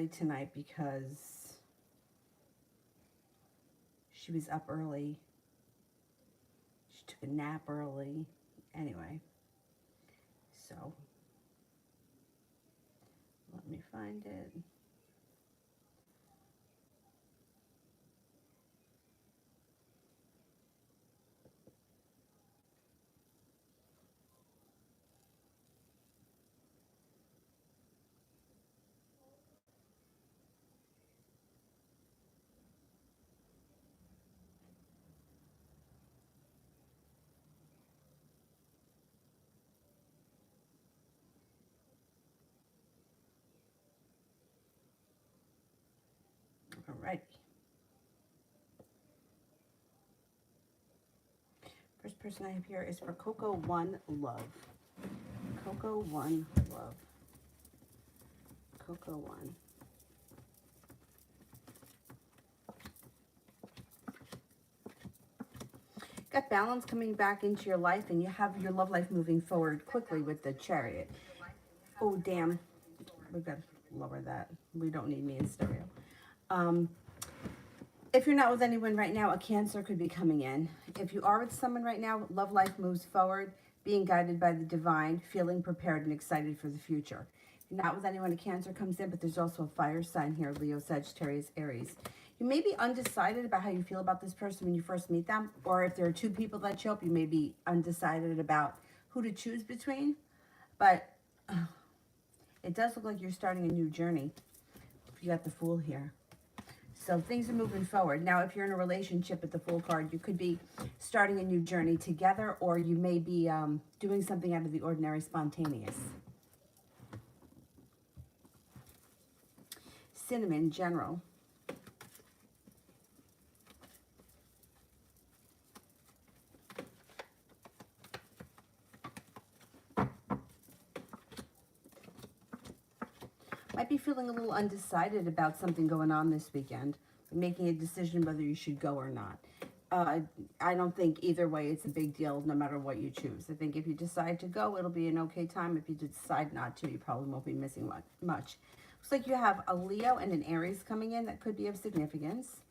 early tonight because she was up early. She took a nap early. Anyway, so let me find it. All right. First person I have here is for Coco One Love. Coco One Love. Coco One. Got balance coming back into your life, and you have your love life moving forward quickly with the Chariot. Oh, damn. We've got to lower that. We don't need me in stereo. If you're not with anyone right now, a Cancer could be coming in. If you are with someone right now, love life moves forward, being guided by the divine, feeling prepared and excited for the future. If you're not with anyone, a Cancer comes in, but there's also a fire sign here, Leo, Sagittarius, Aries. You may be undecided about how you feel about this person when you first meet them, or if there are two people that show up, you may be undecided about who to choose between, but it does look like you're starting a new journey. You got the Fool here. So things are moving forward. Now, if you're in a relationship with the Fool card, you could be starting a new journey together, or you may be doing something out of the ordinary, spontaneous. Cinnamon, General. Might be feeling a little undecided about something going on this weekend, making a decision whether you should go or not. I don't think either way it's a big deal no matter what you choose. I think if you decide to go, it'll be an okay time. If you decide not to, you probably won't be missing much. Looks like you have a Leo and an Aries coming in that could be of significance.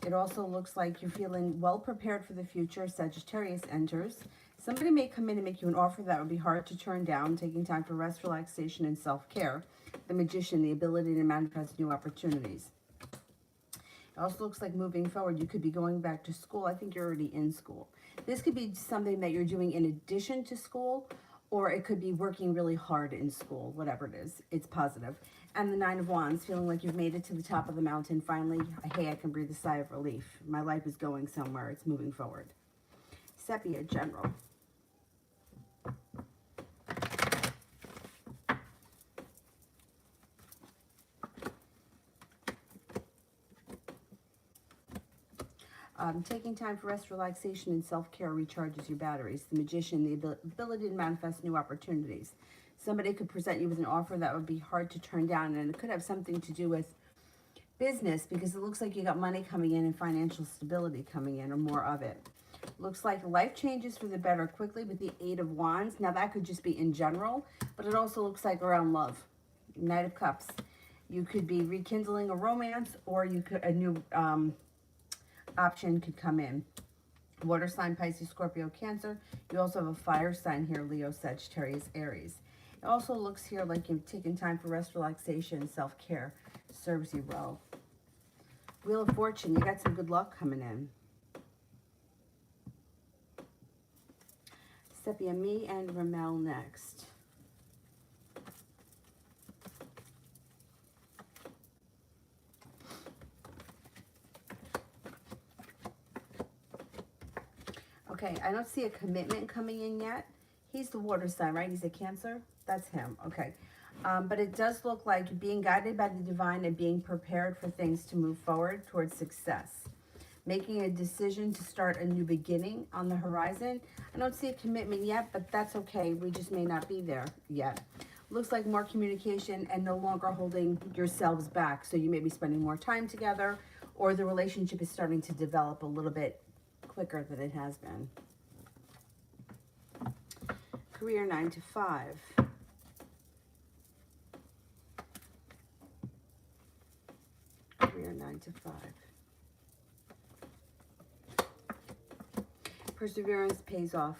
It also looks like you're feeling well prepared for the future. Sagittarius enters. Somebody may come in and make you an offer that would be hard to turn down, taking time for rest, relaxation, and self-care. The Magician, the ability to manifest new opportunities. It also looks like moving forward, you could be going back to school. I think you're already in school. This could be something that you're doing in addition to school, or it could be working really hard in school, whatever it is. It's positive. And the Nine of Wands, feeling like you've made it to the top of the mountain. Finally, hey, I can breathe a sigh of relief. My life is going somewhere. It's moving forward. Sepia, General. Taking time for rest, relaxation, and self-care recharges your batteries. The Magician, the ability to manifest new opportunities. Somebody could present you with an offer that would be hard to turn down, and it could have something to do with business, because it looks like you got money coming in and financial stability coming in, or more of it. Looks like life changes for the better quickly with the Eight of Wands. Now, that could just be in general, but it also looks like around love. Knight of Cups. You could be rekindling a romance, or you could a new option could come in. Water sign, Pisces, Scorpio, Cancer. You also have a fire sign here, Leo, Sagittarius, Aries. It also looks here like you've taken time for rest, relaxation, self-care. Serves you well. Wheel of Fortune, you got some good luck coming in. Sepia, me, and Ramel next. Okay, I don't see a commitment coming in yet. He's the water sign, right? He's a Cancer? That's him. Okay. But it does look like being guided by the divine and being prepared for things to move forward towards success. Making a decision to start a new beginning on the horizon. I don't see a commitment yet, but that's okay. We just may not be there yet. Looks like more communication and no longer holding yourselves back. So you may be spending more time together, or the relationship is starting to develop a little bit quicker than it has been. Career 9 to 5. 9 to 5. Perseverance pays off.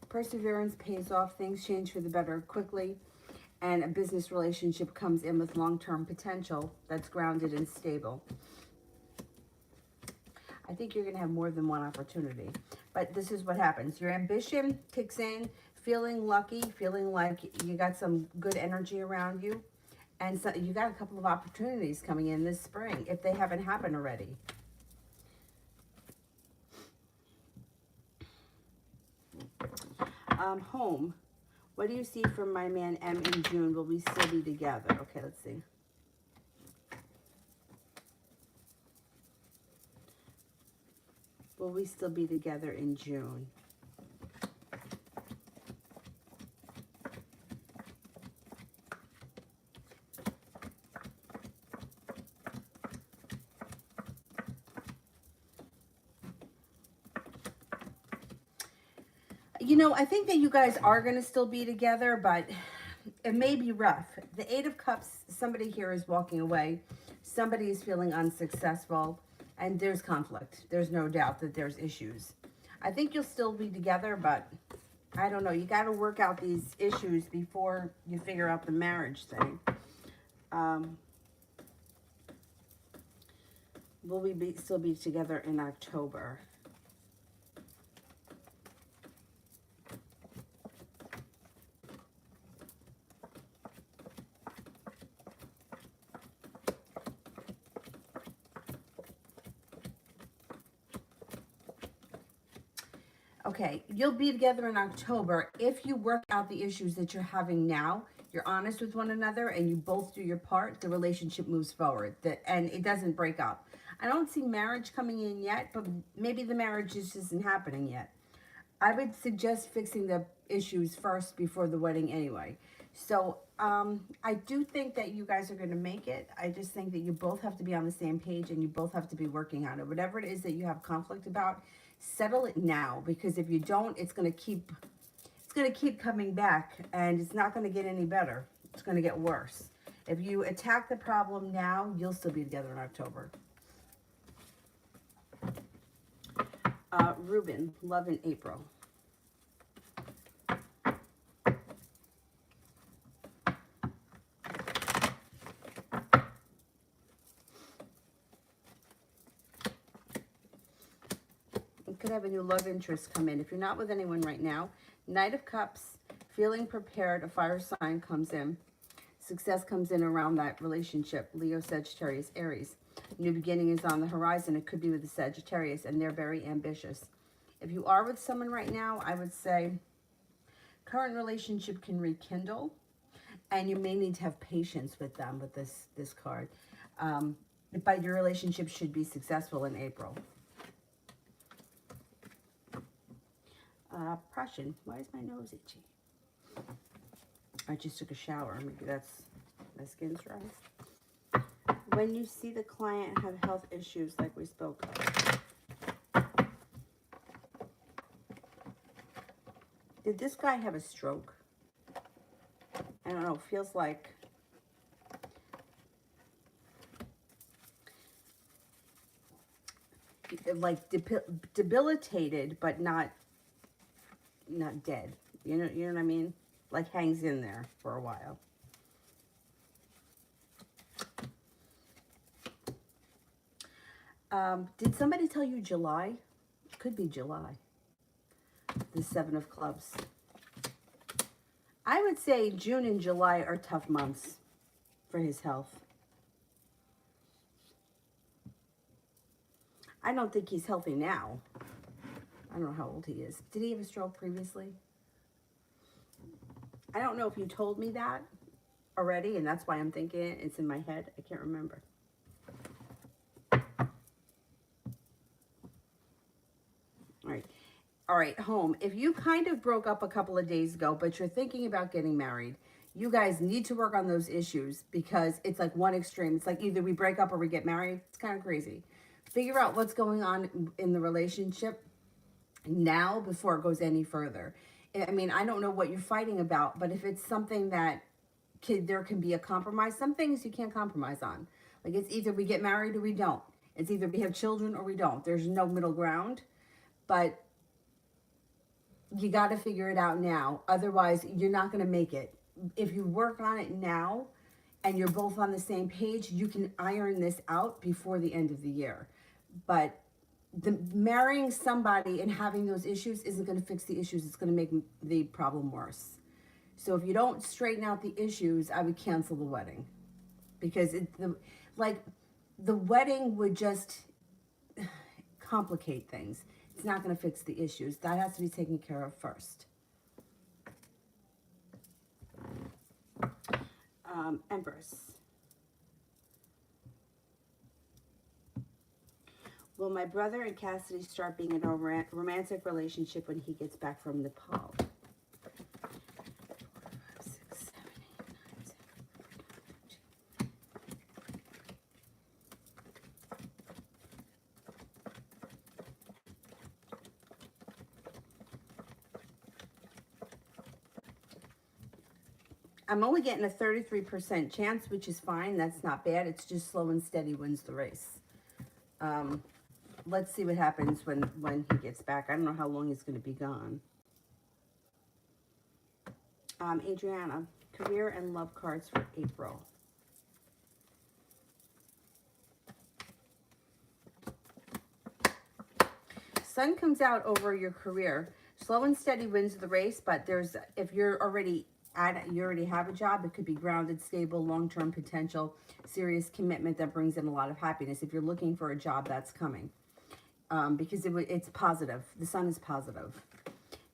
Perseverance pays off. Things change for the better quickly, and a business relationship comes in with long-term potential that's grounded and stable. I think you're going to have more than one opportunity, but this is what happens. Your ambition kicks in, feeling lucky, feeling like you got some good energy around you, and so you got a couple of opportunities coming in this spring if they haven't happened already. Home. What do you see from my man M in June? Will we still be together? Okay, let's see. Will we still be together in June? You know, I think that you guys are going to still be together, but it may be rough. The Eight of Cups, somebody here is walking away. Somebody is feeling unsuccessful, and there's conflict. There's no doubt that there's issues. I think you'll still be together, but I don't know. You got to work out these issues before you figure out the marriage thing. Will we still be together in October? Okay, you'll be together in October if you work out the issues that you're having now. You're honest with one another and you both do your part. The relationship moves forward, and it doesn't break up. I don't see marriage coming in yet, but maybe the marriage just isn't happening yet. I would suggest fixing the issues first before the wedding anyway. So I do think that you guys are going to make it. I just think that you both have to be on the same page and you both have to be working on it. Whatever it is that you have conflict about, settle it now, because if you don't, it's going to keep coming back, and it's not going to get any better. It's going to get worse. If you attack the problem now, you'll still be together in October. Ruben, love in April. Could have a new love interest come in. If you're not with anyone right now, Knight of Cups, feeling prepared, a fire sign comes in. Success comes in around that relationship. Leo, Sagittarius, Aries. New beginning is on the horizon. It could be with the Sagittarius, and they're very ambitious. If you are with someone right now, I would say current relationship can rekindle, and you may need to have patience with them with this card. But your relationship should be successful in April. Prussian. Why is my nose itchy? I just took a shower. Maybe that's my skin's dry. When you see the client have health issues like we spoke of. Did this guy have a stroke? I don't know. Feels like debilitated, but not dead. You know what I mean? Like hangs in there for a while. Did somebody tell you July? Could be July. The Seven of Clubs. I would say June and July are tough months for his health. I don't think he's healthy now. I don't know how old he is. Did he have a stroke previously? I don't know if you told me that already, and that's why I'm thinking it. It's in my head. I can't remember. All right, home. If you kind of broke up a couple of days ago, but you're thinking about getting married, you guys need to work on those issues, because it's like one extreme. It's like either we break up or we get married. It's kind of crazy. Figure out what's going on in the relationship now before it goes any further. I mean, I don't know what you're fighting about, but if it's something that there can be a compromise. Some things you can't compromise on. Like, it's either we get married or we don't. It's either we have children or we don't. There's no middle ground. But you got to figure it out now. Otherwise, you're not going to make it. If you work on it now and you're both on the same page, you can iron this out before the end of the year. But marrying somebody and having those issues isn't going to fix the issues. It's going to make the problem worse. So if you don't straighten out the issues, I would cancel the wedding. Because the wedding would just complicate things. It's not going to fix the issues. That has to be taken care of first. Empress. Will my brother and Cassidy start being in a romantic relationship when he gets back from Nepal? 4, 5, 6, 7, 8, 9, 10. I'm only getting a 33% chance, which is fine. That's not bad. It's just slow and steady wins the race. Let's see what happens when he gets back. I don't know how long he's going to be gone. Adriana, career and love cards for April. Sun comes out over your career. Slow and steady wins the race, but if you're already you already have a job, it could be grounded, stable, long-term potential, serious commitment that brings in a lot of happiness. If you're looking for a job, that's coming. Because it's positive. The sun is positive.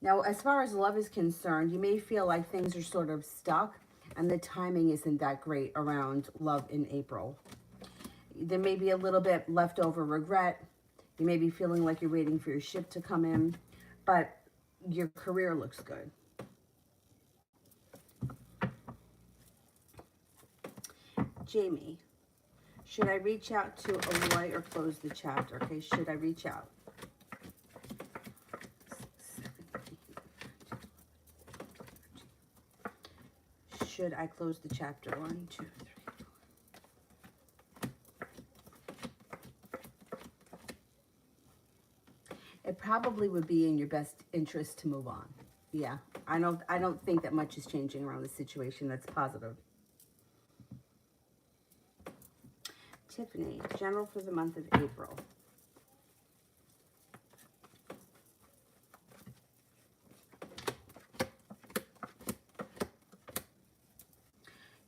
Now, as far as love is concerned, you may feel like things are sort of stuck and the timing isn't that great around love in April. There may be a little bit leftover regret. You may be feeling like you're waiting for your ship to come in, but your career looks good. Jamie, should I reach out to Aloy or close the chapter? Okay, should I reach out? 6, 7, 8, 9, 10, 11, 12. Should I close the chapter? 1, 2, 3, 4. It probably would be in your best interest to move on. Yeah, I don't think that much is changing around the situation. That's positive. Tiffany, general for the month of April.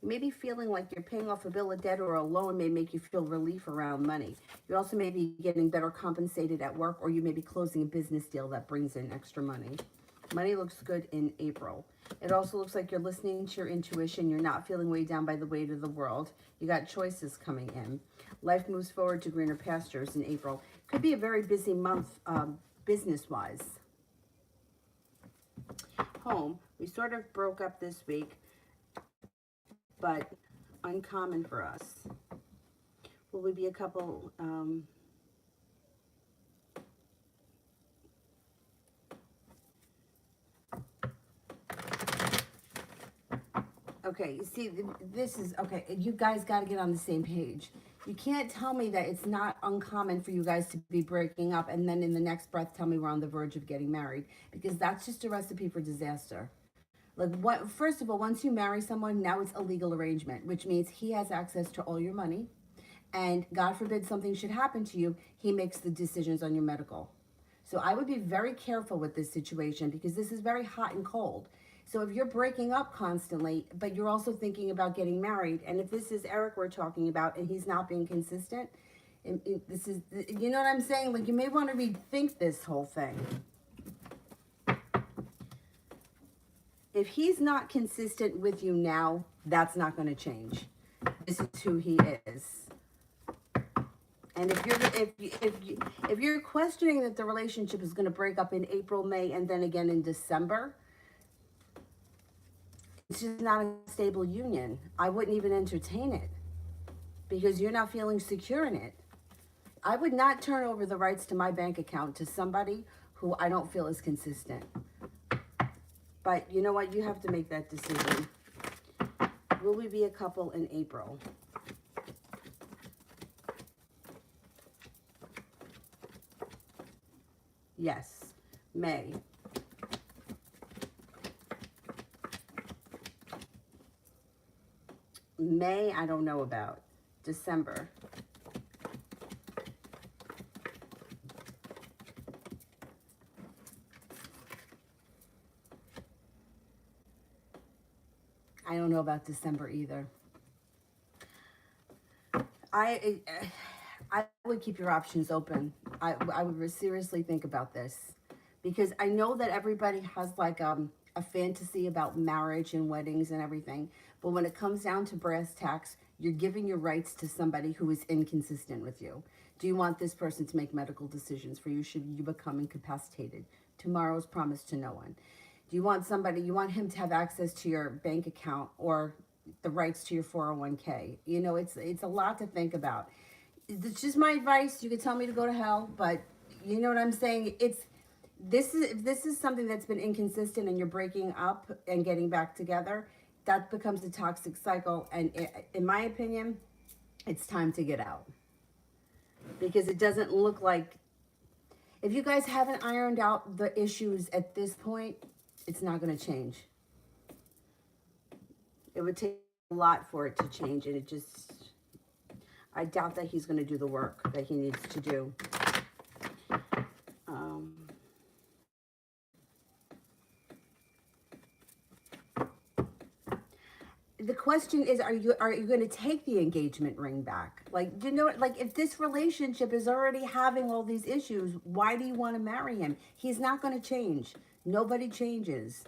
You may be feeling like you're paying off a bill of debt, or a loan may make you feel relief around money. You also may be getting better compensated at work, or you may be closing a business deal that brings in extra money. Money looks good in April. It also looks like you're listening to your intuition. You're not feeling weighed down by the weight of the world. You got choices coming in. Life moves forward to greener pastures in April. Could be a very busy month business-wise. Home. We sort of broke up this week, but uncommon for us. Will we be a couple... Okay, you see, this is, okay, you guys got to get on the same page. You can't tell me that it's not uncommon for you guys to be breaking up and then in the next breath tell me we're on the verge of getting married, because that's just a recipe for disaster. Like, first of all, once you marry someone, now it's a legal arrangement, which means he has access to all your money, and God forbid something should happen to you, he makes the decisions on your medical. So I would be very careful with this situation, because this is very hot and cold. So if you're breaking up constantly, but you're also thinking about getting married, and if this is Eric we're talking about and he's not being consistent, this is, you know what I'm saying? Like, you may want to rethink this whole thing. If he's not consistent with you now, that's not going to change. This is who he is. And if you're questioning that the relationship is going to break up in April, May, and then again in December, it's just not a stable union. I wouldn't even entertain it, because you're not feeling secure in it. I would not turn over the rights to my bank account to somebody who I don't feel is consistent. But you know what? You have to make that decision. Will we be a couple in April? Yes. May. May, I don't know about. December. I don't know about December either. I would keep your options open. I would seriously think about this, because I know that everybody has like a fantasy about marriage and weddings and everything, but when it comes down to brass tacks, you're giving your rights to somebody who is inconsistent with you. Do you want this person to make medical decisions for you should you become incapacitated? Tomorrow's promised to no one. Do you want somebody, you want him to have access to your bank account or the rights to your 401k? You know, it's a lot to think about. It's just my advice. You could tell me to go to hell, but you know what I'm saying? This is something that's been inconsistent and you're breaking up and getting back together, that becomes a toxic cycle. And in my opinion, it's time to get out, because it doesn't look like, if you guys haven't ironed out the issues at this point, it's not going to change. It would take a lot for it to change, and it just, I doubt that he's going to do the work that he needs to do. The question is, are you going to take the engagement ring back? Like, you know, like if this relationship is already having all these issues, why do you want to marry him? He's not going to change. Nobody changes.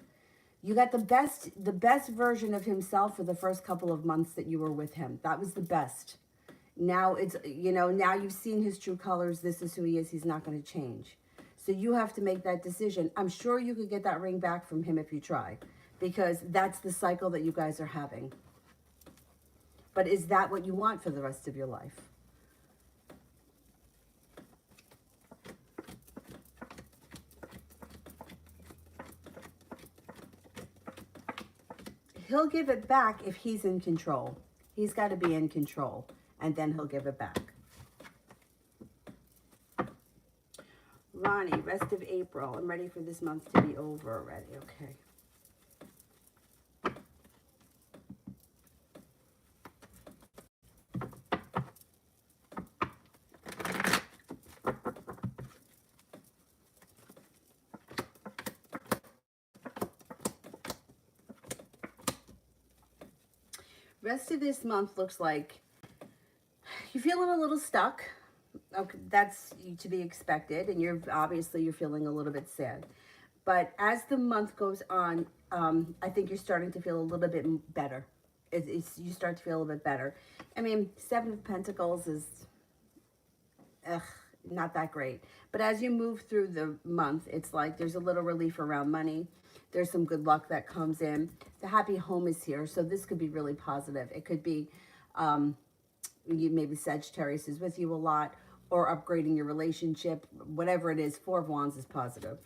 You got the best version of himself for the first couple of months that you were with him. That was the best. Now it's, you know, now you've seen his true colors. This is who he is. He's not going to change. So you have to make that decision. I'm sure you could get that ring back from him if you try, because that's the cycle that you guys are having. But is that what you want for the rest of your life? He'll give it back if he's in control. He's got to be in control, and then he'll give it back. Ronnie, rest of April. I'm ready for this month to be over already. Okay. Rest of this month looks like you're feeling a little stuck. Okay, that's to be expected, and you're feeling a little bit sad. But as the month goes on, I think you're starting to feel a little bit better. You start to feel a little bit better. I mean, Seven of Pentacles is not that great. But as you move through the month, it's like there's a little relief around money. There's some good luck that comes in. The happy home is here, so this could be really positive. It could be maybe Sagittarius is with you a lot, or upgrading your relationship, whatever it is. Four of Wands is positive.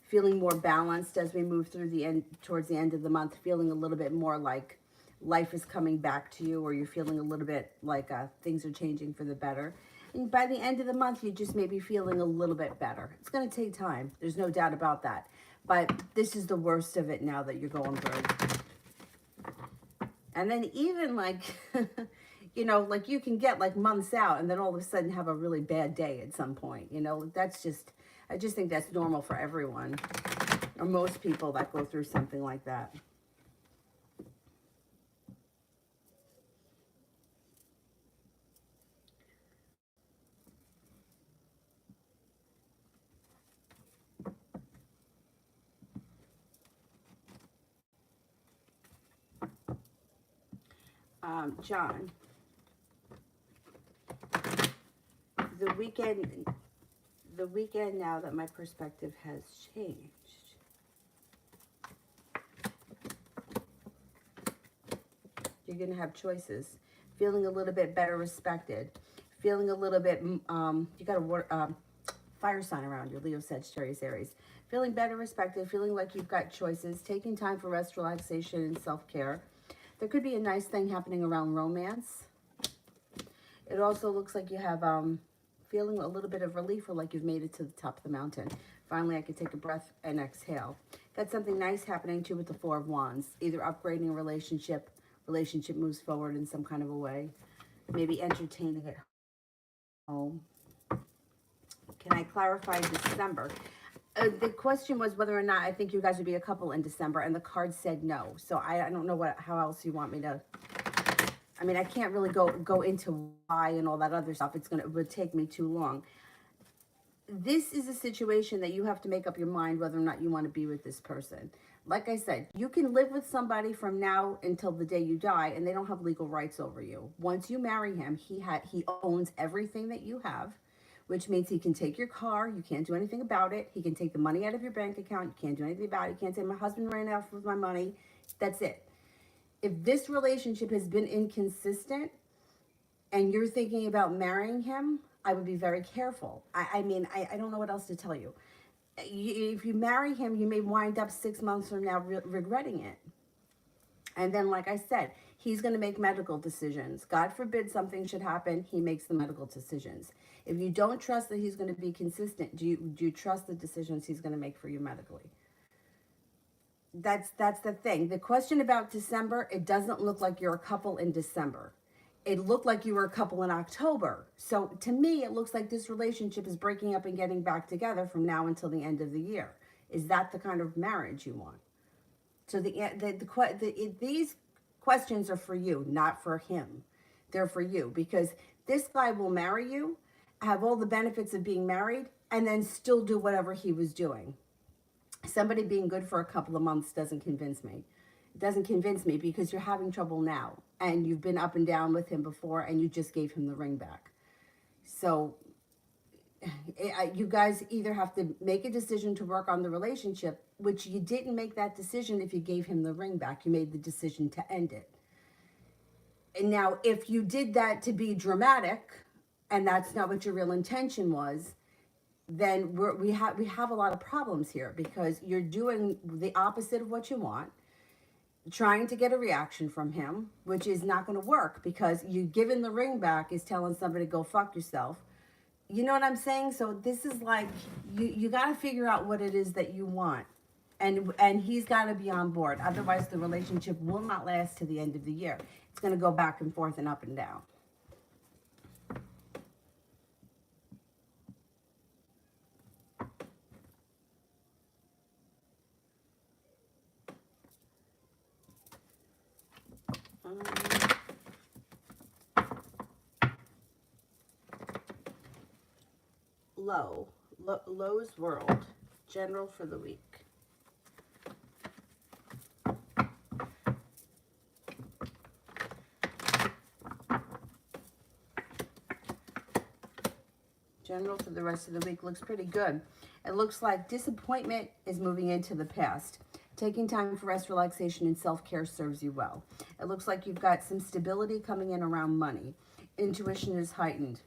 Feeling more balanced as we move through the end, towards the end of the month, feeling a little bit more like life is coming back to you, or you're feeling a little bit like things are changing for the better. And by the end of the month, you just may be feeling a little bit better. It's going to take time. There's no doubt about that. But this is the worst of it now that you're going through. And then even like, you know, like you can get like months out and then all of a sudden have a really bad day at some point. You know, that's just, I just think that's normal for everyone, or most people that go through something like that. John, the weekend now that my perspective has changed, you're going to have choices, feeling a little bit better respected, feeling a little bit, you got a fire sign around you, Leo, Sagittarius, Aries, feeling better respected, feeling like you've got choices, taking time for rest, relaxation, and self-care. There could be a nice thing happening around romance. It also looks like you have feeling a little bit of relief, or like you've made it to the top of the mountain. Finally, I could take a breath and exhale. Got something nice happening too with the Four of Wands. Either upgrading a relationship moves forward in some kind of a way. Maybe entertaining at home. Can I clarify December? The question was whether or not I think you guys would be a couple in December, and the card said no. So I don't know how else you want me to. I mean, I can't really go into why and all that other stuff. It would take me too long. This is a situation that you have to make up your mind whether or not you want to be with this person. Like I said, you can live with somebody from now until the day you die, and they don't have legal rights over you. Once you marry him, he owns everything that you have, which means he can take your car. You can't do anything about it. He can take the money out of your bank account. You can't do anything about it. You can't say, my husband ran off with my money. That's it. If this relationship has been inconsistent and you're thinking about marrying him, I would be very careful. I mean, I don't know what else to tell you. If you marry him, you may wind up 6 months from now regretting it. And then, like I said, he's going to make medical decisions. God forbid something should happen, he makes the medical decisions. If you don't trust that he's going to be consistent, do you trust the decisions he's going to make for you medically? That's the thing. The question about December, it doesn't look like you're a couple in December. It looked like you were a couple in October. So to me, it looks like this relationship is breaking up and getting back together from now until the end of the year. Is that the kind of marriage you want? So these questions are for you, not for him. They're for you, because this guy will marry you, have all the benefits of being married, and then still do whatever he was doing. Somebody being good for a couple of months doesn't convince me. It doesn't convince me because you're having trouble now, and you've been up and down with him before, and you just gave him the ring back. So you guys either have to make a decision to work on the relationship, which you didn't make that decision if you gave him the ring back. You made the decision to end it. And now, if you did that to be dramatic, and that's not what your real intention was, then we have a lot of problems here, because you're doing the opposite of what you want, trying to get a reaction from him, which is not going to work, because you giving the ring back is telling somebody to go fuck yourself. You know what I'm saying? So this is like, you got to figure out what it is that you want, and he's got to be on board. Otherwise, the relationship will not last to the end of the year. It's going to go back and forth and up and down. Lowe's World, general for the week. General for the rest of the week looks pretty good. It looks like disappointment is moving into the past. Taking time for rest, relaxation, and self-care serves you well. It looks like you've got some stability coming in around money. Intuition is heightened.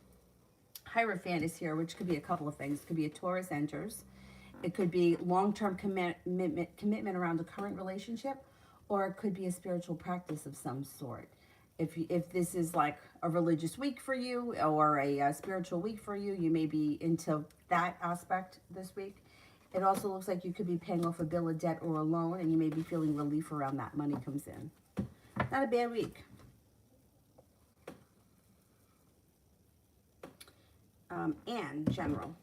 Hierophant is here, which could be a couple of things. It could be a Taurus enters. It could be long-term commitment around a current relationship, or it could be a spiritual practice of some sort. If this is like a religious week for you, or a spiritual week for you, you may be into that aspect this week. It also looks like you could be paying off a bill of debt or a loan, and you may be feeling relief around that money comes in. Not a bad week. And general.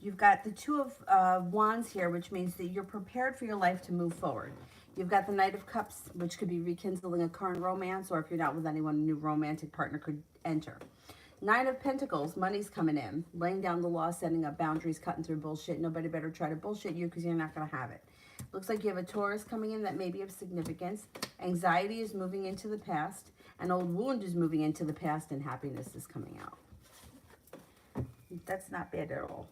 You've got the Two of Wands here, which means that you're prepared for your life to move forward. You've got the Knight of Cups, which could be rekindling a current romance, or if you're not with anyone, a new romantic partner could enter. Nine of Pentacles, money's coming in. Laying down the law, setting up boundaries, cutting through bullshit. Nobody better try to bullshit you, because you're not going to have it. Looks like you have a Taurus coming in that may be of significance. Anxiety is moving into the past. An old wound is moving into the past, and happiness is coming out. That's not bad at all.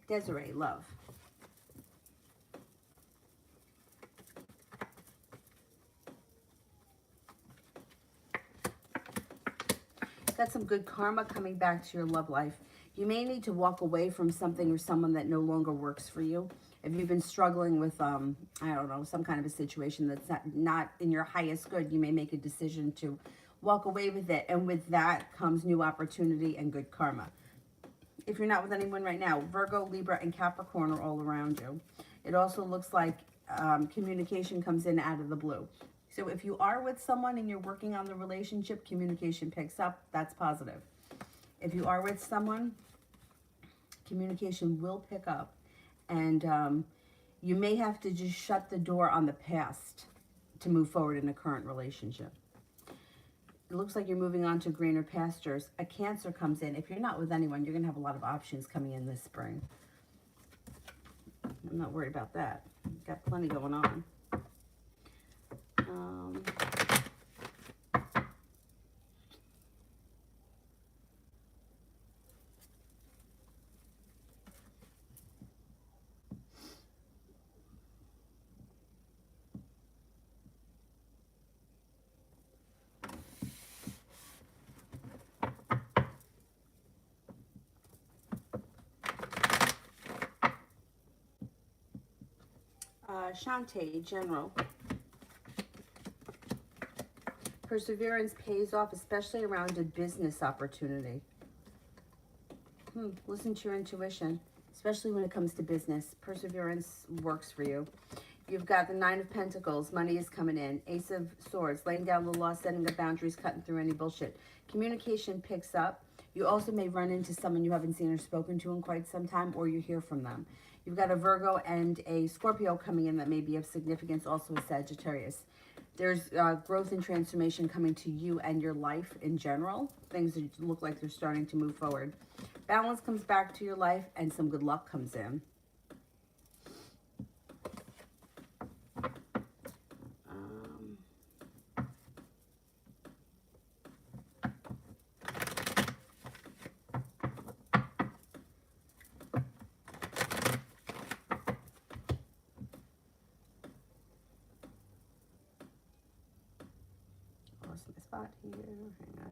Desiree, love. Got some good karma coming back to your love life. You may need to walk away from something or someone that no longer works for you. If you've been struggling with, I don't know, some kind of a situation that's not in your highest good, you may make a decision to walk away with it. And with that comes new opportunity and good karma. If you're not with anyone right now, Virgo, Libra, and Capricorn are all around you. It also looks like communication comes in out of the blue. So if you are with someone and you're working on the relationship, communication picks up. That's positive. If you are with someone, communication will pick up. And you may have to just shut the door on the past to move forward in a current relationship. It looks like you're moving on to greener pastures. A Cancer comes in. If you're not with anyone, you're going to have a lot of options coming in this spring. I'm not worried about that. Got plenty going on. Shantae, General. Perseverance pays off, especially around a business opportunity. Listen to your intuition, especially when it comes to business. Perseverance works for you. You've got the Nine of Pentacles. Money is coming in. Ace of Swords. Laying down the law, setting up boundaries, cutting through any bullshit. Communication picks up. You also may run into someone you haven't seen or spoken to in quite some time, or you hear from them. You've got a Virgo and a Scorpio coming in that may be of significance, also a Sagittarius. There's growth and transformation coming to you and your life in general. Things that look like they're starting to move forward. Balance comes back to your life and some good luck comes in. Lost my spot here. Hang on.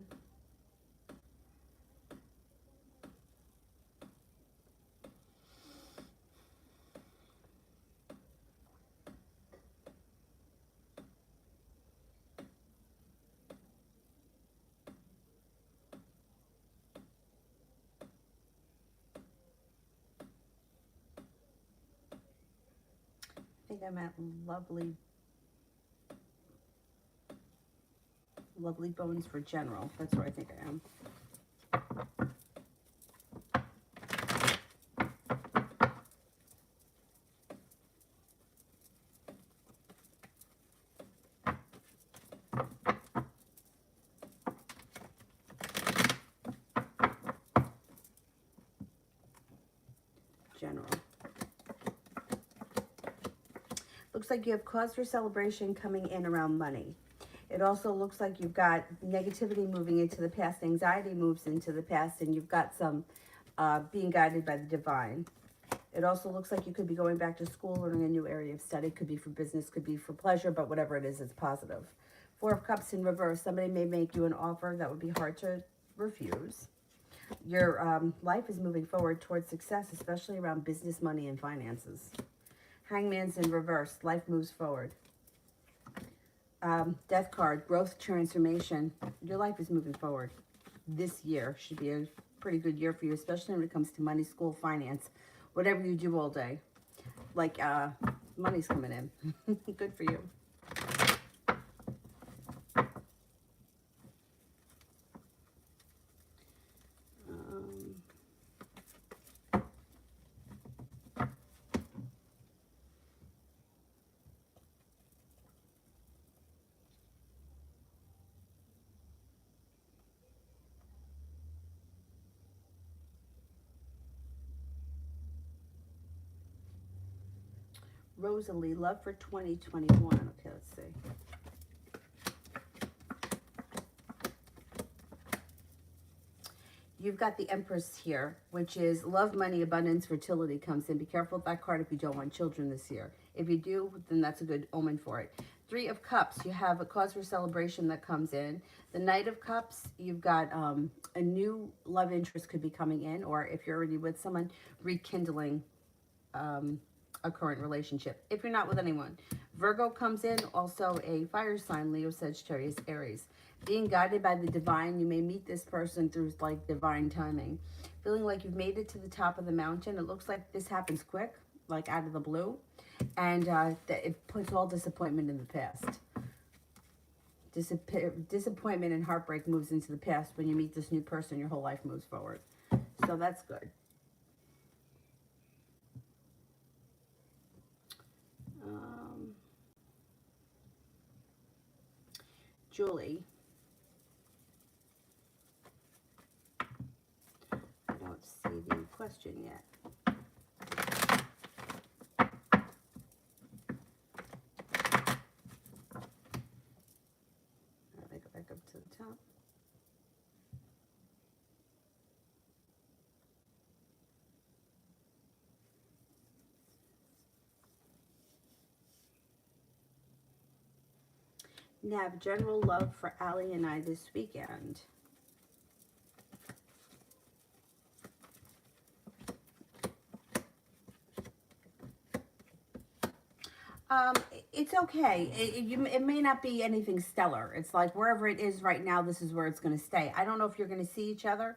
I think I'm at lovely bones for general. That's where I think I am. General. Looks like you have cause for celebration coming in around money. It also looks like you've got negativity moving into the past, anxiety moves into the past, and you've got some being guided by the divine. It also looks like you could be going back to school, learning a new area of study. Could be for business, could be for pleasure, but whatever it is, it's positive. Four of Cups in reverse. Somebody may make you an offer that would be hard to refuse. Your life is moving forward towards success, especially around business, money, and finances. Hangman's in reverse. Life moves forward. Death card, growth, transformation. Your life is moving forward. This year should be a pretty good year for you, especially when it comes to money, school, finance, whatever you do all day. Like, money's coming in. Good for you. Rosalie, love for 2021. Okay, let's see. you've got the Empress here, which is love, money, abundance, fertility comes in. Be careful with that card if you don't want children this year. If you do, then that's a good omen for it. Three of Cups, you have a cause for celebration that comes in. The Knight of Cups, you've got a new love interest could be coming in, or if you're already with someone, rekindling a current relationship if you're not with anyone. Virgo comes in, also a fire sign, Leo, Sagittarius, Aries. Being guided by the divine, you may meet this person through like divine timing. Feeling like you've made it to the top of the mountain. It looks like this happens quick, like out of the blue, and it puts all disappointment in the past. Disappointment and heartbreak moves into the past. When you meet this new person, your whole life moves forward. So that's good. Julie, I don't see the question yet. Let me go back up to the top. Nav, general love for Allie and I this weekend. It's okay. It may not be anything stellar. It's like wherever it is right now, this is where it's going to stay. I don't know if you're going to see each other.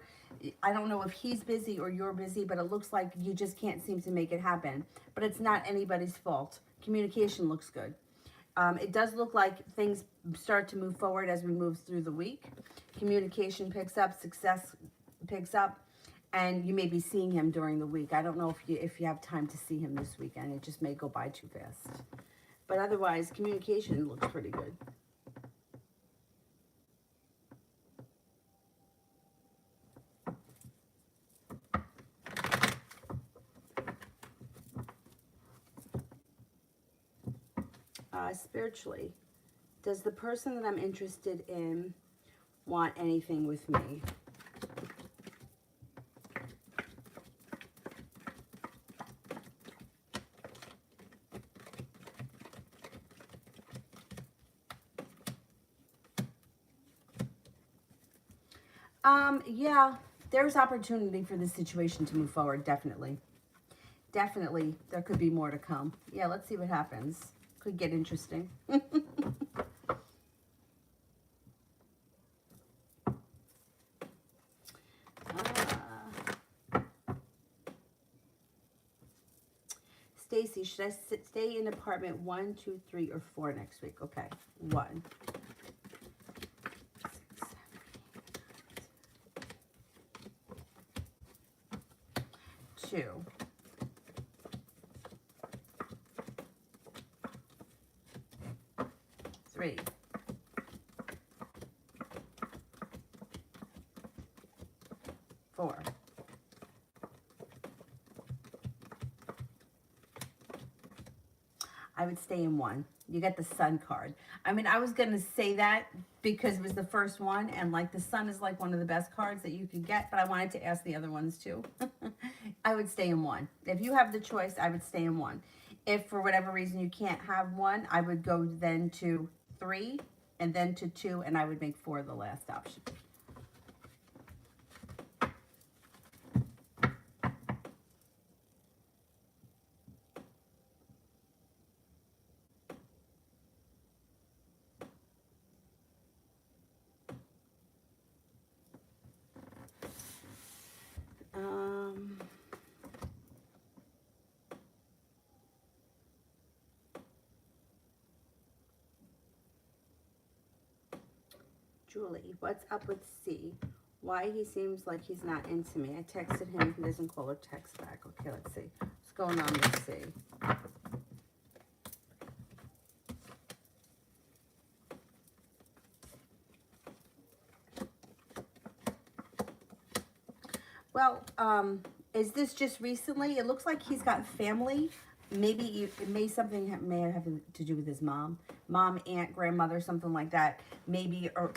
I don't know if he's busy or you're busy, but it looks like you just can't seem to make it happen. But it's not anybody's fault. Communication looks good. It does look like things start to move forward as we move through the week. Communication picks up, success picks up, and you may be seeing him during the week. I don't know if you have time to see him this weekend. It just may go by too fast. But otherwise, communication looks pretty good. Spiritually, does the person that I'm interested in want anything with me? Yeah, there's opportunity for this situation to move forward, definitely. Definitely, there could be more to come. Yeah, let's see what happens. Could get interesting. Stacy, should I stay in apartment 1, 2, 3, or 4 next week? Okay, 1. 2. 3. 4. I would stay in 1. You get the Sun card. I mean, I was going to say that because it was the first one, and like the Sun is like one of the best cards that you could get, but I wanted to ask the other ones too. I would stay in 1. If you have the choice, I would stay in 1. If for whatever reason you can't have 1, I would go then to 3 and then to 2, and I would make 4 the last option. Julie, what's up with C? Why he seems like he's not into me. I texted him. He doesn't call or text back. Okay, let's see. What's going on with C? Well, is this just recently? It looks like he's got family. Maybe something may have to do with his mom, aunt, grandmother, something like that. Maybe, or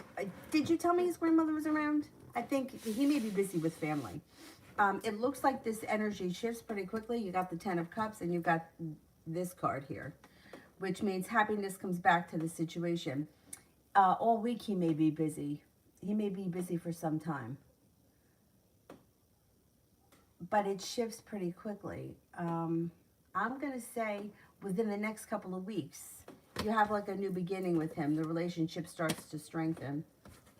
did you tell me his grandmother was around? I think he may be busy with family. It looks like this energy shifts pretty quickly. You got the Ten of Cups and you got this card here, which means happiness comes back to the situation. All week he may be busy. He may be busy for some time. But it shifts pretty quickly. I'm going to say within the next couple of weeks, you have like a new beginning with him. The relationship starts to strengthen.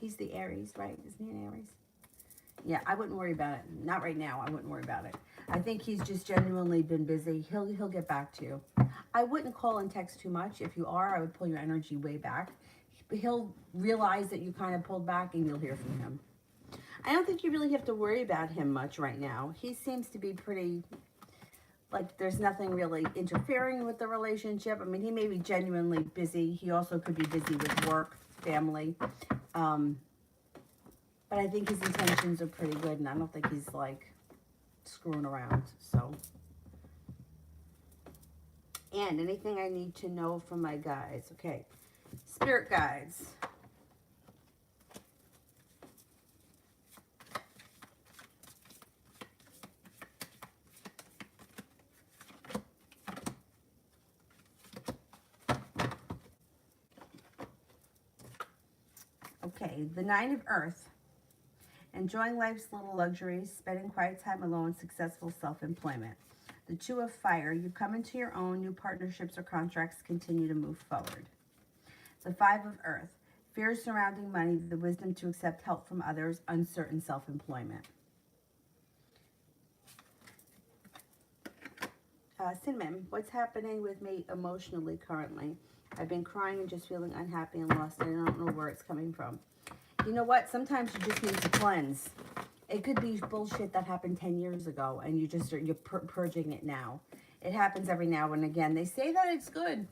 He's the Aries, right? Isn't he an Aries? Yeah, I wouldn't worry about it. Not right now. I wouldn't worry about it. I think he's just genuinely been busy. He'll get back to you. I wouldn't call and text too much. If you are, I would pull your energy way back. He'll realize that you kind of pulled back and you'll hear from him. I don't think you really have to worry about him much right now. He seems to be pretty, like there's nothing really interfering with the relationship. I mean, he may be genuinely busy. He also could be busy with work, family. But I think his intentions are pretty good, and I don't think he's like screwing around. So, and anything I need to know from my guides. Okay, spirit guides. Okay, the Nine of Earth. Enjoying life's little luxuries, spending quiet time alone, successful self-employment. The Two of Fire. You come into your own, new partnerships or contracts continue to move forward. The Five of Earth. Fears surrounding money, the wisdom to accept help from others, uncertain self-employment. Cinnamon, what's happening with me emotionally currently? I've been crying and just feeling unhappy and lost. I don't know where it's coming from. You know what? Sometimes you just need to cleanse. It could be bullshit that happened 10 years ago and you're purging it now. It happens every now and again. They say that it's good.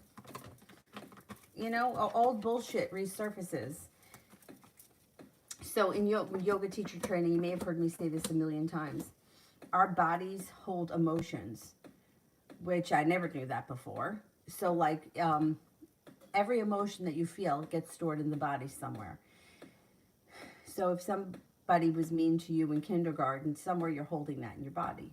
You know, old bullshit resurfaces. So in yoga teacher training, you may have heard me say this a million times. Our bodies hold emotions, which I never knew that before. So like every emotion that you feel gets stored in the body somewhere. So if somebody was mean to you in kindergarten, somewhere you're holding that in your body.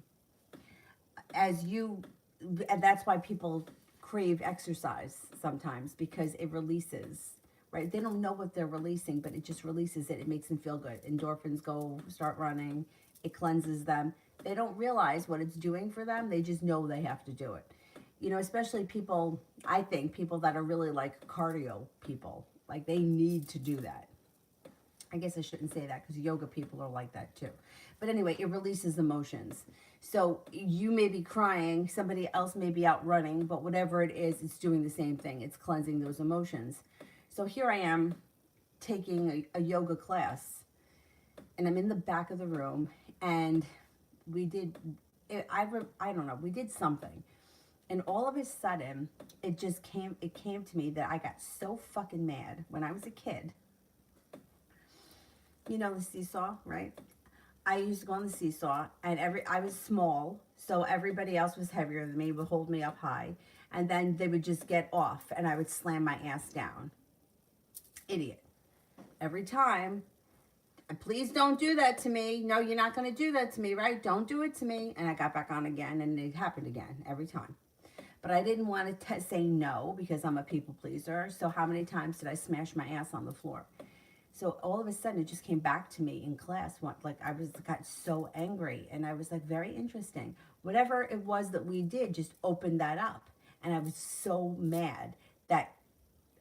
And that's why people crave exercise sometimes, because it releases, right? They don't know what they're releasing, but it just releases it. It makes them feel good. Endorphins start running. It cleanses them. They don't realize what it's doing for them. They just know they have to do it. You know, especially people, I think people that are really like cardio people, like they need to do that. I guess I shouldn't say that because yoga people are like that too. But anyway, it releases emotions. So you may be crying, somebody else may be out running, but whatever it is, it's doing the same thing. It's cleansing those emotions. So here I am taking a yoga class, and I'm in the back of the room, and we did, I don't know, we did something. And all of a sudden, it came to me that I got so fucking mad when I was a kid. You know the seesaw, right? I used to go on the seesaw, and I was small, so everybody else was heavier than me, would hold me up high, and then they would just get off, and I would slam my ass down. Idiot. Every time, please don't do that to me. No, you're not going to do that to me, right? Don't do it to me. And I got back on again, and it happened again every time. But I didn't want to say no because I'm a people pleaser. So how many times did I smash my ass on the floor? So all of a sudden, it just came back to me in class. Like I got so angry, and I was like, very interesting. Whatever it was that we did just opened that up, and I was so mad that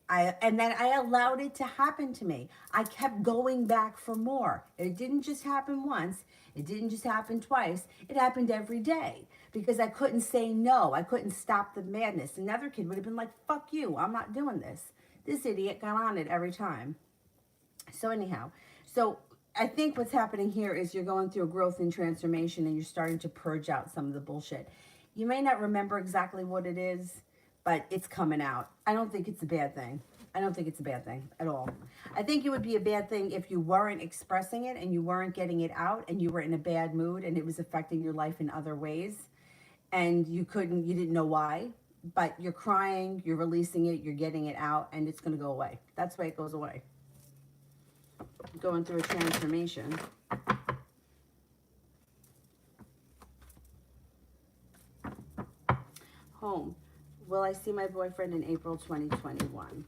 and then I allowed it to happen to me. I kept going back for more. It didn't just happen once. It didn't just happen twice. It happened every day because I couldn't say no. I couldn't stop the madness. Another kid would have been like, fuck you, I'm not doing this. This idiot got on it every time. So anyhow, so I think what's happening here is you're going through a growth and transformation, and you're starting to purge out some of the bullshit. You may not remember exactly what it is, but it's coming out. I don't think it's a bad thing. I don't think it's a bad thing at all. I think it would be a bad thing if you weren't expressing it and you weren't getting it out and you were in a bad mood and it was affecting your life in other ways and you didn't know why, but you're crying, you're releasing it, you're getting it out, and it's going to go away. That's why it goes away. going through a transformation. Home. Will I see my boyfriend in April 2021?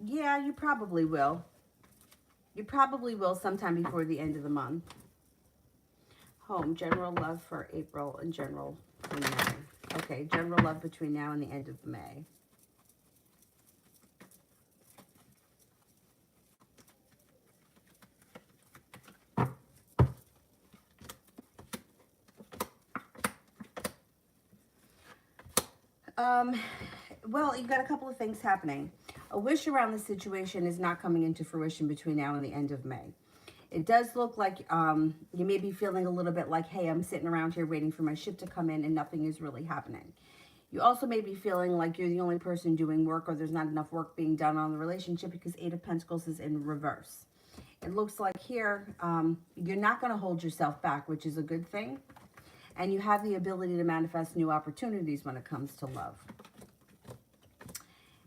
Yeah, you probably will. You probably will sometime before the end of the month. Home, general love for April and general for May. Okay, general love between now and the end of May. Well, you've got a couple of things happening. A wish around the situation is not coming into fruition between now and the end of May. It does look like you may be feeling a little bit like, hey, I'm sitting around here waiting for my ship to come in and nothing is really happening. You also may be feeling like you're the only person doing work or there's not enough work being done on the relationship because Eight of Pentacles is in reverse. It looks like here you're not going to hold yourself back, which is a good thing. And you have the ability to manifest new opportunities when it comes to love.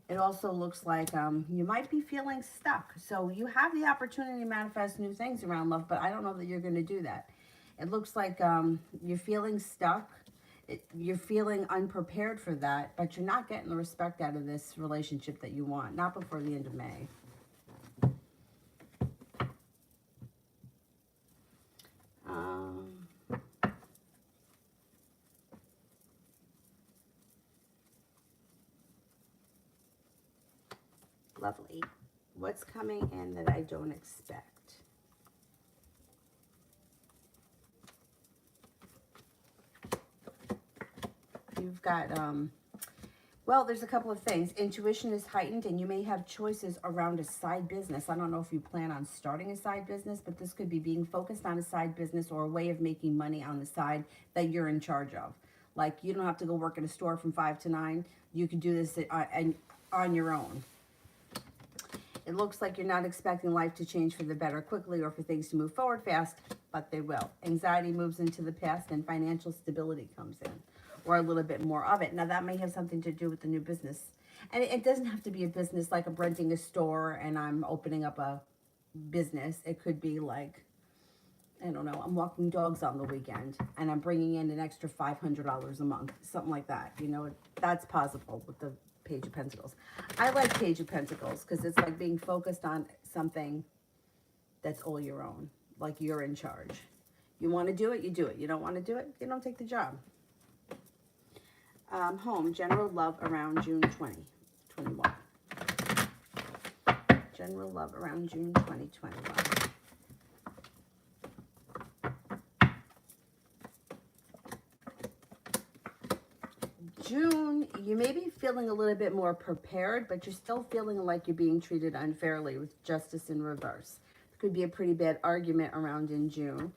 It also looks like you might be feeling stuck. So you have the opportunity to manifest new things around love, but I don't know that you're going to do that. It looks like you're feeling stuck. You're feeling unprepared for that, but you're not getting the respect out of this relationship that you want. Not before the end of May. Lovely. What's coming in that I don't expect? You've got, well, there's a couple of things. Intuition is heightened and you may have choices around a side business. I don't know if you plan on starting a side business, but this could be being focused on a side business or a way of making money on the side that you're in charge of. Like, you don't have to go work at a store from 5 to 9. You can do this on your own. It looks like you're not expecting life to change for the better quickly or for things to move forward fast, but they will. Anxiety moves into the past and financial stability comes in, or a little bit more of it. Now, that may have something to do with the new business. And it doesn't have to be a business like I'm renting a store and I'm opening up a business. It could be like, I don't know, I'm walking dogs on the weekend and I'm bringing in an extra $500 a month, something like that. You know, that's possible with the Page of Pentacles. I like Page of Pentacles because it's like being focused on something that's all your own, like you're in charge. You want to do it, you do it. You don't want to do it, you don't take the job. Home, general love around June 2021. General love around June 2021. June, you may be feeling a little bit more prepared, but you're still feeling like you're being treated unfairly with justice in reverse. It could be a pretty bad argument around in June.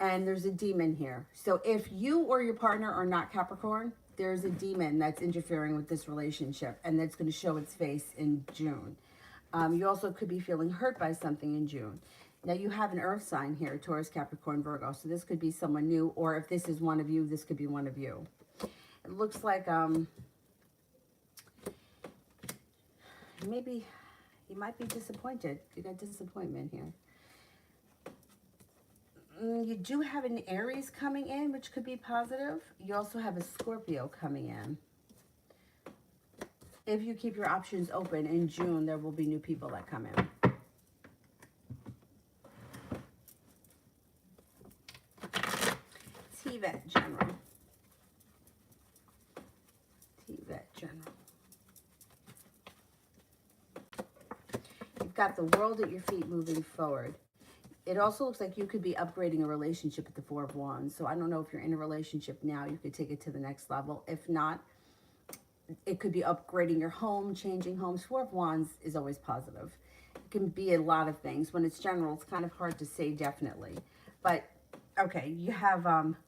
And there's a demon here. So if you or your partner are not Capricorn, there's a demon that's interfering with this relationship, and that's going to show its face in June. You also could be feeling hurt by something in June. Now, you have an earth sign here, Taurus, Capricorn, Virgo. So this could be someone new, or if this is one of you, this could be one of you. It looks like maybe you might be disappointed. You got disappointment here. You do have an Aries coming in, which could be positive. You also have a Scorpio coming in. If you keep your options open in June, there will be new people that come in. TVET General. TVET General. You've got the world at your feet moving forward. It also looks like you could be upgrading a relationship at the Four of Wands. So I don't know if you're in a relationship now, you could take it to the next level. If not, it could be upgrading your home, changing homes. Four of Wands is always positive. It can be a lot of things. When it's general, it's kind of hard to say definitely. But, okay, you have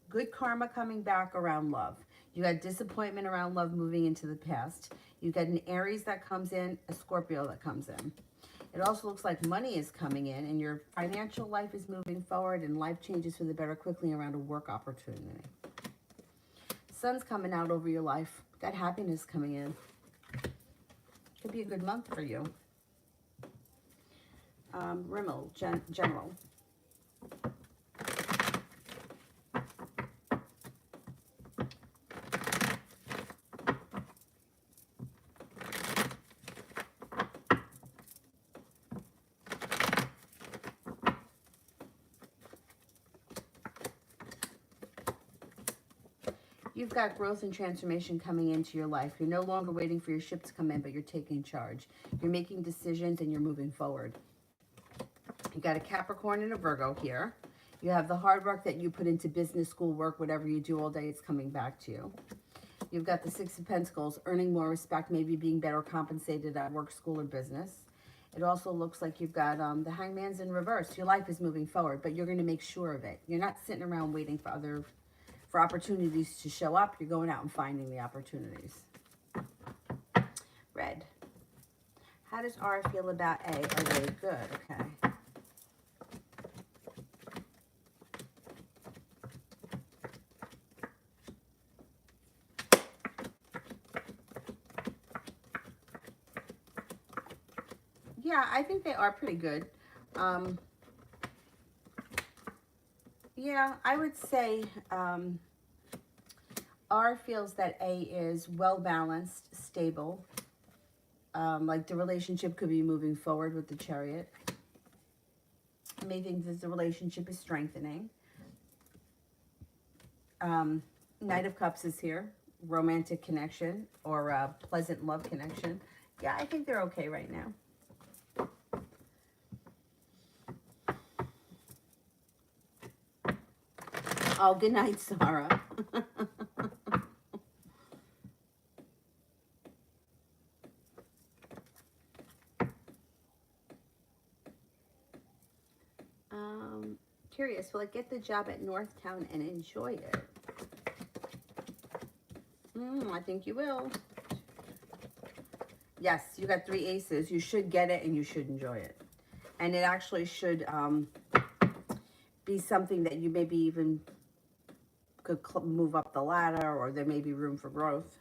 good karma coming back around love. You got disappointment around love moving into the past. You got an Aries that comes in, a Scorpio that comes in. It also looks like money is coming in and your financial life is moving forward and life changes for the better quickly around a work opportunity. Sun's coming out over your life. Got happiness coming in. Could be a good month for you. Rimmel, General. You've got growth and transformation coming into your life. You're no longer waiting for your ship to come in, but you're taking charge. You're making decisions and you're moving forward. You got a Capricorn and a Virgo here. You have the hard work that you put into business, school, work, whatever you do all day, it's coming back to you. You've got the Six of Pentacles, earning more respect, maybe being better compensated at work, school, or business. It also looks like you've got the Hangman's in reverse. Your life is moving forward, but you're going to make sure of it. You're not sitting around waiting for opportunities to show up. You're going out and finding the opportunities. Red. How does R feel about A? Are they good? Okay. Yeah, I think they are pretty good. Yeah, I would say R feels that A is well-balanced, stable. Like the relationship could be moving forward with the Chariot. I may think that the relationship is strengthening. Knight of Cups is here. Romantic connection or pleasant love connection. Yeah, I think they're okay right now. Oh, good night, Sarah. Curious, will I get the job at Northtown and enjoy it? I think you will. Yes, you got 3 aces. You should get it and you should enjoy it. And it actually should be something that you maybe even could move up the ladder, or there may be room for growth.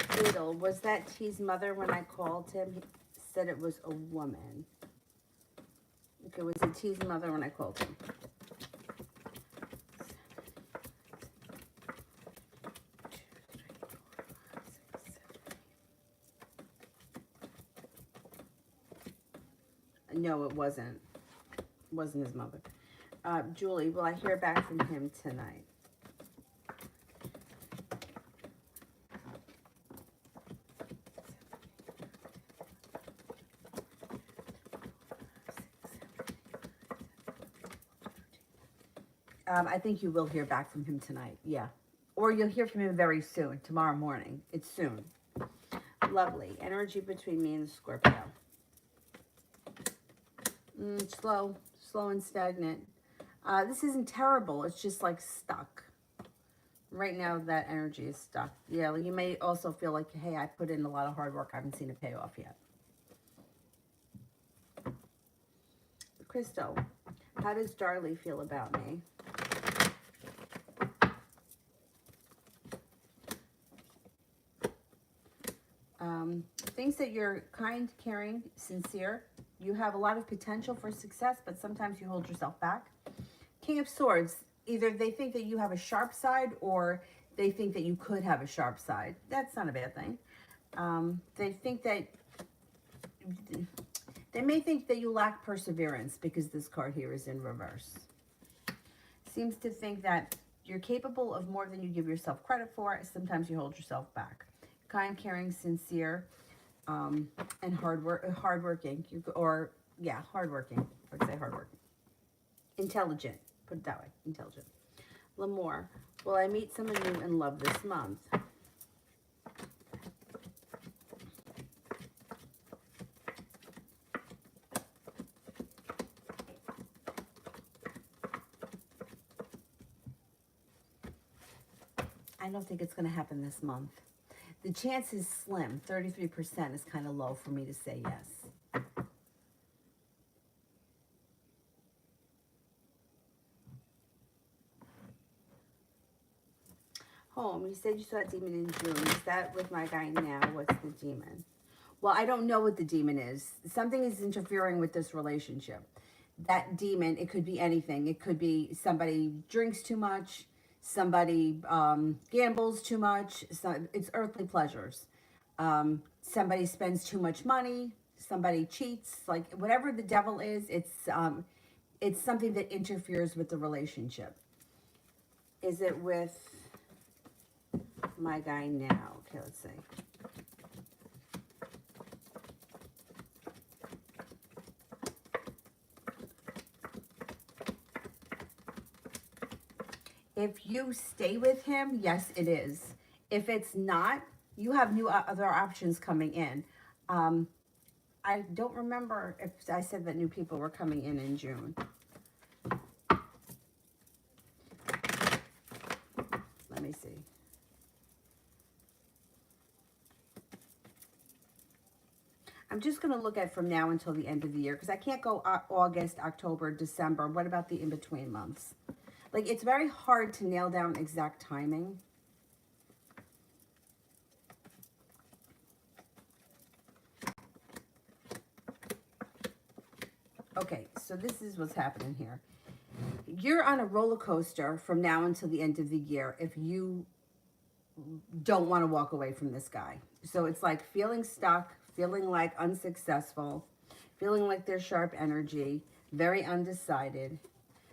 Fatal. Was that T's mother when I called him? He said it was a woman. Okay, was it T's mother when I called him? No, it wasn't. It wasn't his mother. Julie, will I hear back from him tonight? I think you will hear back from him tonight, yeah. Or you'll hear from him very soon, tomorrow morning. It's soon. Lovely. Energy between me and the Scorpio. Slow and stagnant. This isn't terrible. It's just like stuck. Right now, that energy is stuck. Yeah, you may also feel like, hey, I put in a lot of hard work. I haven't seen it pay off yet. Crystal, how does Darlie feel about me? Thinks that you're kind, caring, sincere. You have a lot of potential for success, but sometimes you hold yourself back. King of Swords, either they think that you have a sharp side or they think that you could have a sharp side. That's not a bad thing. They think that, they may think that you lack perseverance because this card here is in reverse. Seems to think that you're capable of more than you give yourself credit for. Sometimes you hold yourself back. Kind, caring, sincere, and hardworking. Hardworking. I would say hardworking. Intelligent. Put it that way. Intelligent. L'Amour. Will I meet someone new in love this month? I don't think it's going to happen this month. The chance is slim. 33% is kind of low for me to say yes. Home, you said you saw a demon in June. Is that with my guy now? What's the demon? Well, I don't know what the demon is. Something is interfering with this relationship. That demon, it could be anything. It could be somebody drinks too much, somebody gambles too much. So it's earthly pleasures. Somebody spends too much money. Somebody cheats. Like whatever the devil is, it's something that interferes with the relationship. Is it with my guy now? Okay, let's see. If you stay with him, yes, it is. If it's not, you have other options coming in. I don't remember if I said that new people were coming in June. Let me see. I'm just going to look at from now until the end of the year because I can't go August, October, December. What about the in-between months? Like, it's very hard to nail down exact timing. Okay, so this is what's happening here. You're on a roller coaster from now until the end of the year if you don't want to walk away from this guy. So it's like feeling stuck, feeling like unsuccessful, feeling like there's sharp energy, very undecided.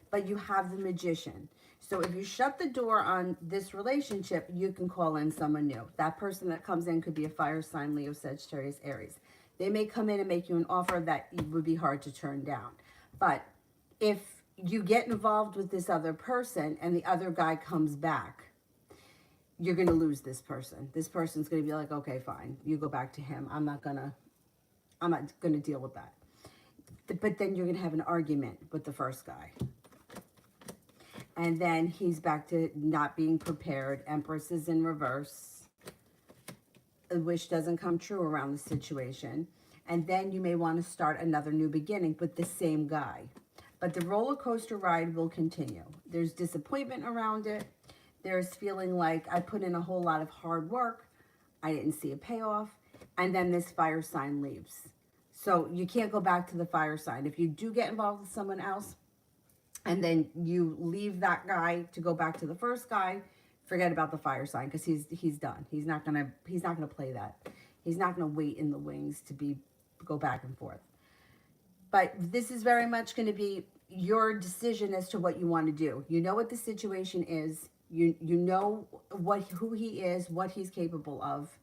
But you have the Magician. So if you shut the door on this relationship, you can call in someone new. That person that comes in could be a fire sign, Leo, Sagittarius, Aries. They may come in and make you an offer that would be hard to turn down. But if you get involved with this other person and the other guy comes back, you're going to lose this person. This person's going to be like, okay, fine. You go back to him. I'm not going to deal with that. But then you're going to have an argument with the first guy. And then he's back to not being prepared. Empress is in reverse. A wish doesn't come true around the situation. And then you may want to start another new beginning with the same guy. But the roller coaster ride will continue. There's disappointment around it. There's feeling like I put in a whole lot of hard work. I didn't see a payoff. And then this fire sign leaves. So you can't go back to the fire sign. If you do get involved with someone else, and then you leave that guy to go back to the first guy, forget about the fire sign because he's done. He's not gonna play that. He's not gonna wait in the wings to go back and forth. But this is very much going to be your decision as to what you want to do. You know what the situation is. You know who he is, what he's capable of,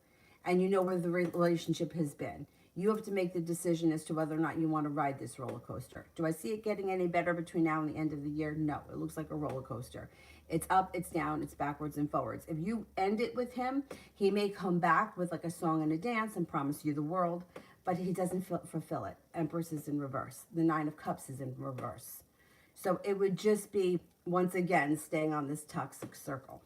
and you know where the relationship has been. You have to make the decision as to whether or not you want to ride this roller coaster. Do I see it getting any better between now and the end of the year? No, it looks like a roller coaster. It's up, it's down, it's backwards and forwards. If you end it with him, he may come back with like a song and a dance and promise you the world, but he doesn't fulfill it. Empress is in reverse. The Nine of Cups is in reverse. So it would just be, once again, staying on this toxic circle.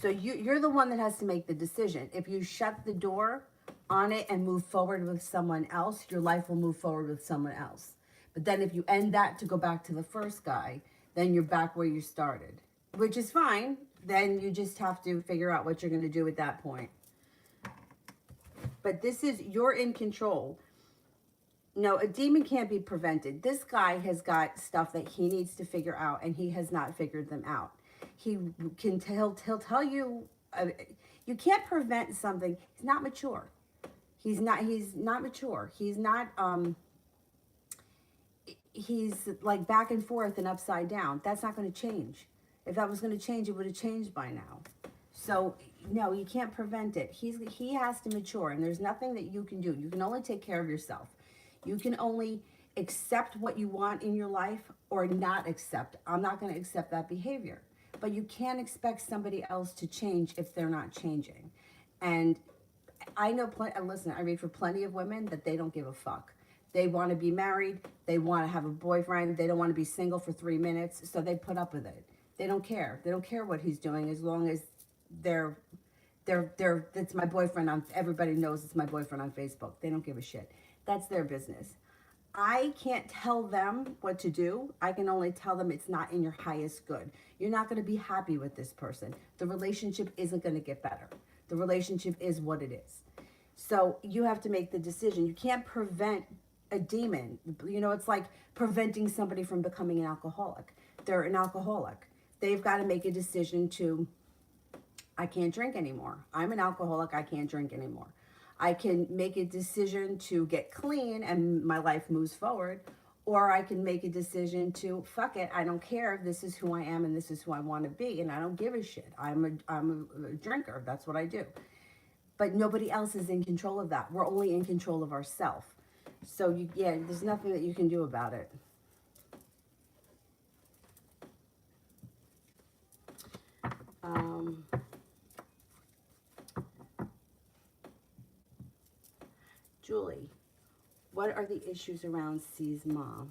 So you're the one that has to make the decision. If you shut the door on it and move forward with someone else, your life will move forward with someone else. But then if you end that to go back to the first guy, then you're back where you started, which is fine. Then you just have to figure out what you're going to do at that point. But you're in control. No, a demon can't be prevented. This guy has got stuff that he needs to figure out, and he has not figured them out. He'll tell you, you can't prevent something. He's not mature. He's not mature. He's like back and forth and upside down. That's not going to change. If that was going to change, it would have changed by now. So, no, you can't prevent it. He has to mature, and there's nothing that you can do. You can only take care of yourself. You can only accept what you want in your life or not accept. I'm not going to accept that behavior. But you can't expect somebody else to change if they're not changing. And I know, listen, I read for plenty of women that they don't give a fuck. They want to be married. They want to have a boyfriend. They don't want to be single for 3 minutes. So they put up with it. They don't care. They don't care what he's doing as long as they're it's my boyfriend on, everybody knows it's my boyfriend on Facebook. They don't give a shit. That's their business. I can't tell them what to do. I can only tell them it's not in your highest good. You're not going to be happy with this person. The relationship isn't going to get better. The relationship is what it is. So you have to make the decision. You can't prevent a demon. You know, it's like preventing somebody from becoming an alcoholic. They're an alcoholic. They've got to make a decision to, I can't drink anymore. I'm an alcoholic. I can't drink anymore. I can make a decision to get clean and my life moves forward. Or I can make a decision to, fuck it, I don't care. This is who I am and this is who I want to be. And I don't give a shit. I'm a drinker. That's what I do. But nobody else is in control of that. We're only in control of ourselves. So, yeah, there's nothing that you can do about it. Julie, what are the issues around C's mom?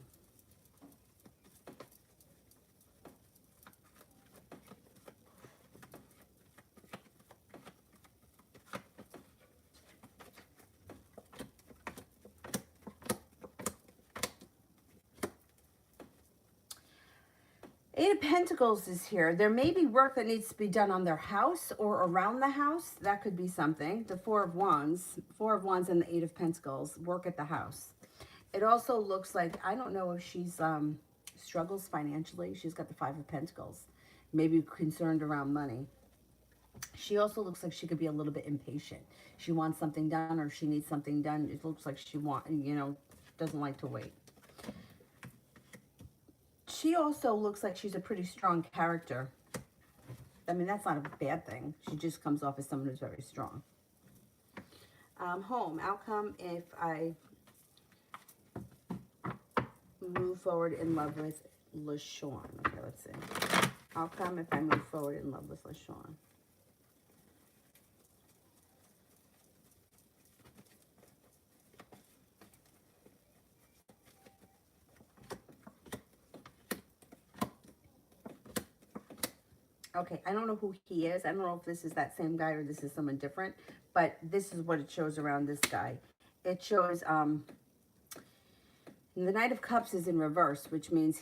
Eight of Pentacles is here. There may be work that needs to be done on their house or around the house. That could be something. The Four of Wands and the Eight of Pentacles, work at the house. It also looks like, I don't know if she's struggles financially. She's got the Five of Pentacles. Maybe concerned around money. She also looks like she could be a little bit impatient. She wants something done or she needs something done. It looks like she doesn't like to wait. She also looks like she's a pretty strong character. I mean, that's not a bad thing. She just comes off as someone who's very strong. Home, outcome if I move forward in love with LaShawn. Okay, let's see. Outcome if I move forward in love with LaShawn. Okay, I don't know who he is. I don't know if this is that same guy or this is someone different, but this is what it shows around this guy. It shows the Knight of Cups is in reverse, which means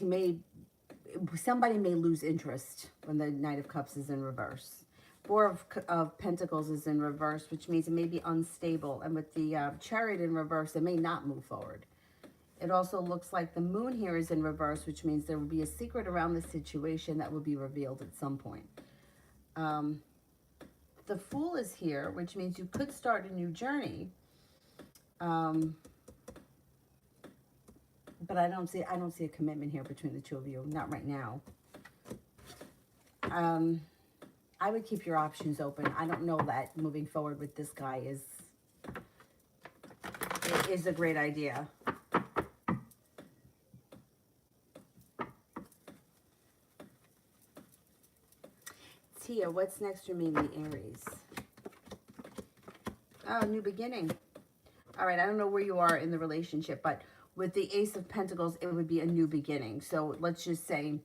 somebody may lose interest when the Knight of Cups is in reverse. Four of Pentacles is in reverse, which means it may be unstable. And with the Chariot in reverse, it may not move forward. It also looks like the Moon here is in reverse, which means there will be a secret around the situation that will be revealed at some point. The Fool is here, which means you could start a new journey. But I don't see a commitment here between the two of you. Not right now. I would keep your options open. I don't know that moving forward with this guy is a great idea. Tia, what's next for me in the Aries? Oh, new beginning. All right, I don't know where you are in the relationship, but with the Ace of Pentacles, it would be a new beginning. So let's just say,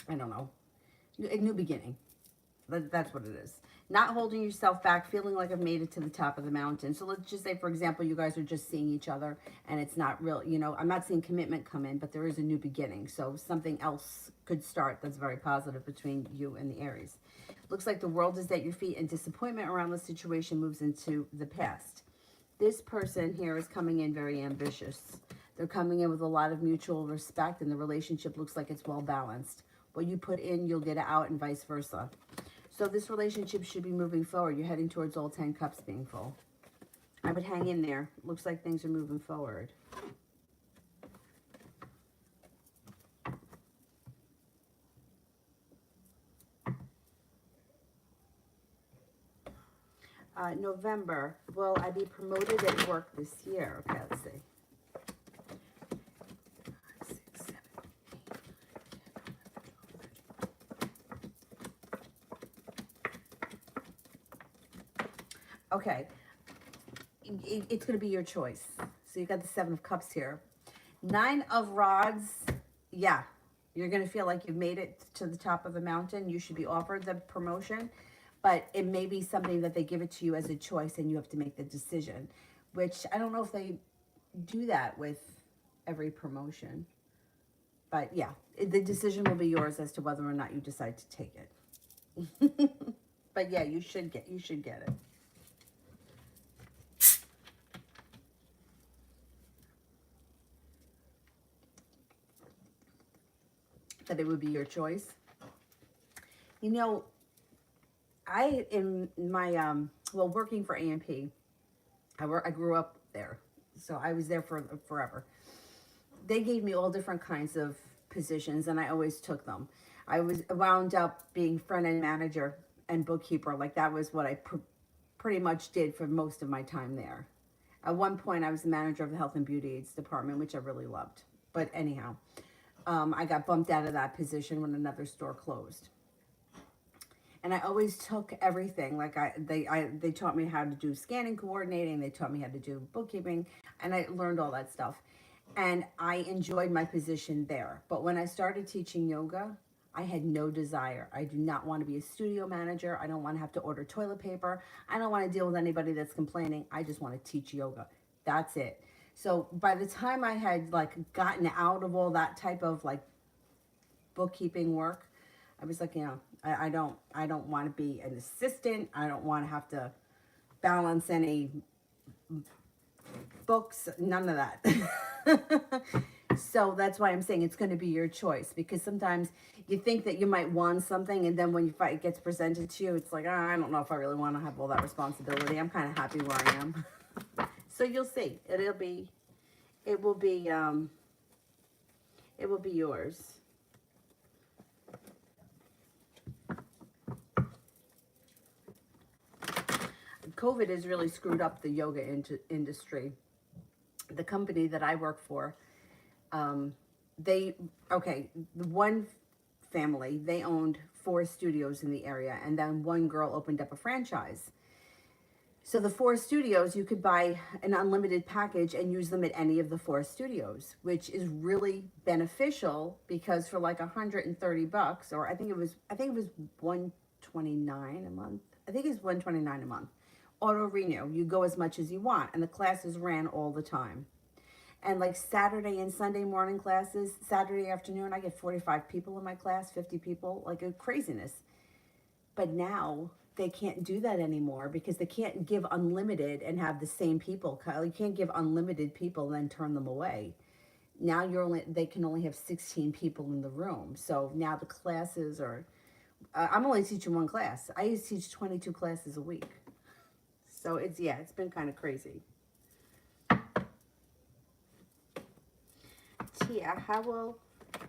I don't know, a new beginning. That's what it is. Not holding yourself back, feeling like I've made it to the top of the mountain. So let's just say, for example, you guys are just seeing each other and it's not real, I'm not seeing commitment come in, but there is a new beginning. So something else could start that's very positive between you and the Aries. Looks like the world is at your feet and disappointment around the situation moves into the past. This person here is coming in very ambitious. They're coming in with a lot of mutual respect and the relationship looks like it's well balanced. What you put in, you'll get out and vice versa. So this relationship should be moving forward. You're heading towards all 10 cups being full. I would hang in there. Looks like things are moving forward. November. Will I be promoted at work this year? Okay, let's see. 6, 7, 8. Okay, it's going to be your choice. So you got the 7 of Cups here. 9 of Rods, yeah. You're going to feel like you've made it to the top of the mountain. You should be offered the promotion, but it may be something that they give it to you as a choice and you have to make the decision, which I don't know if they do that with every promotion. But yeah, the decision will be yours as to whether or not you decide to take it. But yeah, you should get it. That it would be your choice. You know, I in my well, working for AMP, I grew up there, so I was there for forever. They gave me all different kinds of positions, and I always took them. I wound up being front end manager and bookkeeper. Like that was what I pretty much did for most of my time there. At one point, I was the manager of the health and beauty aids department, which I really loved. But anyhow, I got bumped out of that position when another store closed. And I always took everything. Like they taught me how to do scanning, coordinating. They taught me how to do bookkeeping, and I learned all that stuff. And I enjoyed my position there. But when I started teaching yoga, I had no desire. I do not want to be a studio manager. I don't want to have to order toilet paper. I don't want to deal with anybody that's complaining. I just want to teach yoga. That's it. So by the time I had like gotten out of all that type of like bookkeeping work, I was like, you know, I don't want to be an assistant. I don't want to have to balance any books, none of that. So that's why I'm saying it's going to be your choice, because sometimes you think that you might want something, and then when it gets presented to you, it's like, oh, I don't know if I really want to have all that responsibility. I'm kind of happy where I am. So you'll see. It will be yours. COVID has really screwed up the yoga industry. The company that I work for, the one family, they owned 4 studios in the area, and then one girl opened up a franchise. So the 4 studios, you could buy an unlimited package and use them at any of the 4 studios, which is really beneficial, because for like $130, or I think it was $129 a month. I think it's $129 a month. Auto renew, you go as much as you want, and the classes ran all the time. And like Saturday and Sunday morning classes, Saturday afternoon, I get 45 people in my class, 50 people, like a craziness. But now they can't do that anymore, because they can't give unlimited and have the same people. You can't give unlimited people and then turn them away. Now they can only have 16 people in the room. So now the classes are, I'm only teaching one class. I used to teach 22 classes a week. So it's been kind of crazy. Tia, how will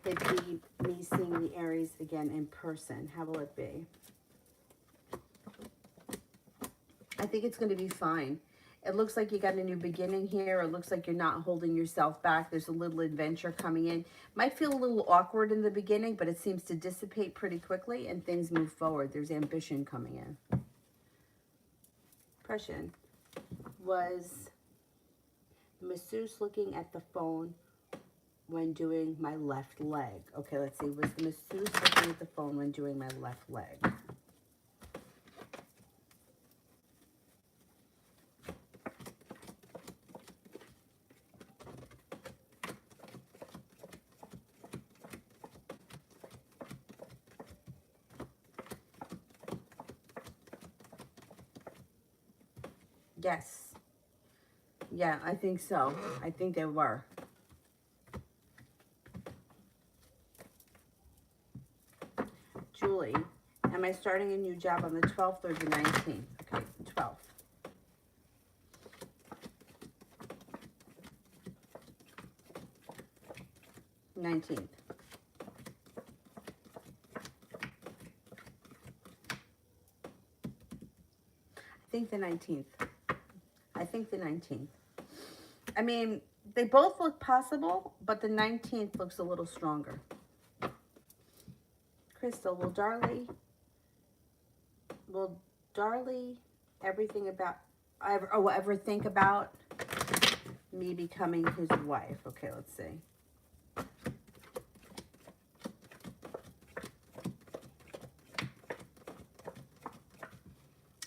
it be me seeing the Aries again in person? How will it be? I think it's going to be fine. It looks like you got a new beginning here. It looks like you're not holding yourself back. There's a little adventure coming in. Might feel a little awkward in the beginning, but it seems to dissipate pretty quickly and things move forward. There's ambition coming in. Question. Was the masseuse looking at the phone when doing my left leg? Okay, let's see. Was the masseuse looking at the phone when doing my left leg? Yes. Yeah, I think so. I think they were. Julie, am I starting a new job on the 12th or the 19th? Okay, 12th. $19th. I think the 19th. I think the 19th. I mean, they both look possible, but the 19th looks a little stronger. Crystal, will Darley ever think about me becoming his wife? Okay, let's see.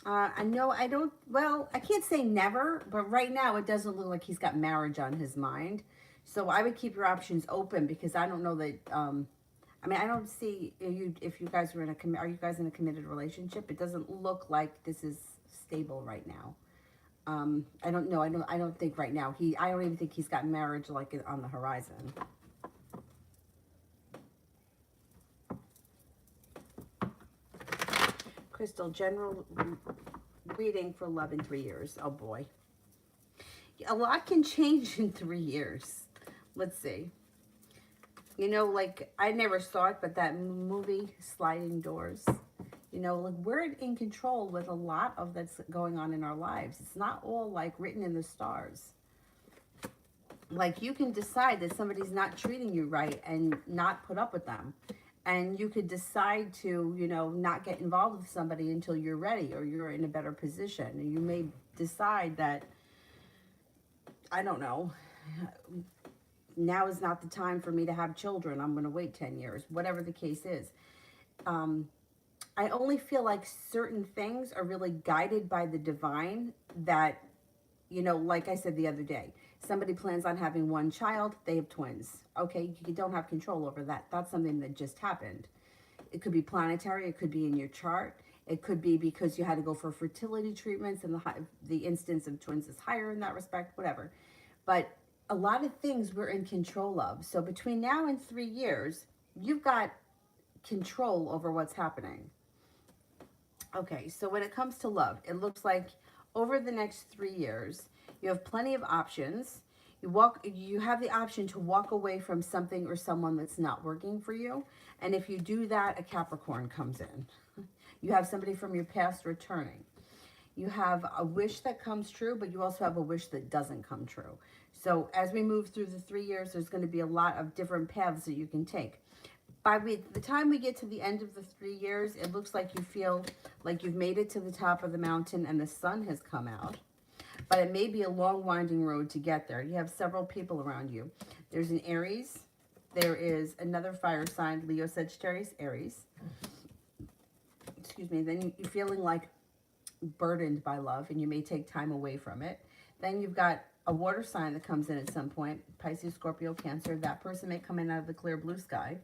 I know I don't, well, I can't say never, but right now it doesn't look like he's got marriage on his mind. So I would keep your options open because I don't know that, I mean, I don't see if you guys are in are you guys in a committed relationship? It doesn't look like this is stable right now. I don't know. I don't think right now I don't even think he's got marriage like on the horizon. Crystal, general reading for love in 3 years. Oh boy. A lot can change in 3 years. Let's see. You know, like, I never saw it, but that movie, Sliding Doors, you know, like, we're in control with a lot of that's going on in our lives. It's not all, like, written in the stars. Like, you can decide that somebody's not treating you right and not put up with them. And you could decide to, you know, not get involved with somebody until you're ready or you're in a better position. And you may decide that, I don't know, now is not the time for me to have children. I'm going to wait 10 years, whatever the case is. I only feel like certain things are really guided by the divine that, you know, like I said the other day, somebody plans on having one child, they have twins. Okay, you don't have control over that. That's something that just happened. It could be planetary, it could be in your chart. It could be because you had to go for fertility treatments and the instance of twins is higher in that respect, whatever. But a lot of things we're in control of. So between now and 3 years, you've got control over what's happening. Okay, so when it comes to love, it looks like over the next 3 years, you have plenty of options. You have the option to walk away from something or someone that's not working for you. And if you do that, a Capricorn comes in. You have somebody from your past returning. You have a wish that comes true, but you also have a wish that doesn't come true. So as we move through the 3 years, there's going to be a lot of different paths that you can take. By the time we get to the end of the 3 years, it looks like you feel like you've made it to the top of the mountain and the sun has come out. But it may be a long, winding road to get there. You have several people around you. There's an Aries. There is another fire sign, Leo, Sagittarius, Aries. Excuse me. Then you're feeling like burdened by love, and you may take time away from it. Then you've got a water sign that comes in at some point, Pisces, Scorpio, Cancer. That person may come in out of the clear blue sky.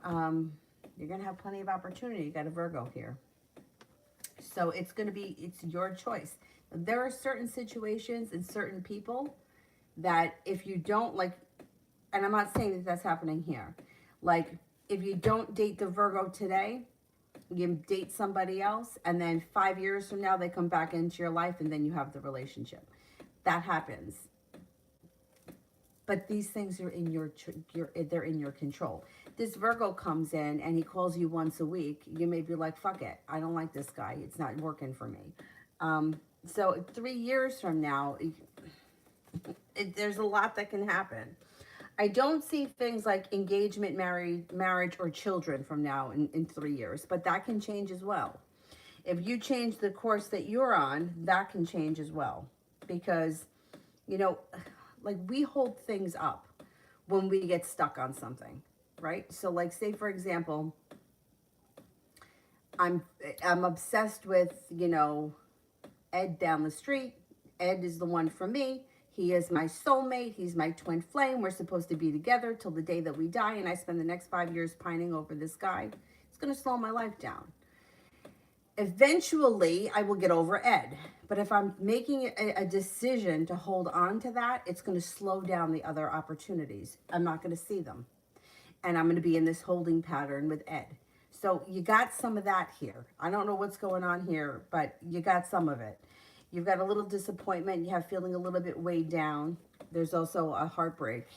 You're going to have plenty of opportunity. You got a Virgo here. So it's your choice. There are certain situations and certain people that if you don't like, and I'm not saying that that's happening here. Like, if you don't date the Virgo today, you date somebody else, and then 5 years from now, they come back into your life, and then you have the relationship. That happens. But these things are they're in your control. This Virgo comes in and he calls you once a week. You may be like, fuck it. I don't like this guy. It's not working for me. So 3 years from now, there's a lot that can happen. I don't see things like engagement, marriage, or children from now in 3 years, but that can change as well. If you change the course that you're on, that can change as well. Because, you know, like, we hold things up when we get stuck on something, right? So, like, say, for example, I'm obsessed with, you know, Ed down the street. Ed is the one for me. He is my soulmate. He's my twin flame. We're supposed to be together till the day that we die, and I spend the next 5 years pining over this guy. It's going to slow my life down. Eventually, I will get over Ed. But if I'm making a decision to hold on to that, it's going to slow down the other opportunities. I'm not going to see them. And I'm going to be in this holding pattern with Ed. So you got some of that here. I don't know what's going on here, but you got some of it. You've got a little disappointment. You have feeling a little bit weighed down. There's also a heartbreak,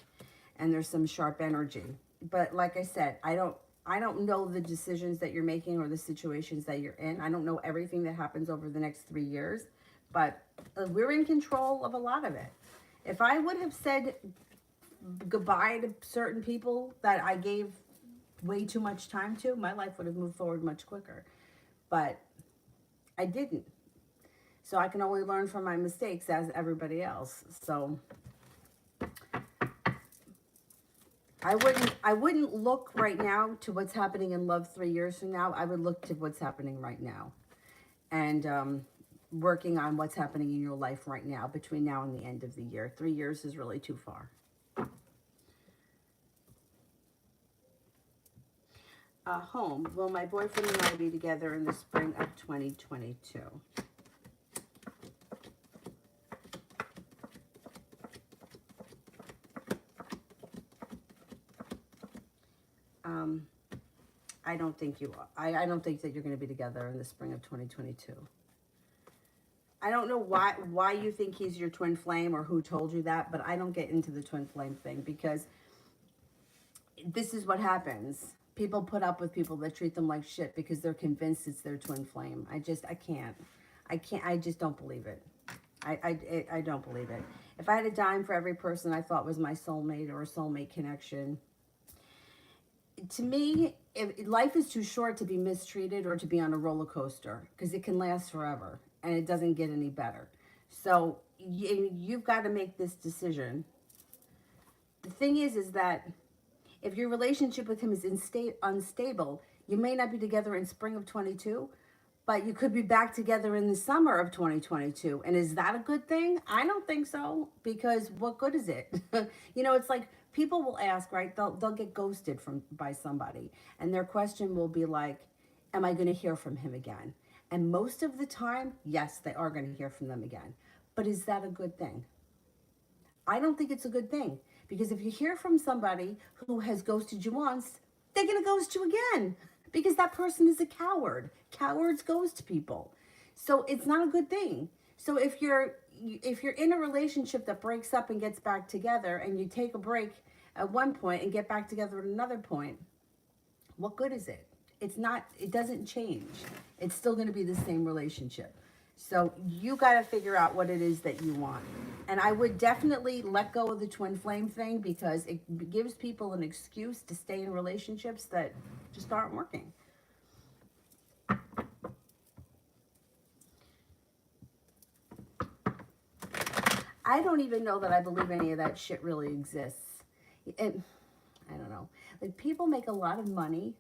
and there's some sharp energy. But like I said, I don't know the decisions that you're making or the situations that you're in. I don't know everything that happens over the next 3 years, but we're in control of a lot of it. If I would have said goodbye to certain people that I gave way too much time to, my life would have moved forward much quicker. But I didn't. So I can only learn from my mistakes as everybody else. So I wouldn't look right now to what's happening in love 3 years from now. I would look to what's happening right now. And working on what's happening in your life right now between now and the end of the year. 3 years is really too far. Home. Will my boyfriend and I be together in the spring of 2022? I don't think you are. I don't think that you're going to be together in the spring of 2022. I don't know why you think he's your twin flame or who told you that, but I don't get into the twin flame thing because this is what happens. People put up with people that treat them like shit because they're convinced it's their twin flame. I can't. I just don't believe it. I don't believe it. If I had a dime for every person I thought was my soulmate or a soulmate connection, to me, life is too short to be mistreated or to be on a roller coaster because it can last forever and it doesn't get any better. So you've got to make this decision. The thing is that if your relationship with him is unstable, you may not be together in spring of 22, but you could be back together in the summer of 2022. And is that a good thing? I don't think so, because what good is it? It's like people will ask, right? They'll get ghosted by somebody, and their question will be like, am I going to hear from him again? And most of the time, yes, they are going to hear from them again. But is that a good thing? I don't think it's a good thing, because if you hear from somebody who has ghosted you once, they're going to ghost you again, because that person is a coward. Cowards ghost people. So it's not a good thing. So if you're in a relationship that breaks up and gets back together, and you take a break at one point and get back together at another point, what good is it? It doesn't change. It's still going to be the same relationship. So you got to figure out what it is that you want. And I would definitely let go of the twin flame thing, because it gives people an excuse to stay in relationships that just aren't working. I don't even know that I believe any of that shit really exists. I don't know. Like, people make a lot of money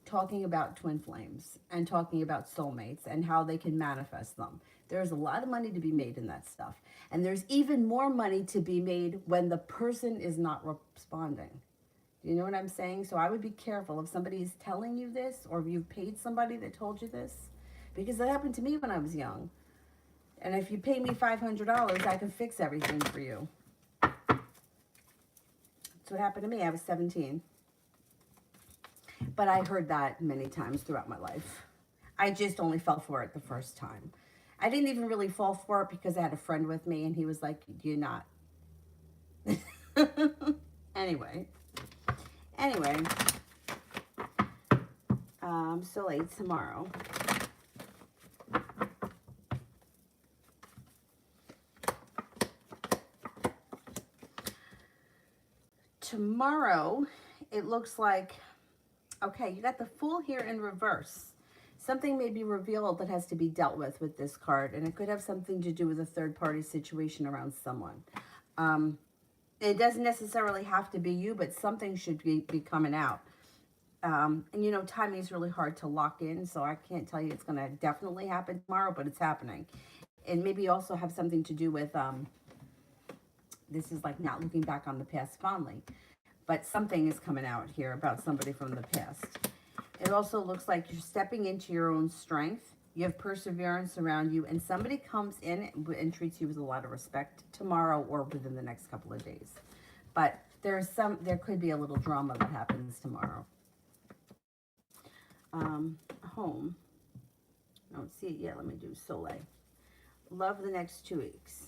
talking about twin flames and talking about soulmates and how they can manifest them. There's a lot of money to be made in that stuff. And there's even more money to be made when the person is not responding. You know what I'm saying? So I would be careful if somebody is telling you this, or if you've paid somebody that told you this, because that happened to me when I was young. And if you pay me $500, I can fix everything for you. That's what happened to me. I was 17. But I heard that many times throughout my life. I just only fell for it the first time. I didn't even really fall for it because I had a friend with me, and he was like, you're not. Anyway, so late tomorrow. Tomorrow, it looks like, okay, you got the Fool here in reverse. Something may be revealed that has to be dealt with this card, and it could have something to do with a third-party situation around someone. It doesn't necessarily have to be you, but something should be coming out. And timing is really hard to lock in, so I can't tell you it's going to definitely happen tomorrow, but it's happening. And maybe also have something to do with, this is like not looking back on the past fondly, but something is coming out here about somebody from the past. It also looks like you're stepping into your own strength. You have perseverance around you, and somebody comes in and treats you with a lot of respect tomorrow or within the next couple of days. But there could be a little drama that happens tomorrow. Home. I don't see it yet. Let me do Soleil. Love the next 2 weeks.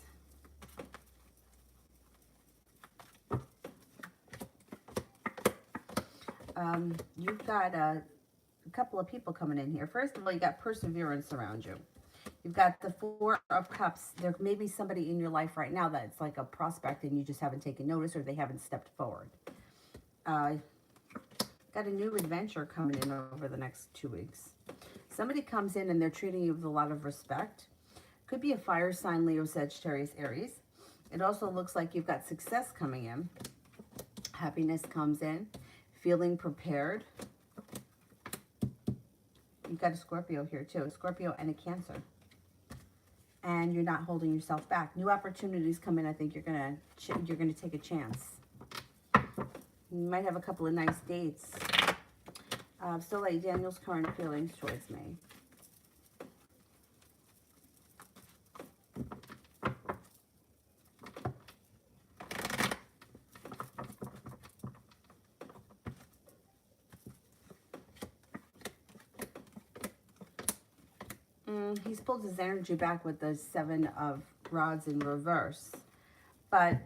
You've got a couple of people coming in here. First of all, you got perseverance around you. You've got the Four of Cups. There may be somebody in your life right now that's like a prospect, and you just haven't taken notice, or they haven't stepped forward. Got a new adventure coming in over the next 2 weeks. Somebody comes in and they're treating you with a lot of respect. Could be a fire sign, Leo, Sagittarius, Aries. It also looks like you've got success coming in. Happiness comes in. Feeling prepared. You've got a Scorpio here too. A Scorpio and a Cancer. And you're not holding yourself back. New opportunities come in. I think you're gonna take a chance. You might have a couple of nice dates. Still like Daniel's current feelings towards me. He's pulled his energy back with the 7 of Rods in reverse. But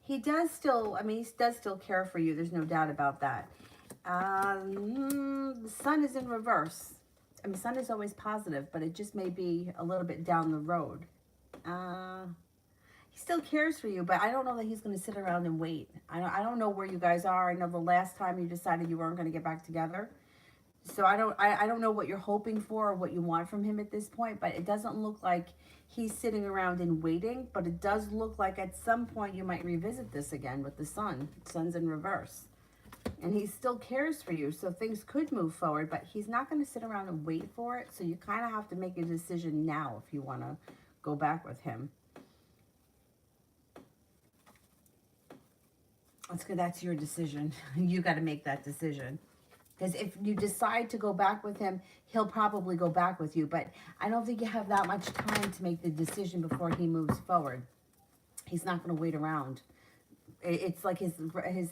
he does still, I mean, he does still care for you. There's no doubt about that. The Sun is in reverse. I mean, Sun is always positive, but it just may be a little bit down the road. He still cares for you, but I don't know that he's going to sit around and wait. I don't know where you guys are. I know the last time you decided you weren't going to get back together. So I don't know what you're hoping for or what you want from him at this point, but it doesn't look like he's sitting around and waiting, but it does look like at some point you might revisit this again with the Sun. Sun's in reverse. And he still cares for you, so things could move forward, but he's not going to sit around and wait for it, so you kind of have to make a decision now if you want to go back with him. That's your decision. You got to make that decision. Because if you decide to go back with him, he'll probably go back with you. But I don't think you have that much time to make the decision before he moves forward. He's not going to wait around. It's like his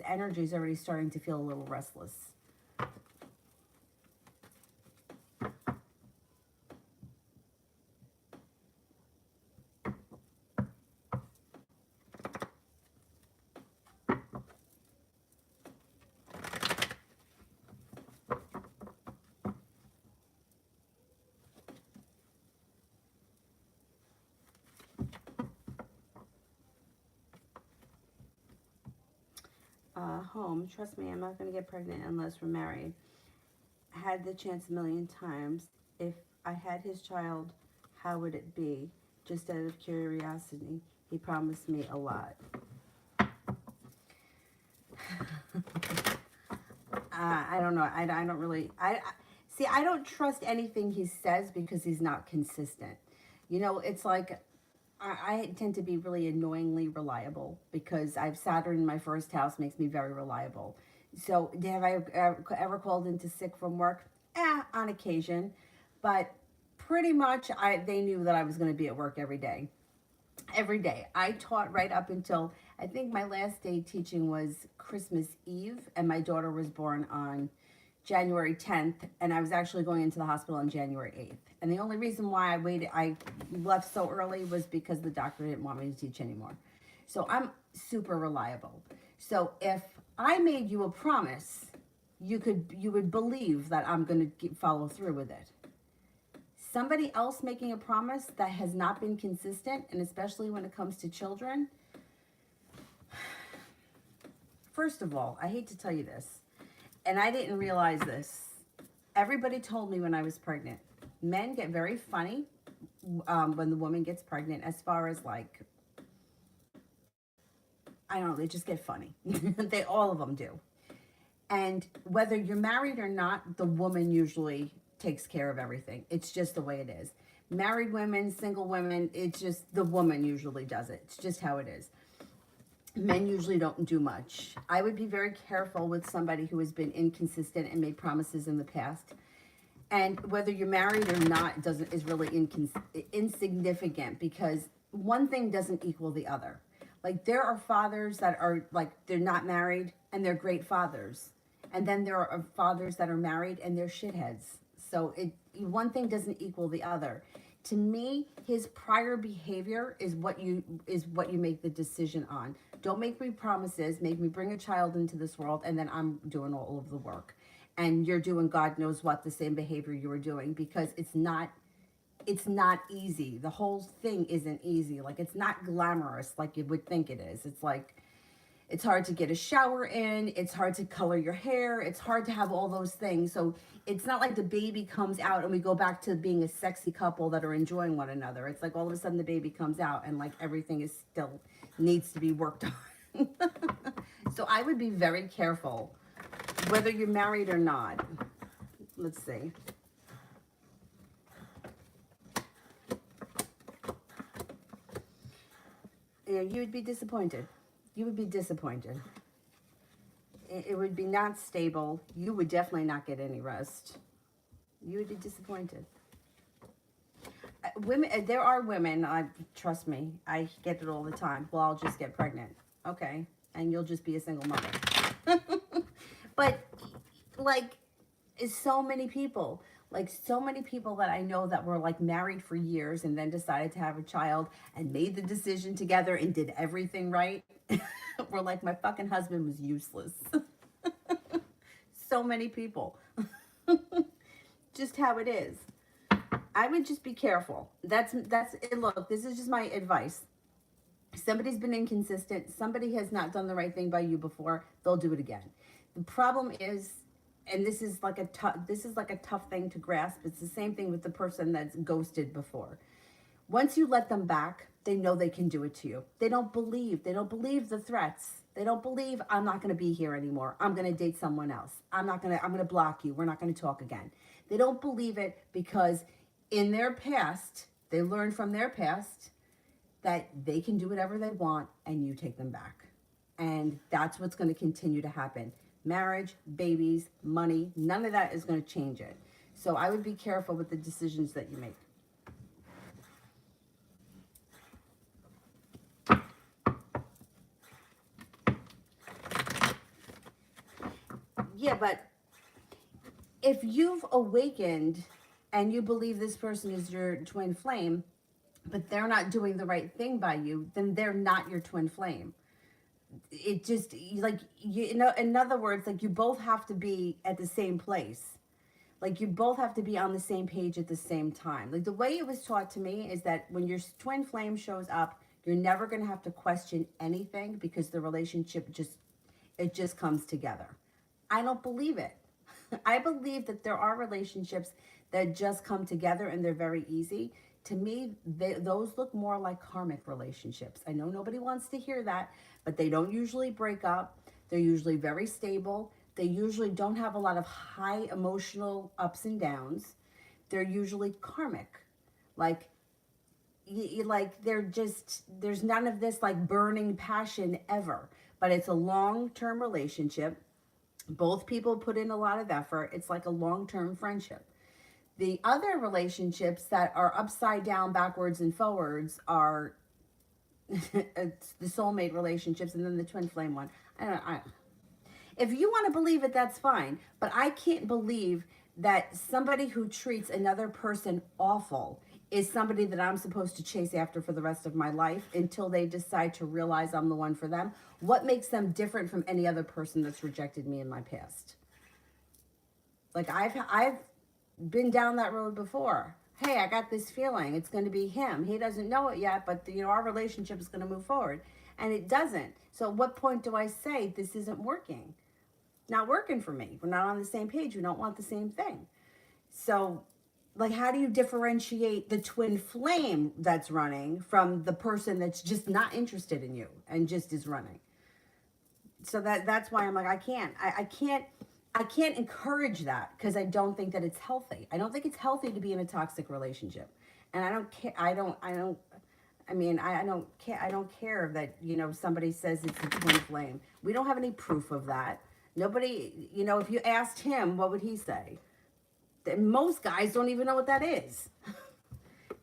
energy is already starting to feel a little restless. Home, trust me, I'm not going to get pregnant unless we're married. I had the chance a million times. If I had his child, how would it be? Just out of curiosity. He promised me a lot. I don't know. I don't really... See, I don't trust anything he says because he's not consistent. You know, it's like... I tend to be really annoyingly reliable because I have Saturn in my first house, makes me very reliable. So have I ever called into sick from work? On occasion. But pretty much they knew that I was going to be at work every day. Every day. I taught right up until, I think my last day teaching was Christmas Eve, and my daughter was born on January 10th, and I was actually going into the hospital on January 8th. And the only reason why I left so early was because the doctor didn't want me to teach anymore. So I'm super reliable. So if I made you a promise, you would believe that I'm going to follow through with it. Somebody else making a promise that has not been consistent, and especially when it comes to children, first of all, I hate to tell you this, and I didn't realize this. Everybody told me when I was pregnant, men get very funny when the woman gets pregnant, as far as like, I don't know, they just get funny. All of them do. And whether you're married or not, the woman usually takes care of everything. It's just the way it is. Married women, single women, it's just the woman usually does it. It's just how it is. Men usually don't do much. I would be very careful with somebody who has been inconsistent and made promises in the past. And whether you're married or not is really insignificant, because one thing doesn't equal the other. Like, there are fathers that are like, they're not married and they're great fathers. And then there are fathers that are married and they're shitheads. So one thing doesn't equal the other. To me, his prior behavior is what you make the decision on. Don't make me promises, make me bring a child into this world, and then I'm doing all of the work. And you're doing God knows what, the same behavior you were doing, because it's not easy. The whole thing isn't easy. Like, it's not glamorous like you would think it is. It's like, it's hard to get a shower in. It's hard to color your hair. It's hard to have all those things. So it's not like the baby comes out and we go back to being a sexy couple that are enjoying one another. It's like all of a sudden the baby comes out and like everything is still needs to be worked on. So I would be very careful, whether you're married or not. Let's see. Yeah, you would be disappointed. You would be disappointed. It would be not stable. You would definitely not get any rest. You would be disappointed. Women, there are women, trust me, I get it all the time. Well, I'll just get pregnant. Okay. And you'll just be a single mother. But, like, so many people that I know that were like married for years and then decided to have a child and made the decision together and did everything right. Were like, my fucking husband was useless. So many people. Just how it is. I would just be careful. That's it. Look, this is just my advice. Somebody's been inconsistent. Somebody has not done the right thing by you before. They'll do it again. The problem is, and this is like a tough thing to grasp. It's the same thing with the person that's ghosted before. Once you let them back, they know they can do it to you. They don't believe the threats. They don't believe, I'm not going to be here anymore. I'm going to date someone else. I'm going to block you. We're not going to talk again. They don't believe it because in their past, they learned from their past that they can do whatever they want and you take them back. And that's what's going to continue to happen. Marriage, babies, money, none of that is going to change it. So I would be careful with the decisions that you make. Yeah, but if you've awakened and you believe this person is your twin flame, but they're not doing the right thing by you, then they're not your twin flame. It just, like, you know, in other words, like, you both have to be at the same place. Like, you both have to be on the same page at the same time. Like, the way it was taught to me is that when your twin flame shows up, you're never going to have to question anything because the relationship just comes together. I don't believe it. I believe that there are relationships that just come together and they're very easy. To me, those look more like karmic relationships. I know nobody wants to hear that, but they don't usually break up. They're usually very stable. They usually don't have a lot of high emotional ups and downs. They're usually karmic. Like, there's none of this like burning passion ever, but it's a long-term relationship. Both people put in a lot of effort. It's like a long-term friendship. The other relationships that are upside down, backwards, and forwards are it's the soulmate relationships and then the twin flame one. If you want to believe it, that's fine. But I can't believe that somebody who treats another person awful is somebody that I'm supposed to chase after for the rest of my life until they decide to realize I'm the one for them. What makes them different from any other person that's rejected me in my past? Like, I've been down that road before. Hey, I got this feeling it's going to be him. He doesn't know it yet, but our relationship is going to move forward. And it doesn't. So at what point do I say this isn't working? Not working for me. We're not on the same page. We don't want the same thing. So, like, how do you differentiate the twin flame that's running from the person that's just not interested in you and just is running? So that's why I'm like, I can't encourage that because I don't think that it's healthy. I don't think it's healthy to be in a toxic relationship. And I don't care. I don't care that, somebody says it's a twin flame. We don't have any proof of that. Nobody, if you asked him, what would he say? Most guys don't even know what that is.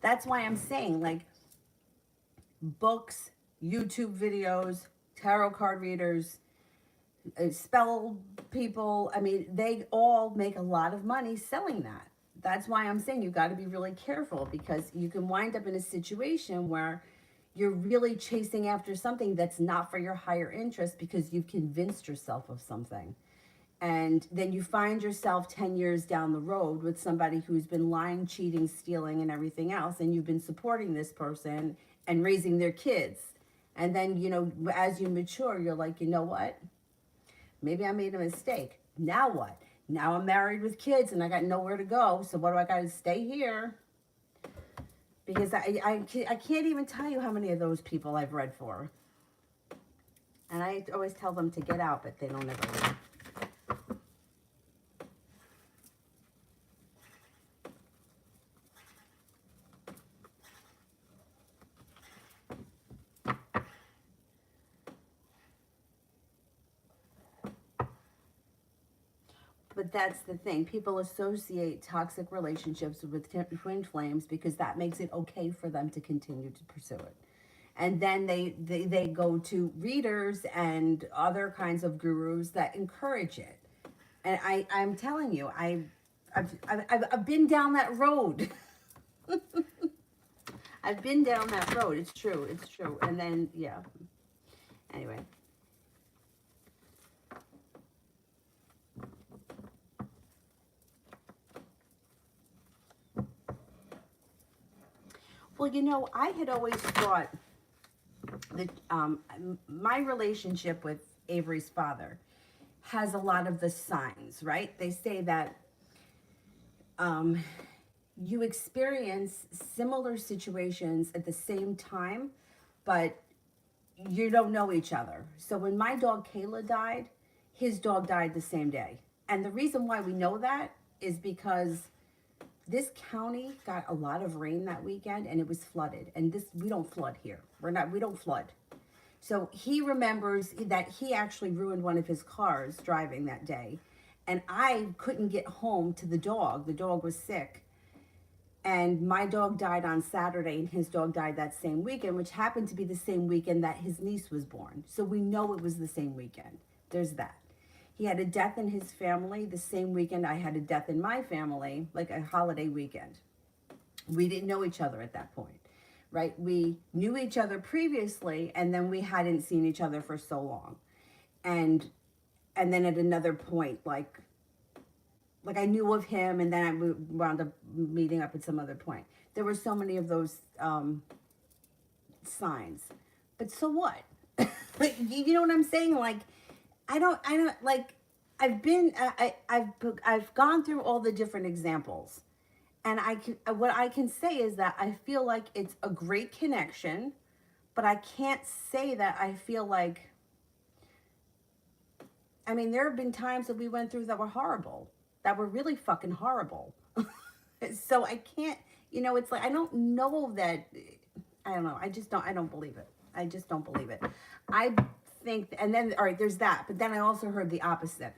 That's why I'm saying, like, books, YouTube videos, tarot card readers, spell people, they all make a lot of money selling that. That's why I'm saying you got to be really careful because you can wind up in a situation where you're really chasing after something that's not for your higher interest because you've convinced yourself of something. And then you find yourself 10 years down the road with somebody who's been lying, cheating, stealing, and everything else. And you've been supporting this person and raising their kids. And then, as you mature, you're like, you know what? Maybe I made a mistake. Now what? Now I'm married with kids and I got nowhere to go. So what do I got to stay here? Because I can't even tell you how many of those people I've read for. And I always tell them to get out, but they don't ever leave. But that's the thing. People associate toxic relationships with twin flames because that makes it okay for them to continue to pursue it. And then they go to readers and other kinds of gurus that encourage it. And I'm telling you, I've been down that road. I've been down that road. It's true. It's true. And then, yeah. Anyway. Well, you know, I had always thought that my relationship with Avery's father has a lot of the signs, right? They say that you experience similar situations at the same time, but you don't know each other. So when my dog Kayla died, his dog died the same day. And the reason why we know that is because this county got a lot of rain that weekend and it was flooded. And we don't flood here. We don't flood. So he remembers that he actually ruined one of his cars driving that day. And I couldn't get home to the dog. The dog was sick. And my dog died on Saturday and his dog died that same weekend, which happened to be the same weekend that his niece was born. So we know it was the same weekend. There's that. He had a death in his family the same weekend I had a death in my family, like a holiday weekend. We didn't know each other at that point, right? We knew each other previously, and then we hadn't seen each other for so long. And then at another point, like I knew of him, and then I wound up meeting up at some other point. There were so many of those signs. But so what? Like, you know what I'm saying? Like, I don't like, I've gone through all the different examples, and what I can say is that I feel like it's a great connection, but I can't say that I feel like, I mean, there have been times that we went through that were horrible, that were really fucking horrible. So I can't, you know, it's like, I don't know that, I don't know, I don't believe it. I just don't believe it. I think, and then, all right, there's that. But then I also heard the opposite.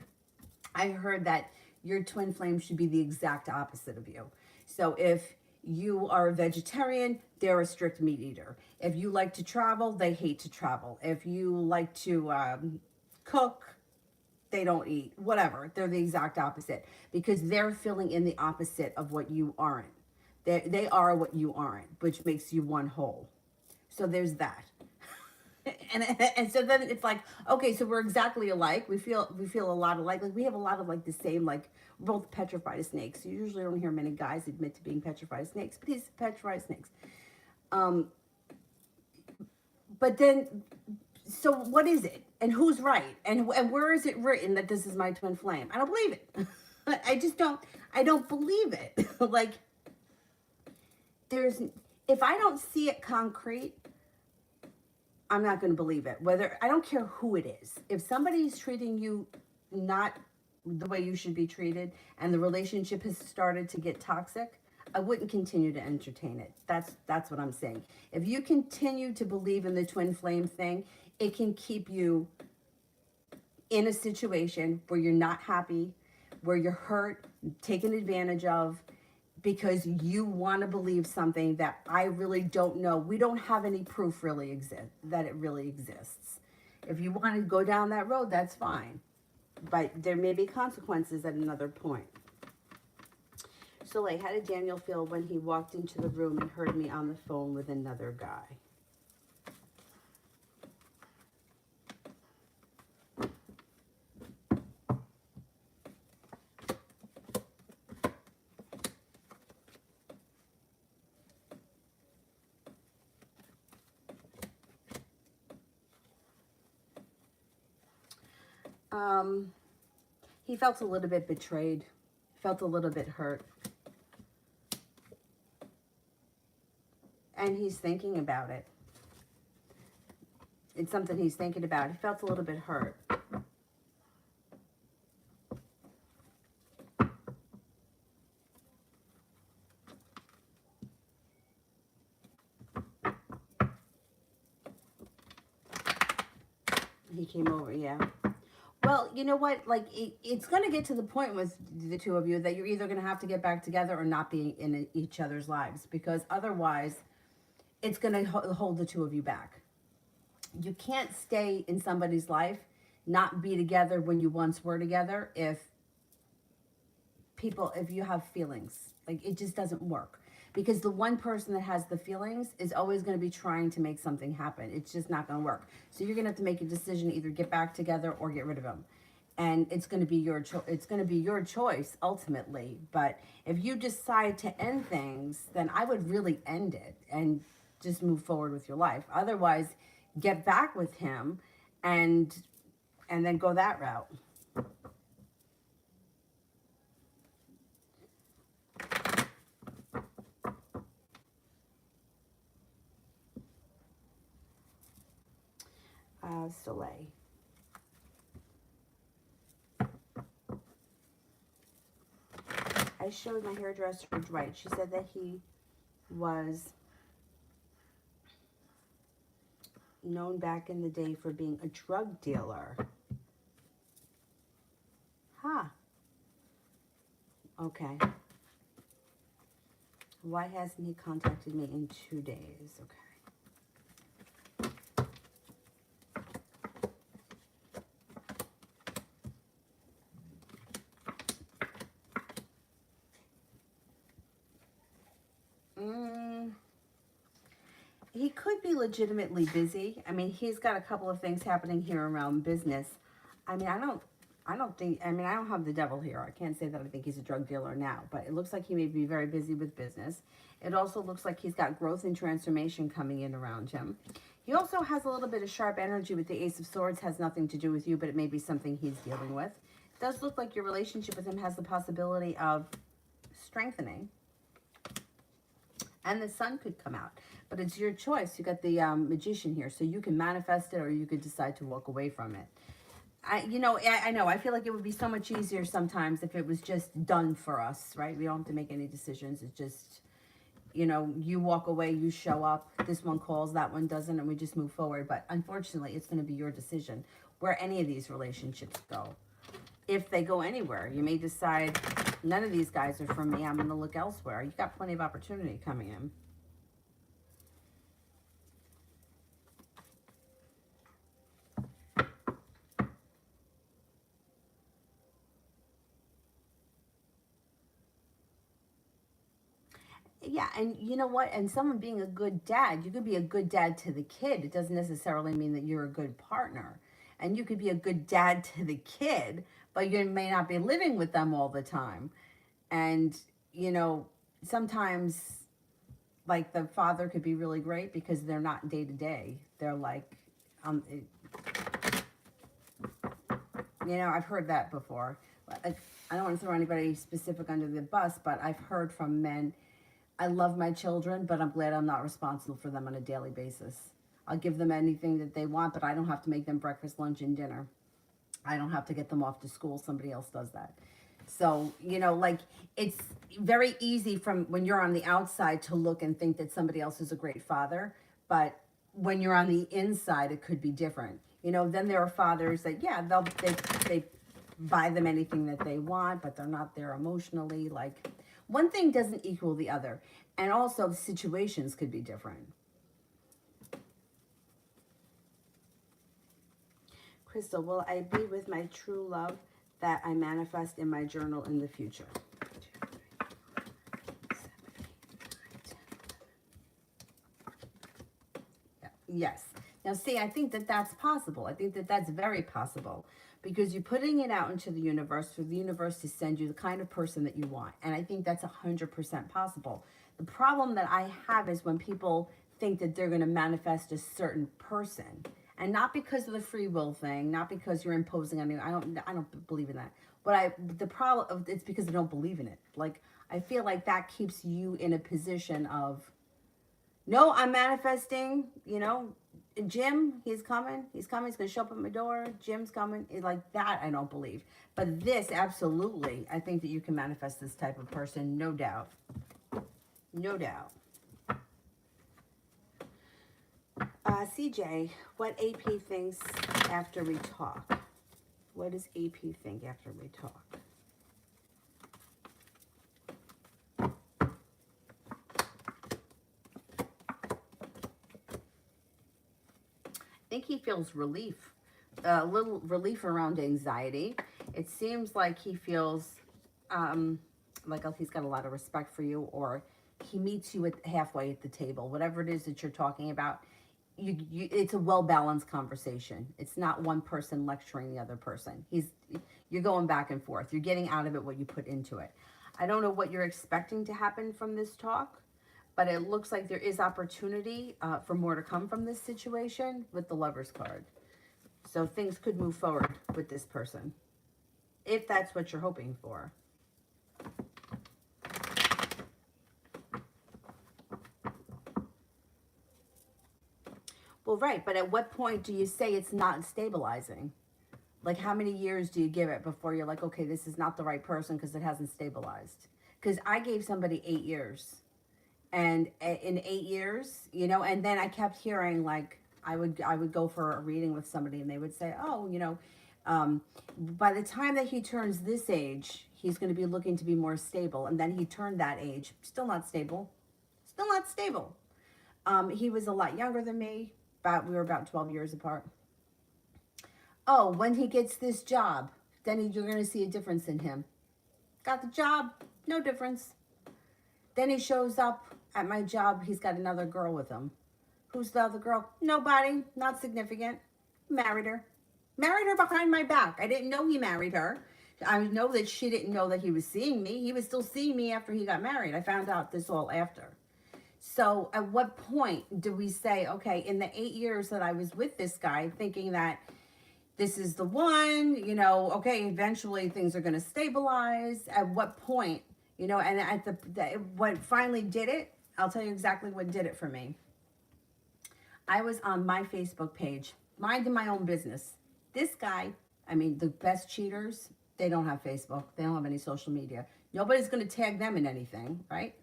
I heard that your twin flame should be the exact opposite of you. So if you are a vegetarian, they're a strict meat eater. If you like to travel, they hate to travel. If you like to cook, they don't eat. Whatever. They're the exact opposite because they're filling in the opposite of what you aren't. They are what you aren't, which makes you one whole. So there's that. And so then it's like, okay, so we're exactly alike. We feel a lot alike. Like we have a lot of like the same, like we're both petrified of snakes. You usually don't hear many guys admit to being petrified of snakes, but he's petrified of snakes. But then, so what is it? And who's right? And where is it written that this is my twin flame? I don't believe it. I don't believe it. Like if I don't see it concrete, I'm not going to believe it. I don't care who it is. If somebody's treating you not the way you should be treated and the relationship has started to get toxic, I wouldn't continue to entertain it. That's what I'm saying. If you continue to believe in the twin flame thing, it can keep you in a situation where you're not happy, where you're hurt, taken advantage of, because you want to believe something that I really don't know. We don't have any proof that it really exists. If you want to go down that road, that's fine. But there may be consequences at another point. So how did Daniel feel when he walked into the room and heard me on the phone with another guy? He felt a little bit betrayed, felt a little bit hurt. And he's thinking about it. It's something he's thinking about. He felt a little bit hurt. He came over, yeah. Well, you know what? Like, it's going to get to the point with the two of you that you're either going to have to get back together or not be in each other's lives, because otherwise it's going to hold the two of you back. You can't stay in somebody's life, not be together when you once were together, if you have feelings. Like, it just doesn't work. Because the one person that has the feelings is always going to be trying to make something happen. It's just not going to work. So you're going to have to make a decision, either get back together or get rid of him. And it's going to be your choice ultimately. But if you decide to end things, then I would really end it and just move forward with your life. Otherwise, get back with him and then go that route. Soleil. I showed my hairdresser right. She said that he was known back in the day for being a drug dealer. Huh. Okay. Why hasn't he contacted me in 2 days? Okay. He could be legitimately busy. I mean, he's got a couple of things happening here around business. I mean, I don't have the devil here. I can't say that I think he's a drug dealer now, but it looks like he may be very busy with business. It also looks like he's got growth and transformation coming in around him. He also has a little bit of sharp energy with the Ace of Swords. Has nothing to do with you, but it may be something he's dealing with. It does look like your relationship with him has the possibility of strengthening. And the sun could come out. But it's your choice. You got the Magician here. So you can manifest it, or you could decide to walk away from it. I know. I feel like it would be so much easier sometimes if it was just done for us, right? We don't have to make any decisions. It's just, you walk away, you show up. This one calls, that one doesn't, and we just move forward. But unfortunately, it's going to be your decision where any of these relationships go. If they go anywhere, you may decide, none of these guys are for me. I'm going to look elsewhere. You've got plenty of opportunity coming in. Yeah, and you know what? And someone being a good dad, you could be a good dad to the kid. It doesn't necessarily mean that you're a good partner. And you could be a good dad to the kid, but you may not be living with them all the time. And, sometimes, like, the father could be really great because they're not day to day. They're like, I've heard that before. I don't want to throw anybody specific under the bus, but I've heard from men, I love my children, but I'm glad I'm not responsible for them on a daily basis. I'll give them anything that they want, but I don't have to make them breakfast, lunch, and dinner. I don't have to get them off to school. Somebody else does that. So, it's very easy from when you're on the outside to look and think that somebody else is a great father. But when you're on the inside, it could be different. Then there are fathers that, yeah, they buy them anything that they want, but they're not there emotionally. Like, one thing doesn't equal the other. And also, the situations could be different. Crystal, will I be with my true love that I manifest in my journal in the future? 2, 3, 4, 5, 6, 7, 8, 9, 10. Yeah. Yes. Now, see, I think that that's possible. I think that that's very possible. Because you're putting it out into the universe for the universe to send you the kind of person that you want. And I think that's 100% possible. The problem that I have is when people think that they're going to manifest a certain person. And not because of the free will thing, not because you're imposing on me. I don't believe in that. The problem, it's because I don't believe in it. Like, I feel like that keeps you in a position of, no, I'm manifesting, Jim, he's coming. He's coming. He's going to show up at my door. Jim's coming. Like that, I don't believe. But this, absolutely, I think that you can manifest this type of person, no doubt. No doubt. CJ, what AP thinks after we talk? What does AP think after we talk? I think he feels relief, a little relief around anxiety. It seems like he feels like he's got a lot of respect for you, or he meets you at halfway at the table. Whatever it is that you're talking about, it's a well-balanced conversation. It's not one person lecturing the other person. You're going back and forth. You're getting out of it what you put into it. I don't know what you're expecting to happen from this talk, but it looks like there is opportunity for more to come from this situation with the Lover's card. So things could move forward with this person, if that's what you're hoping for. Well, right, but at what point do you say it's not stabilizing? Like, how many years do you give it before you're like, okay, this is not the right person because it hasn't stabilized? Because I gave somebody 8 years. And in 8 years, you know, and then I kept hearing, like, I would go for a reading with somebody and they would say, oh, you know, by the time that he turns this age, he's going to be looking to be more stable. And then he turned that age, still not stable, still not stable. He was a lot younger than me. We were about 12 years apart. Oh, when he gets this job, then you're going to see a difference in him. Got the job, no difference. Then he shows up at my job. He's got another girl with him. Who's the other girl? Nobody, not significant. Married her. Married her behind my back. I didn't know he married her. I know that she didn't know that he was seeing me. He was still seeing me after he got married. I found out this all after. So at what point do we say, okay, in the 8 years that I was with this guy, thinking that this is the one, you know, okay, eventually things are going to stabilize. At what point, you know, and at what finally did it, I'll tell you exactly what did it for me. I was on my Facebook page, minding my own business. This guy, I mean, the best cheaters, they don't have Facebook. They don't have any social media. Nobody's going to tag them in anything, right?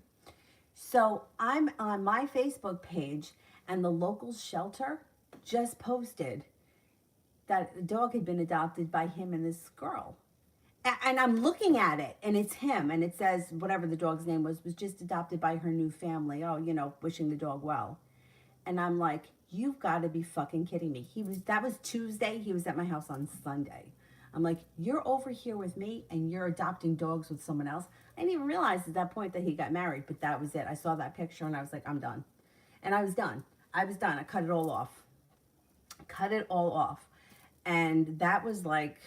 So I'm on my Facebook page, and the local shelter just posted that the dog had been adopted by him and this girl. And I'm looking at it, and it's him, and it says whatever the dog's name was just adopted by her new family. Oh, you know, wishing the dog well. And I'm like, you've got to be fucking kidding me. That was Tuesday. He was at my house on Sunday. I'm like, you're over here with me, and you're adopting dogs with someone else. I didn't even realize at that point that he got married, but that was it. I saw that picture, and I was like, I'm done. And I was done. I was done. I cut it all off. Cut it all off. And that was like,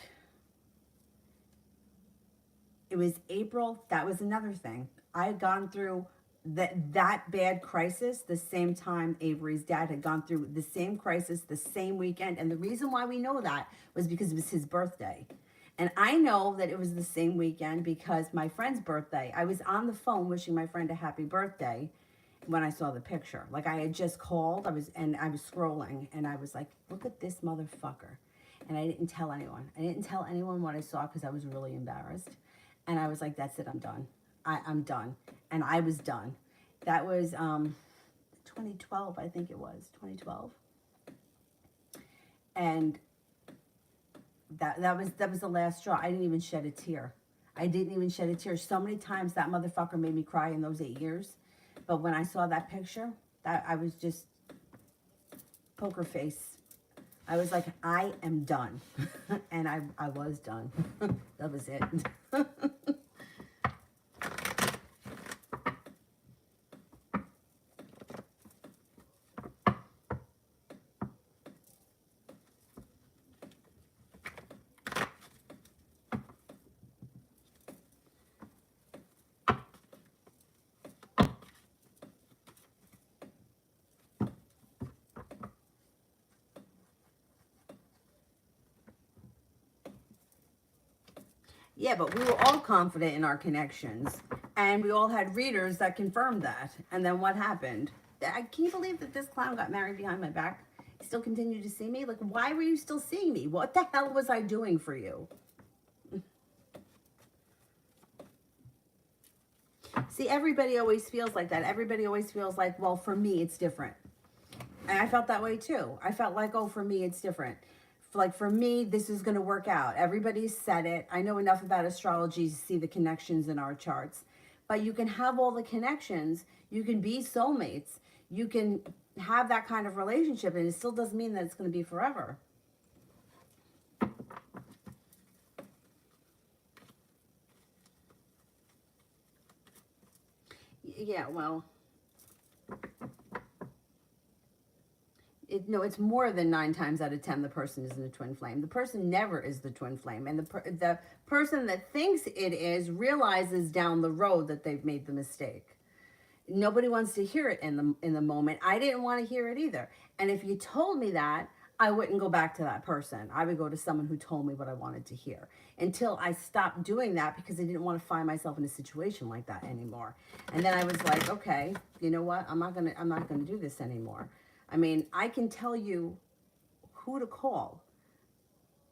it was April. That was another thing. I had gone through that bad crisis the same time Avery's dad had gone through the same crisis the same weekend. And the reason why we know that was because it was his birthday. And I know that it was the same weekend because my friend's birthday, I was on the phone wishing my friend a happy birthday when I saw the picture. Like, I had just called, I was scrolling, and I was like, look at this motherfucker. And I didn't tell anyone. I didn't tell anyone what I saw because I was really embarrassed. And I was like, that's it, I'm done. I'm done. And I was done. That was 2012, I think it was, 2012. And that was the last straw. I didn't even shed a tear. I didn't even shed a tear. So many times that motherfucker made me cry in those 8 years. But when I saw that picture, that I was just poker face. I was like, I am done. And I was done. That was it. Yeah, but we were all confident in our connections, and we all had readers that confirmed that. And then what happened? Can you believe that this clown got married behind my back? Still continue to see me? Like, why were you still seeing me? What the hell was I doing for you? See, everybody always feels like that. Everybody always feels like, well, for me, it's different. And I felt that way too. I felt like, oh, for me, it's different. Like, for me, this is going to work out. Everybody's said it. I know enough about astrology to see the connections in our charts. But you can have all the connections. You can be soulmates. You can have that kind of relationship, and it still doesn't mean that it's going to be forever. Yeah, well, no, it's more than 9 times out of 10 the person isn't a twin flame. The person never is the twin flame, and the person that thinks it is realizes down the road that they've made the mistake. Nobody wants to hear it in the moment. I didn't want to hear it either. And if you told me that, I wouldn't go back to that person. I would go to someone who told me what I wanted to hear, until I stopped doing that because I didn't want to find myself in a situation like that anymore. And then I was like, okay, you know what? I'm not gonna do this anymore. I mean, I can tell you who to call.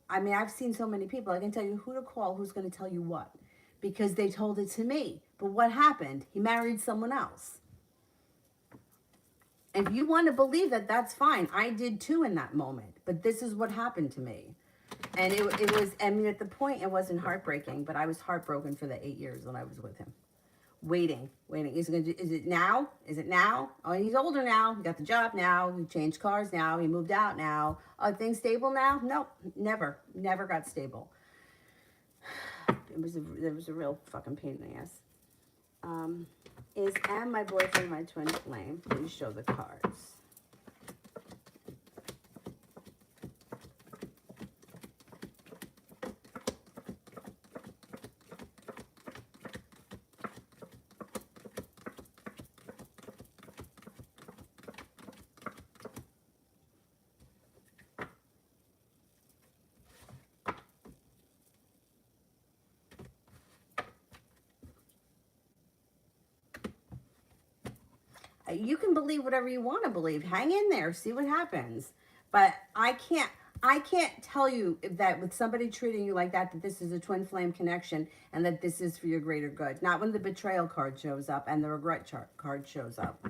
I mean, I've seen so many people. I can tell you who to call, who's going to tell you what, because they told it to me. But what happened? He married someone else. If you want to believe that, that's fine. I did too in that moment. But this is what happened to me. And it was, I mean, at the point, it wasn't heartbreaking, but I was heartbroken for the 8 years that I was with him. Waiting. Is it now? Is it now? Oh, he's older now. He got the job now. He changed cars now. He moved out now. Are things stable now? Nope. Never got stable. There was a real fucking pain in the ass. Am my boyfriend my twin flame? Please show the cards. You can believe whatever you want to believe. Hang in there, see what happens. But I can't tell you that with somebody treating you like that this is a twin flame connection and that this is for your greater good. Not when the betrayal card shows up and the regret card shows up.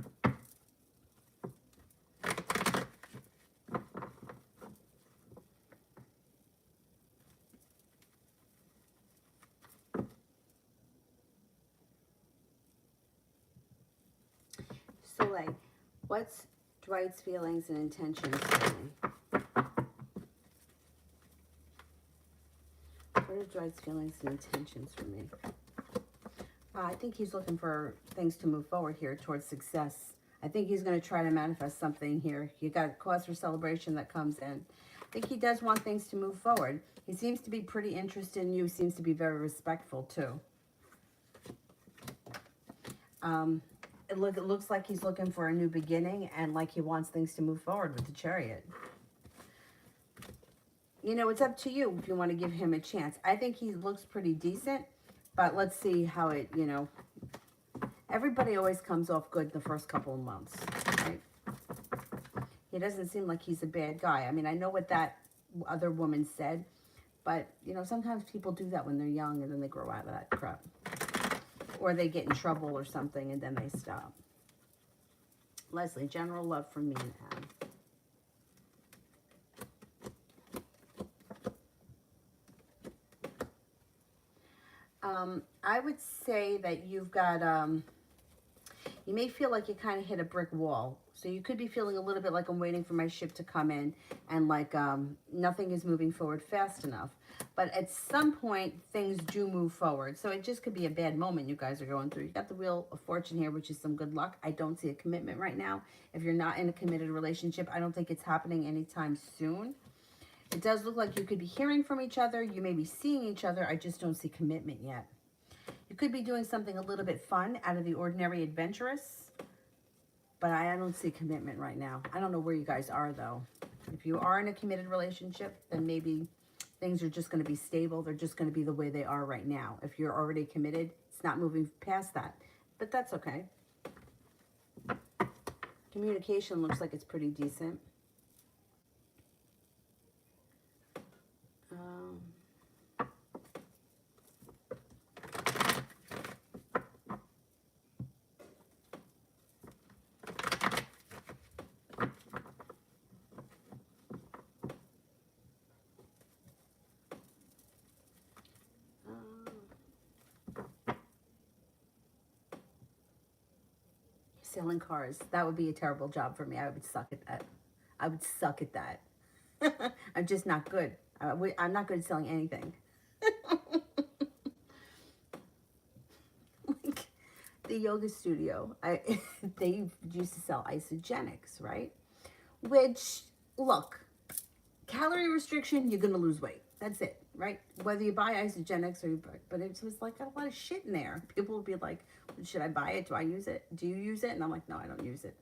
So, like, what's Dwight's feelings and intentions for me? What are Dwight's feelings and intentions for me? I think he's looking for things to move forward here towards success. I think he's going to try to manifest something here. You got a cause for celebration that comes in. I think he does want things to move forward. He seems to be pretty interested in you. Seems to be very respectful, too. It looks like he's looking for a new beginning and like he wants things to move forward with the Chariot. You know, it's up to you if you want to give him a chance. I think he looks pretty decent, but let's see how it, you know. Everybody always comes off good the first couple of months, right? He doesn't seem like he's a bad guy. I mean, I know what that other woman said, but, you know, sometimes people do that when they're young and then they grow out of that crap. Or they get in trouble or something and then they stop. Leslie, general love from me and Anne. I would say that you've got, you may feel like you kind of hit a brick wall. So you could be feeling a little bit like I'm waiting for my ship to come in and like nothing is moving forward fast enough. But at some point, things do move forward. So it just could be a bad moment you guys are going through. You got the Wheel of Fortune here, which is some good luck. I don't see a commitment right now. If you're not in a committed relationship, I don't think it's happening anytime soon. It does look like you could be hearing from each other. You may be seeing each other. I just don't see commitment yet. You could be doing something a little bit fun, out of the ordinary, adventurous. But I don't see commitment right now. I don't know where you guys are, though. If you are in a committed relationship, then maybe things are just going to be stable. They're just going to be the way they are right now. If you're already committed, it's not moving past that. But that's okay. Communication looks like it's pretty decent. Selling cars. That would be a terrible job for me. I would suck at that. I would suck at that. I'm just not good. I'm not good at selling anything. Like the yoga studio, they used to sell isogenics, right? Which, look, calorie restriction, you're gonna lose weight. That's it, right? Whether you buy isogenics or you buy, but it was like got a lot of shit in there. People would be like, should I buy it? Do I use it? Do you use it? And I'm like, no, I don't use it.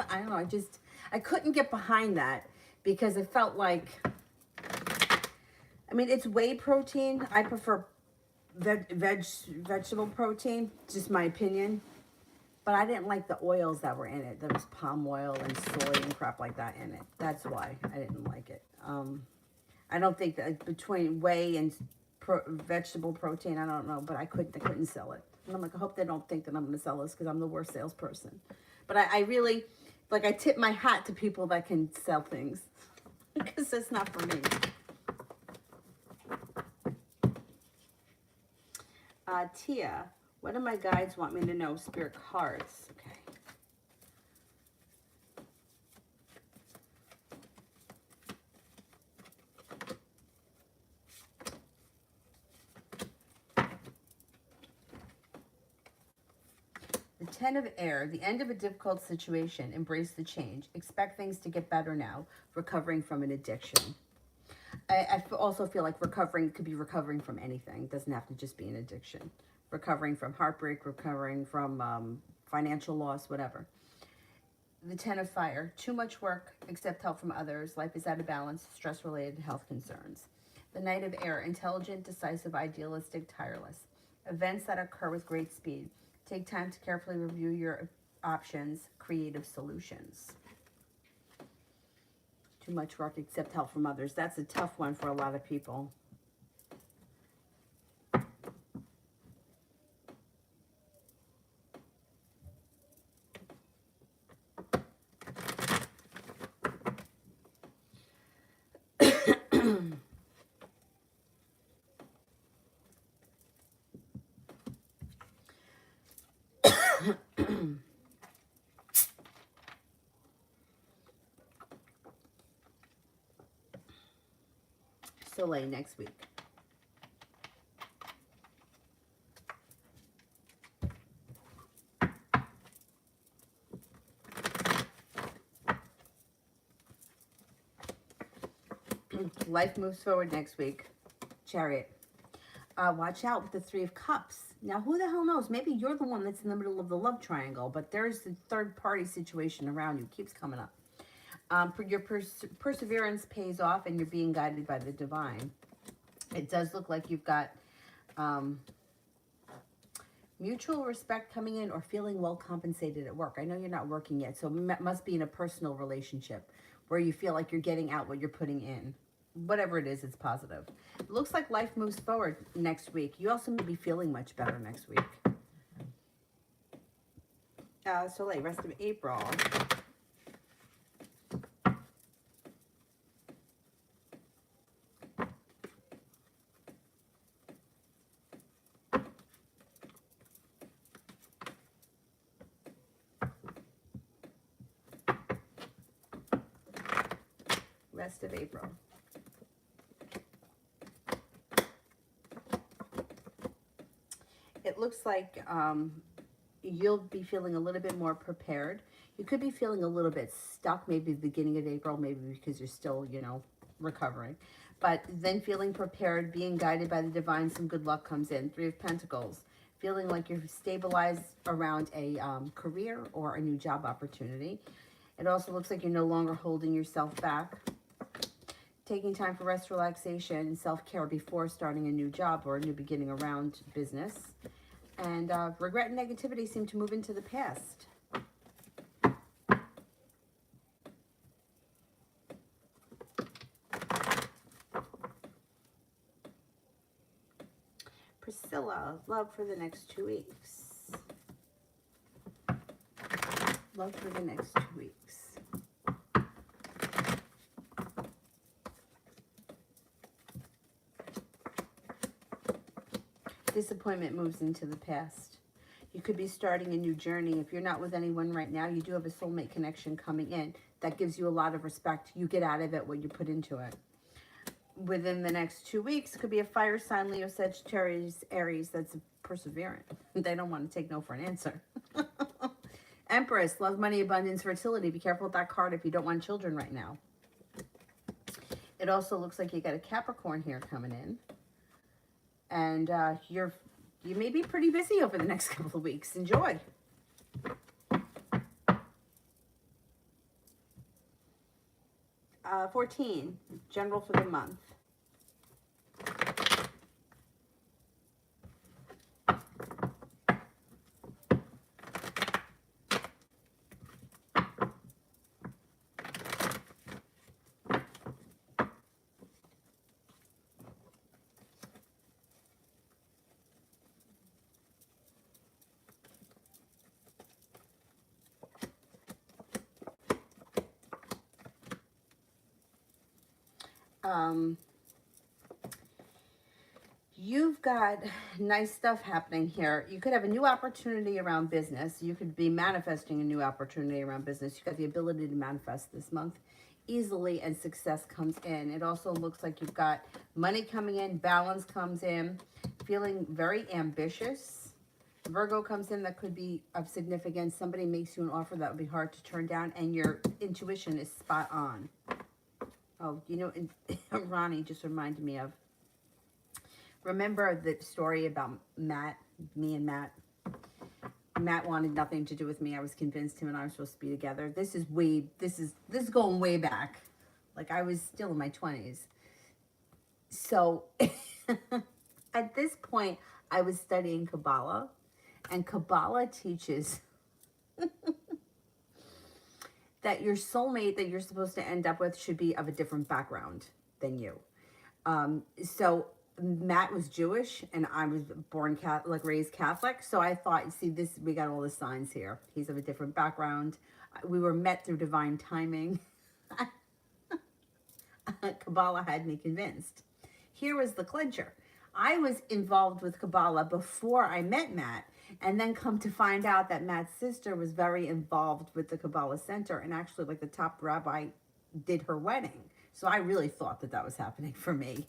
I don't know. I couldn't get behind that because it felt like, I mean, it's whey protein. I prefer vegetable protein, just my opinion. But I didn't like the oils that were in it. There was palm oil and soy and crap like that in it. That's why I didn't like it. I don't think that between whey and vegetable protein, I don't know, but I couldn't sell it. And I'm like, I hope they don't think that I'm going to sell this because I'm the worst salesperson. But I really, like, I tip my hat to people that can sell things because that's not for me. Tia, what do my guides want me to know? Spirit cards. Okay. The Ten of Air, the end of a difficult situation. Embrace the change. Expect things to get better now. Recovering from an addiction. I also feel like recovering could be recovering from anything. It doesn't have to just be an addiction. Recovering from heartbreak, recovering from financial loss, whatever. The Ten of Fire, too much work, accept help from others. Life is out of balance, stress-related health concerns. The Knight of Air, intelligent, decisive, idealistic, tireless. Events that occur with great speed. Take time to carefully review your options, creative solutions. Too much work, accept help from others. That's a tough one for a lot of people. Soleil next week. Life moves forward next week. Chariot. Watch out with the Three of Cups. Now, who the hell knows? Maybe you're the one that's in the middle of the love triangle, but there's the third party situation around you. Keeps coming up. Your perseverance pays off and you're being guided by the divine. It does look like you've got mutual respect coming in or feeling well compensated at work. I know you're not working yet, so it must be in a personal relationship where you feel like you're getting out what you're putting in. Whatever it is, it's positive. It looks like life moves forward next week. You also may be feeling much better next week. Soleil, rest of April. Rest of April. It looks like you'll be feeling a little bit more prepared. You could be feeling a little bit stuck, maybe the beginning of April, maybe because you're still, recovering. But then feeling prepared, being guided by the divine, some good luck comes in. Three of Pentacles. Feeling like you're stabilized around a career or a new job opportunity. It also looks like you're no longer holding yourself back. Taking time for rest, relaxation, and self-care before starting a new job or a new beginning around business. And regret and negativity seem to move into the past. Priscilla, love for the next 2 weeks. Love for the next 2 weeks. Disappointment moves into the past. You could be starting a new journey. If you're not with anyone right now, you do have a soulmate connection coming in. That gives you a lot of respect. You get out of it what you put into it. Within the next 2 weeks, could be a fire sign, Leo, Sagittarius, Aries, that's perseverant. They don't want to take no for an answer. Empress, love, money, abundance, fertility. Be careful with that card if you don't want children right now. It also looks like you got a Capricorn here coming in. And you may be pretty busy over the next couple of weeks. Enjoy. 14, general for the month. You've got nice stuff happening here. You could have a new opportunity around business. You could be manifesting a new opportunity around business. You've got the ability to manifest this month easily, and success comes in. It also looks like you've got money coming in, balance comes in, feeling very ambitious. Virgo comes in, that could be of significance. Somebody makes you an offer that would be hard to turn down, and your intuition is spot on. Oh, you know, Ronnie just reminded me of, remember the story about Matt, me and Matt? Matt wanted nothing to do with me. I was convinced him and I were supposed to be together. This is going way back. Like, I was still in my 20s. So at this point, I was studying Kabbalah, and Kabbalah teaches that your soulmate that you're supposed to end up with should be of a different background than you. So Matt was Jewish, and I was born Catholic, raised Catholic. So I thought, see, this, we got all the signs here. He's of a different background. We were met through divine timing. Kabbalah had me convinced. Here was the clincher. I was involved with Kabbalah before I met Matt, and then come to find out that Matt's sister was very involved with the Kabbalah Center, and actually, like, the top rabbi did her wedding. So I really thought that that was happening for me.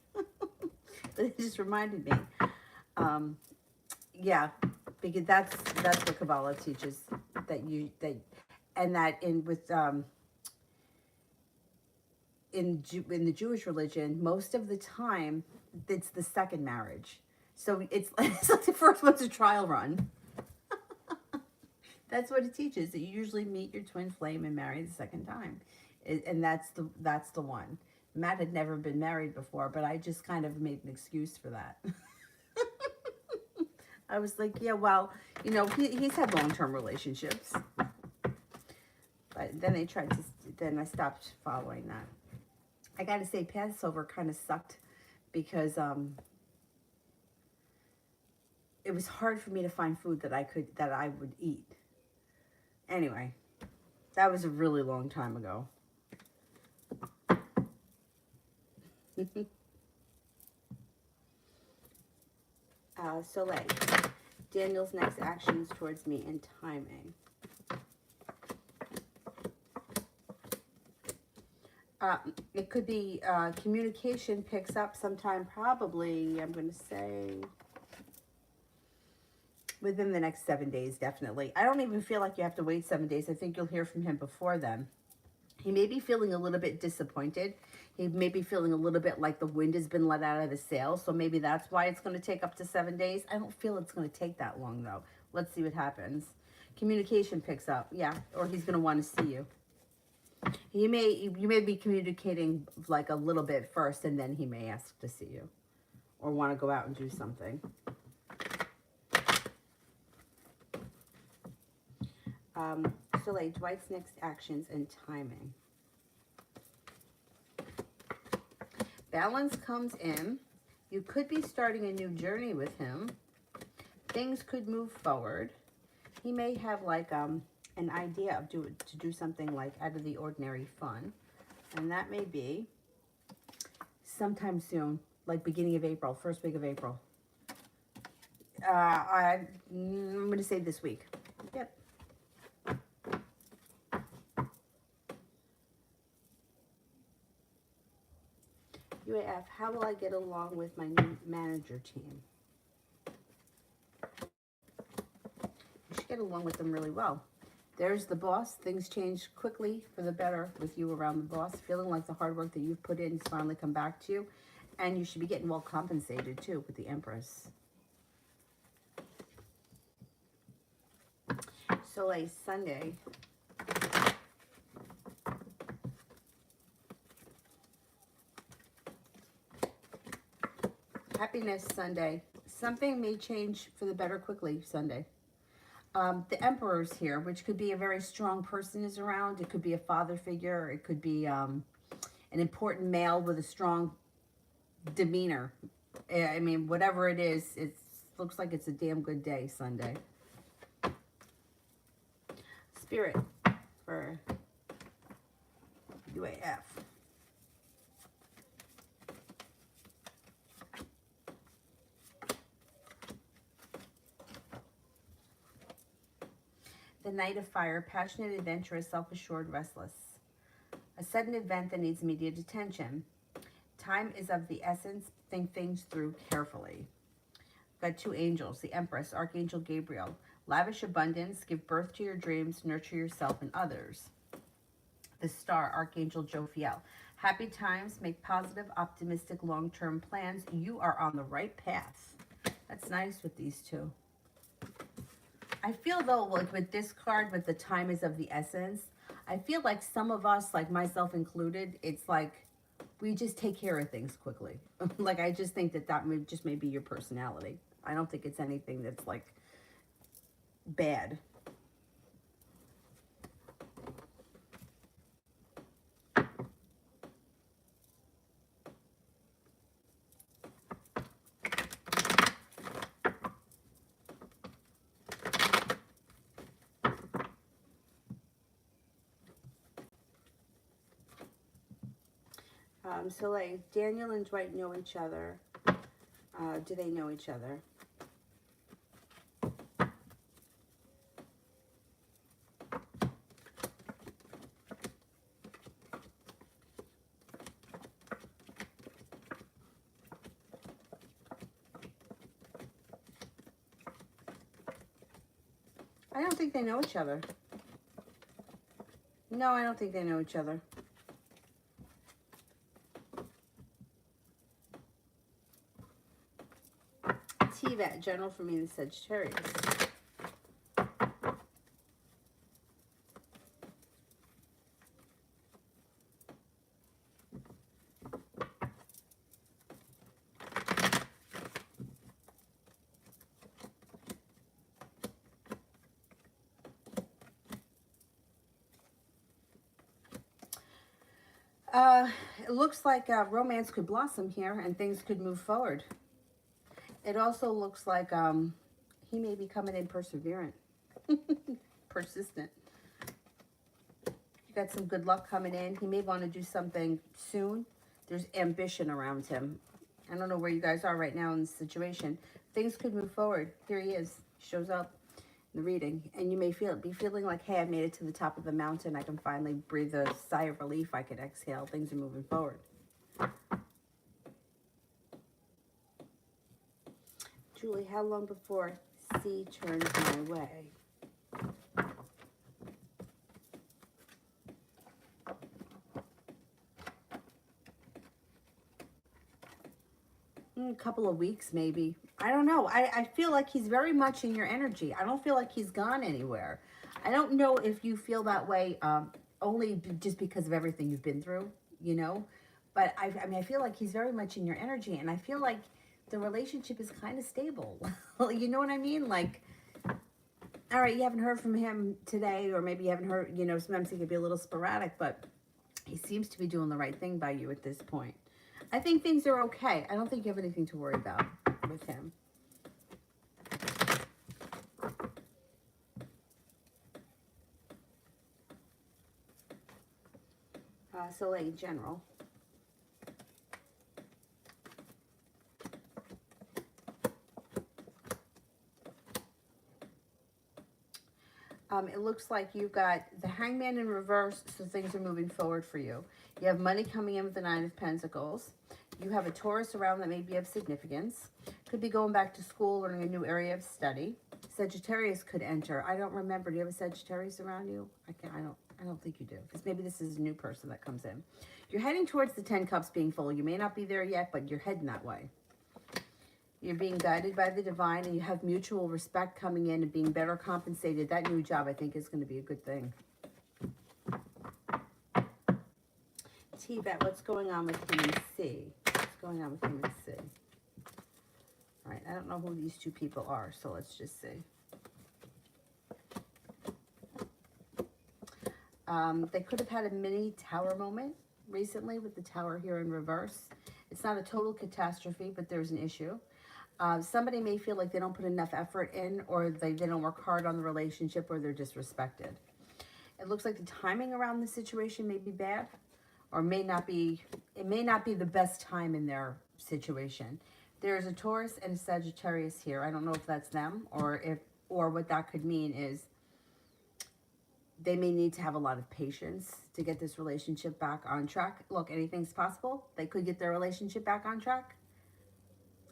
But it just reminded me. Yeah, because that's what Kabbalah teaches, that in the Jewish religion, most of the time, it's the second marriage. So it's like the first one's a trial run. That's what it teaches, that you usually meet your twin flame and marry the second time. And that's the one. Matt had never been married before, but I just kind of made an excuse for that. I was like, yeah, well, you know, he's had long-term relationships. But then then I stopped following that. I got to say, Passover kind of sucked because it was hard for me to find food that I would eat. Anyway, that was a really long time ago. Soleil, Daniel's next actions towards me and timing. It could be communication picks up sometime, probably, I'm going to say, within the next 7 days, definitely. I don't even feel like you have to wait 7 days. I think you'll hear from him before then. He may be feeling a little bit disappointed. He may be feeling a little bit like the wind has been let out of the sails. So maybe that's why it's going to take up to 7 days. I don't feel it's going to take that long, though. Let's see what happens. Communication picks up. Yeah, or he's going to want to see you. You may be communicating like a little bit first, and then he may ask to see you or want to go out and do something. Soleil, Dwight's next actions and timing. Balance comes in. You could be starting a new journey with him. Things could move forward. He may have like an idea of to do something like out of the ordinary fun, and that may be sometime soon, like beginning of April, first week of April. I'm going to say this week. Yep. UAF, how will I get along with my new manager team? You should get along with them really well. There's the boss. Things change quickly for the better with you around the boss. Feeling like the hard work that you've put in has finally come back to you. And you should be getting well compensated too with the Empress. Soleil Sunday. Happiness Sunday. Something may change for the better quickly Sunday. The Emperor's here, which could be a very strong person is around. It could be a father figure. It could be an important male with a strong demeanor. I mean, whatever it is, it looks like it's a damn good day Sunday. Spirit for UAF. The Knight of Fire, passionate, adventurous, self-assured, restless. A sudden event that needs immediate attention. Time is of the essence. Think things through carefully. Got two angels, the Empress, Archangel Gabriel. Lavish abundance, give birth to your dreams, nurture yourself and others. The Star, Archangel Jophiel. Happy times, make positive, optimistic, long-term plans. You are on the right path. That's nice with these two. I feel though, like with this card, with the time is of the essence, I feel like some of us, like myself included, it's like we just take care of things quickly. Like I just think that may be your personality. I don't think it's anything that's like bad. So like Daniel and Dwight know each other. Do they know each other? I don't think they know each other. No, I don't think they know each other. TVAT, general for me in Sagittarius. It looks like romance could blossom here and things could move forward. It also looks like he may be coming in perseverant, persistent. You got some good luck coming in. He may want to do something soon. There's ambition around him. I don't know where you guys are right now in this situation. Things could move forward. Here he is. Shows up in the reading. And you may be feeling like, hey, I made it to the top of the mountain. I can finally breathe a sigh of relief. I can exhale. Things are moving forward. Julie, how long before C turns my way? A couple of weeks, maybe. I don't know. I feel like he's very much in your energy. I don't feel like he's gone anywhere. I don't know if you feel that way only just because of everything you've been through, you know. But I mean, I feel like he's very much in your energy. And I feel like the relationship is kind of stable. You know what I mean? Like, all right, you haven't heard from him today, or maybe you haven't heard, you know, sometimes he could be a little sporadic, but he seems to be doing the right thing by you at this point. I think things are okay. I don't think you have anything to worry about with him. Soleil General. It looks like you've got the Hangman in reverse, so things are moving forward for you. You have money coming in with the Nine of Pentacles. You have a Taurus around that may be of significance. Could be going back to school, learning a new area of study. Sagittarius could enter. I don't remember. Do you have a Sagittarius around you? I don't think you do, because maybe this is a new person that comes in. You're heading towards the 10 Cups being full. You may not be there yet, but you're heading that way. You're being guided by the divine, and you have mutual respect coming in and being better compensated. That new job, I think, is going to be a good thing. T-Bet, what's going on with him and C? What's going on with him and C? All right, I don't know who these two people are, so let's just see. They could have had a mini tower moment recently with the tower here in reverse. It's not a total catastrophe, but there's an issue. Somebody may feel like they don't put enough effort in, or they don't work hard on the relationship, or they're disrespected. It looks like the timing around the situation may be bad, or may not be. It may not be the best time in their situation. There's a Taurus and a Sagittarius here. I don't know if that's them, or what that could mean is they may need to have a lot of patience to get this relationship back on track. Look, anything's possible. They could get their relationship back on track.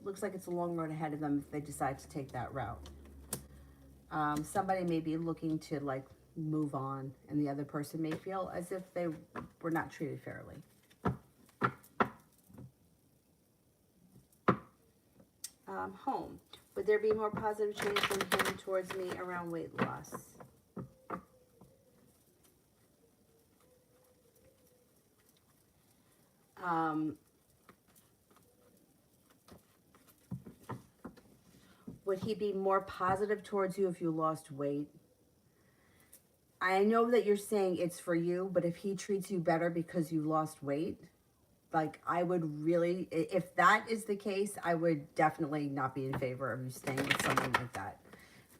Looks like it's a long road ahead of them if they decide to take that route. Somebody may be looking to like move on, and the other person may feel as if they were not treated fairly. Home. Would there be more positive change from him towards me around weight loss? Would he be more positive towards you if you lost weight? I know that you're saying it's for you, but if he treats you better because you lost weight, like I would really, if that is the case, I would definitely not be in favor of you staying with someone like that.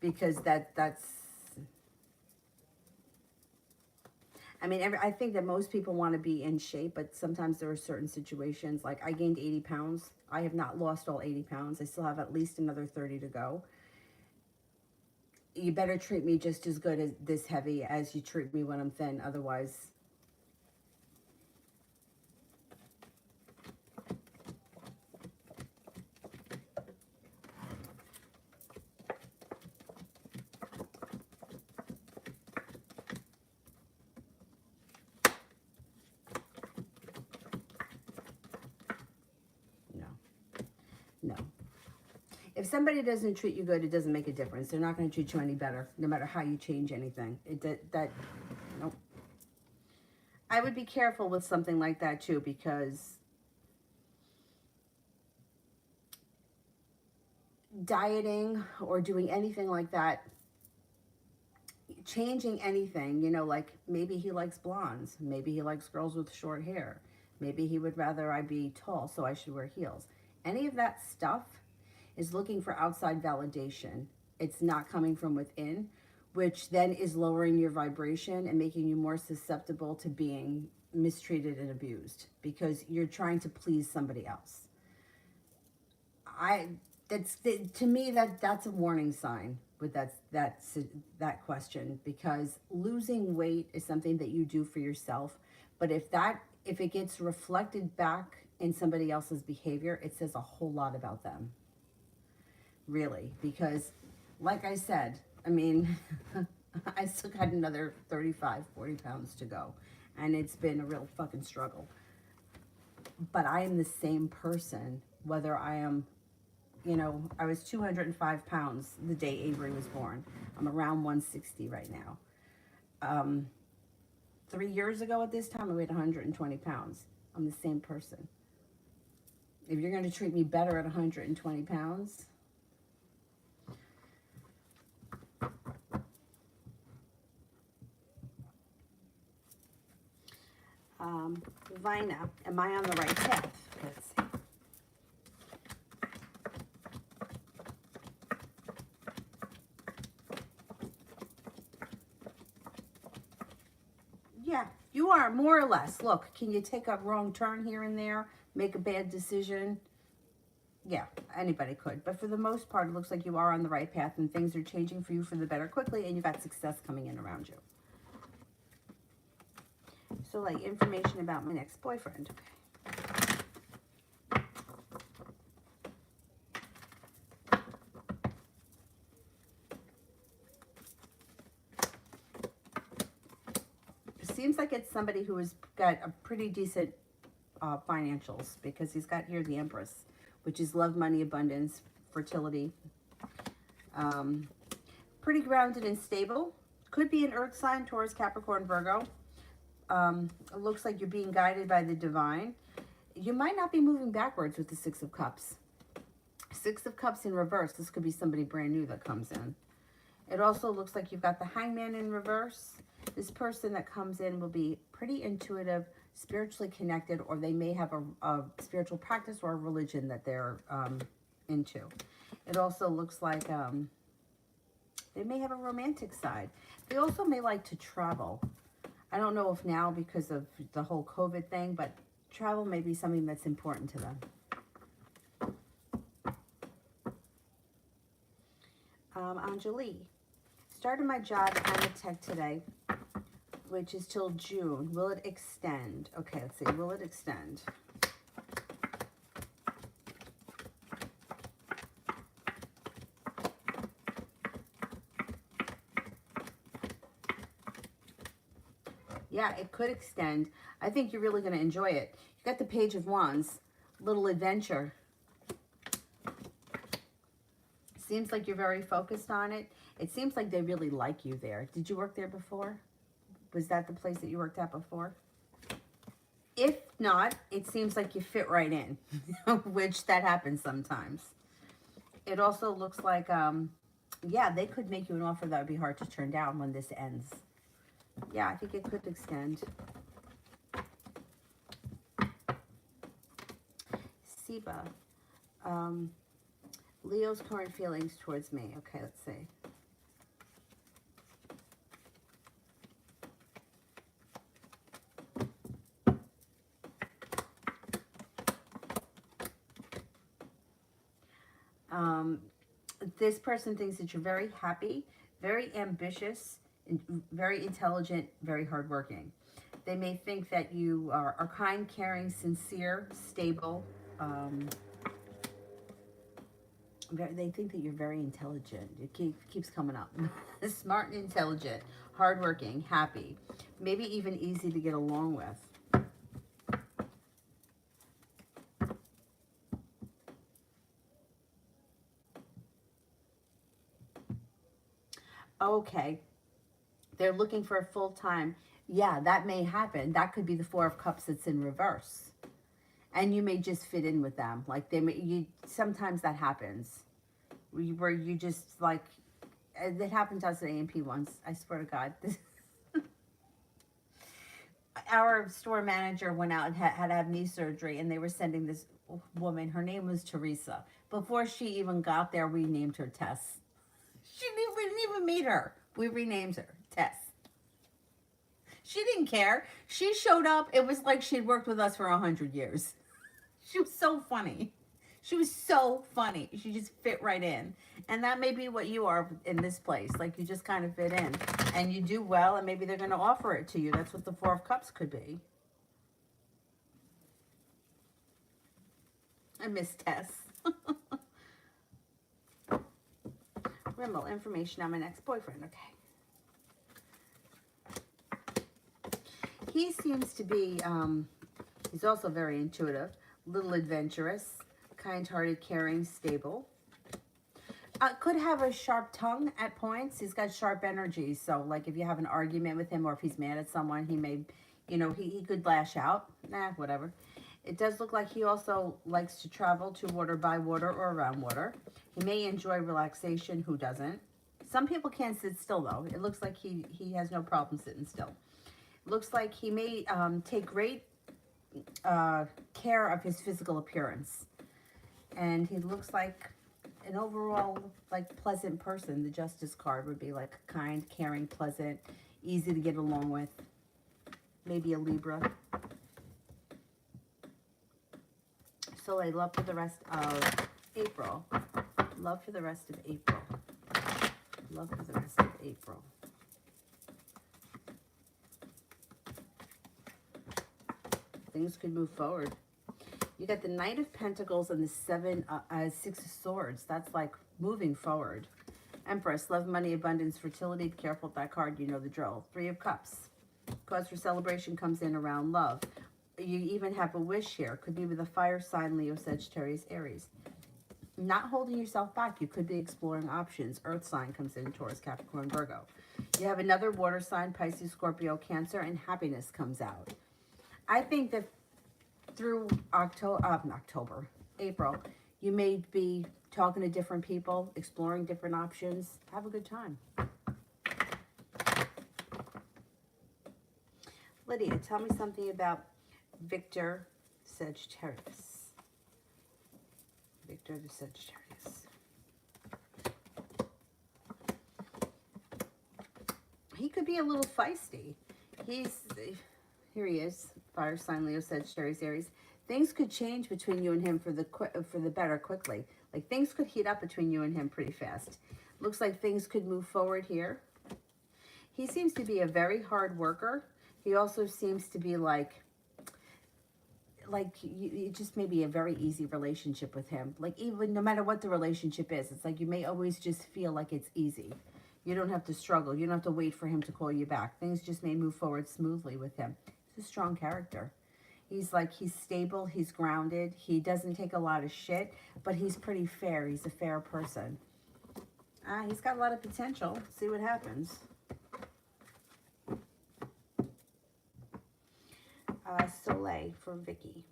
Because that's, I mean, I think that most people want to be in shape, but sometimes there are certain situations, like I gained 80 pounds. I have not lost all 80 pounds. I still have at least another 30 to go. You better treat me just as good as this heavy as you treat me when I'm thin. Otherwise, no. If somebody doesn't treat you good, it doesn't make a difference. They're not going to treat you any better, no matter how you change anything. Nope. I would be careful with something like that too, because dieting or doing anything like that, changing anything, you know, like maybe he likes blondes, maybe he likes girls with short hair, maybe he would rather I be tall, so I should wear heels. Any of that stuff is looking for outside validation. It's not coming from within, which then is lowering your vibration and making you more susceptible to being mistreated and abused because you're trying to please somebody else. To me, that's a warning sign with that question, because losing weight is something that you do for yourself, but if it gets reflected back in somebody else's behavior, it says a whole lot about them. Really, because like I said, I mean, I still got another 35, 40 pounds to go, and it's been a real fucking struggle. But I am the same person, whether I am, you know, I was 205 pounds the day Avery was born. I'm around 160 right now. 3 years ago at this time, I weighed 120 pounds. I'm the same person. If you're going to treat me better at 120 pounds, Vina, am I on the right path? Let's see. Yeah, you are, more or less. Look, can you take a wrong turn here and there, make a bad decision? yeah, anybody could. But for the most part, it looks like you are on the right path and things are changing for you for the better quickly, and you've got success coming in around you. So, like, information about my next boyfriend. It seems like it's somebody who has got a pretty decent financials, because he's got here the Empress, which is love, money, abundance, fertility. Pretty grounded and stable. Could be an earth sign, Taurus, Capricorn, Virgo. It looks like you're being guided by the divine. You might not be moving backwards with the Six of Cups. Six of Cups in reverse. This could be somebody brand new that comes in. It also looks like you've got the Hangman in reverse. This person that comes in will be pretty intuitive, spiritually connected, or they may have a spiritual practice or a religion that they're into. It also looks like they may have a romantic side. They also may like to travel. I don't know if now because of the whole COVID thing, but travel may be something that's important to them. Anjali, started my job at Amatech today, which is till June. Will it extend? Okay, let's see. Will it extend? Yeah, it could extend. I think you're really going to enjoy it. You got the Page of Wands, little adventure. Seems like you're very focused on it. It seems like they really like you there. Did you work there before? Was that the place that you worked at before? If not, it seems like you fit right in, which that happens sometimes. It also looks like, yeah, they could make you an offer that would be hard to turn down when this ends. Yeah, I think it could extend. Siba. Leo's current feelings towards me. Okay, let's see. This person thinks that you're very happy, very ambitious, very intelligent, very hardworking. They may think that you are kind, caring, sincere, stable. They think that you're very intelligent. It keeps coming up. Smart and intelligent, hardworking, happy, maybe even easy to get along with. Okay, they're looking for a full-time. Yeah, that may happen. That could be the Four of Cups that's in reverse. And you may just fit in with them. Like they may, sometimes that happens. Where you just like, that happened to us at A&P once. I swear to God. Our store manager went out and had to have knee surgery, and they were sending this woman. Her name was Teresa. Before she even got there, we named her Tess. We didn't even meet her. We renamed her Tess. She didn't care. She showed up. It was like she'd worked with us for 100 years. She was so funny. She was so funny. She just fit right in. And that may be what you are in this place. Like you just kind of fit in. And you do well, and maybe they're going to offer it to you. That's what the Four of Cups could be. I miss Tess. Rimmel, information on my next boyfriend. Okay. He seems to be, he's also very intuitive, little adventurous, kind-hearted, caring, stable. Could have a sharp tongue at points. He's got sharp energy. So, like, if you have an argument with him or if he's mad at someone, he may, you know, he could lash out. Nah, whatever. It does look like he also likes to travel to water, by water, or around water. He may enjoy relaxation. Who doesn't? Some people can't sit still, though. It looks like he has no problem sitting still. Looks like he may take great care of his physical appearance. And he looks like an overall, like, pleasant person. The Justice card would be, like, kind, caring, pleasant, easy to get along with. Maybe a Libra. So I love for the rest of April. Love for the rest of April. Love for the rest of April. Things could move forward. You got the Knight of Pentacles and the Six of Swords. That's like moving forward. Empress, love, money, abundance, fertility. Be careful with that card. You know the drill. Three of Cups. Cause for celebration comes in around love. You even have a wish here. Could be with a fire sign, Leo, Sagittarius, Aries. Not holding yourself back. You could be exploring options. Earth sign comes in, Taurus, Capricorn, Virgo. You have another water sign, Pisces, Scorpio, Cancer, and happiness comes out. I think that through April, you may be talking to different people, exploring different options. Have a good time. Lydia, tell me something about Victor Sagittarius. Victor the Sagittarius. He could be a little feisty. Here he is, fire sign, Leo, Sagittarius, Aries. Things could change between you and him for the better quickly. Like things could heat up between you and him pretty fast. Looks like things could move forward here. He seems to be a very hard worker. He also seems to be like it just may be a very easy relationship with him. Like even no matter what the relationship is, it's like you may always just feel like it's easy. You don't have to struggle. You don't have to wait for him to call you back. Things just may move forward smoothly with him. He's a strong character. He's stable. He's grounded. He doesn't take a lot of shit, but he's pretty fair. He's a fair person. He's got a lot of potential. See what happens. Soleil for Vicky.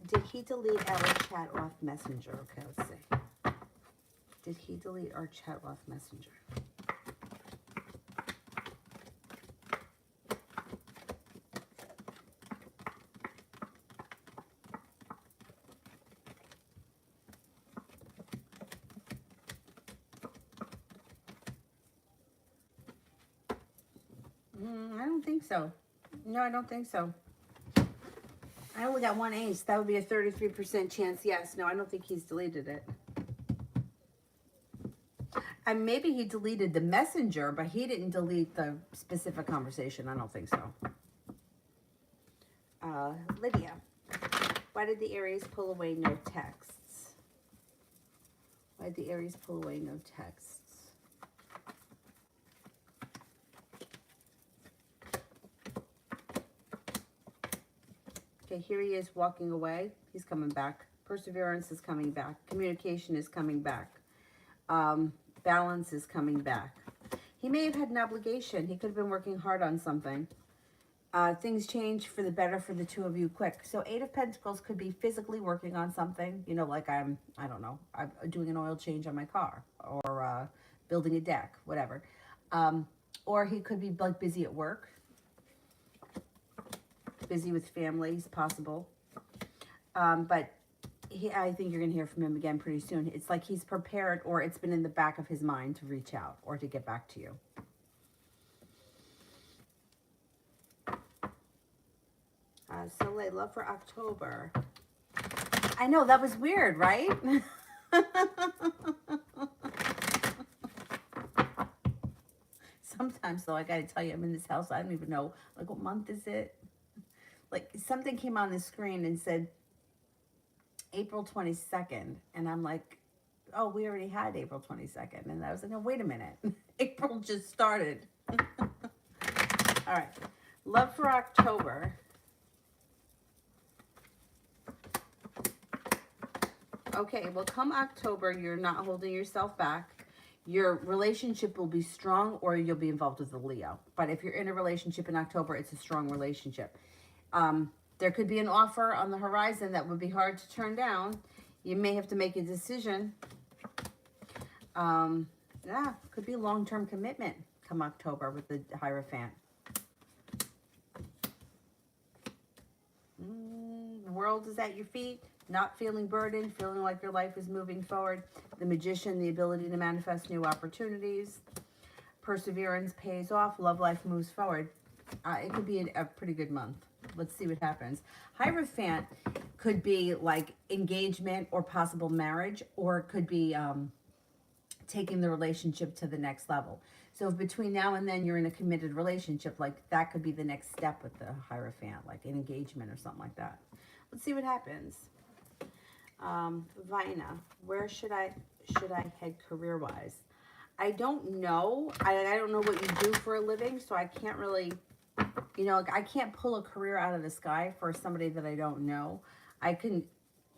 Did he delete our chat off Messenger? Okay, let's see. Did he delete our chat off Messenger? I don't think so. No, I don't think so. I only got one ace. That would be a 33% chance. Yes. No, I don't think he's deleted it. And maybe he deleted the messenger, but he didn't delete the specific conversation. I don't think so. Lydia, why did the Aries pull away no texts? Why did the Aries pull away no texts? Okay, here he is walking away. He's coming back. Perseverance is coming back. Communication is coming back. Balance is coming back. He may have had an obligation. He could have been working hard on something. Things change for the better for the two of you quick. So 8 of Pentacles could be physically working on something. You know, like I don't know, I'm doing an oil change on my car or building a deck, whatever. Or he could be like busy at work. Busy with families, possible. But I think you're going to hear from him again pretty soon. It's like he's prepared, or it's been in the back of his mind to reach out or to get back to you. Soleil, love for October. I know, that was weird, right? Sometimes, though, I got to tell you, I'm in this house. I don't even know, like, what month is it? Like, something came on the screen and said April 22nd. And I'm like, oh, we already had April 22nd. And I was like, no, wait a minute. April just started. All right. Love for October. Okay, well, come October, you're not holding yourself back. Your relationship will be strong, or you'll be involved with a Leo. But if you're in a relationship in October, it's a strong relationship. There could be an offer on the horizon that would be hard to turn down. You may have to make a decision. Yeah, could be long-term commitment come October with the Hierophant. The world is at your feet. Not feeling burdened, feeling like your life is moving forward. The Magician, the ability to manifest new opportunities. Perseverance pays off. Love life moves forward. It could be a pretty good month. Let's see what happens. Hierophant could be like engagement or possible marriage, or it could be taking the relationship to the next level. So if between now and then you're in a committed relationship, like that could be the next step with the Hierophant, like an engagement or something like that. Let's see what happens. Vina, where should I head career wise? I don't know. I don't know what you do for a living, so I can't really, I can't pull a career out of the sky for somebody that I don't know. I can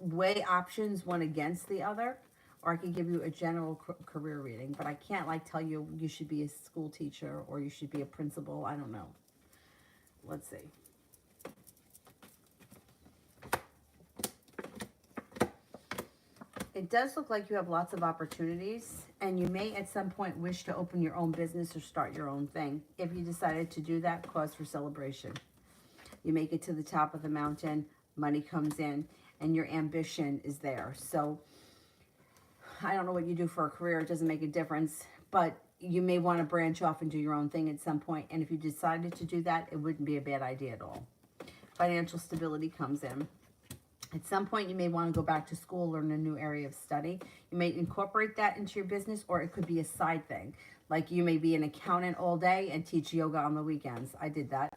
weigh options one against the other, or I could give you a general career reading, but I can't like tell you you should be a school teacher or you should be a principal. I don't know. Let's see. It does look like you have lots of opportunities, and you may at some point wish to open your own business or start your own thing. If you decided to do that, cause for celebration. You make it to the top of the mountain, money comes in, and your ambition is there. So I don't know what you do for a career. It doesn't make a difference, but you may want to branch off and do your own thing at some point. And if you decided to do that, it wouldn't be a bad idea at all. Financial stability comes in. At some point, you may want to go back to school, learn a new area of study. You may incorporate that into your business, or it could be a side thing. Like you may be an accountant all day and teach yoga on the weekends. I did that.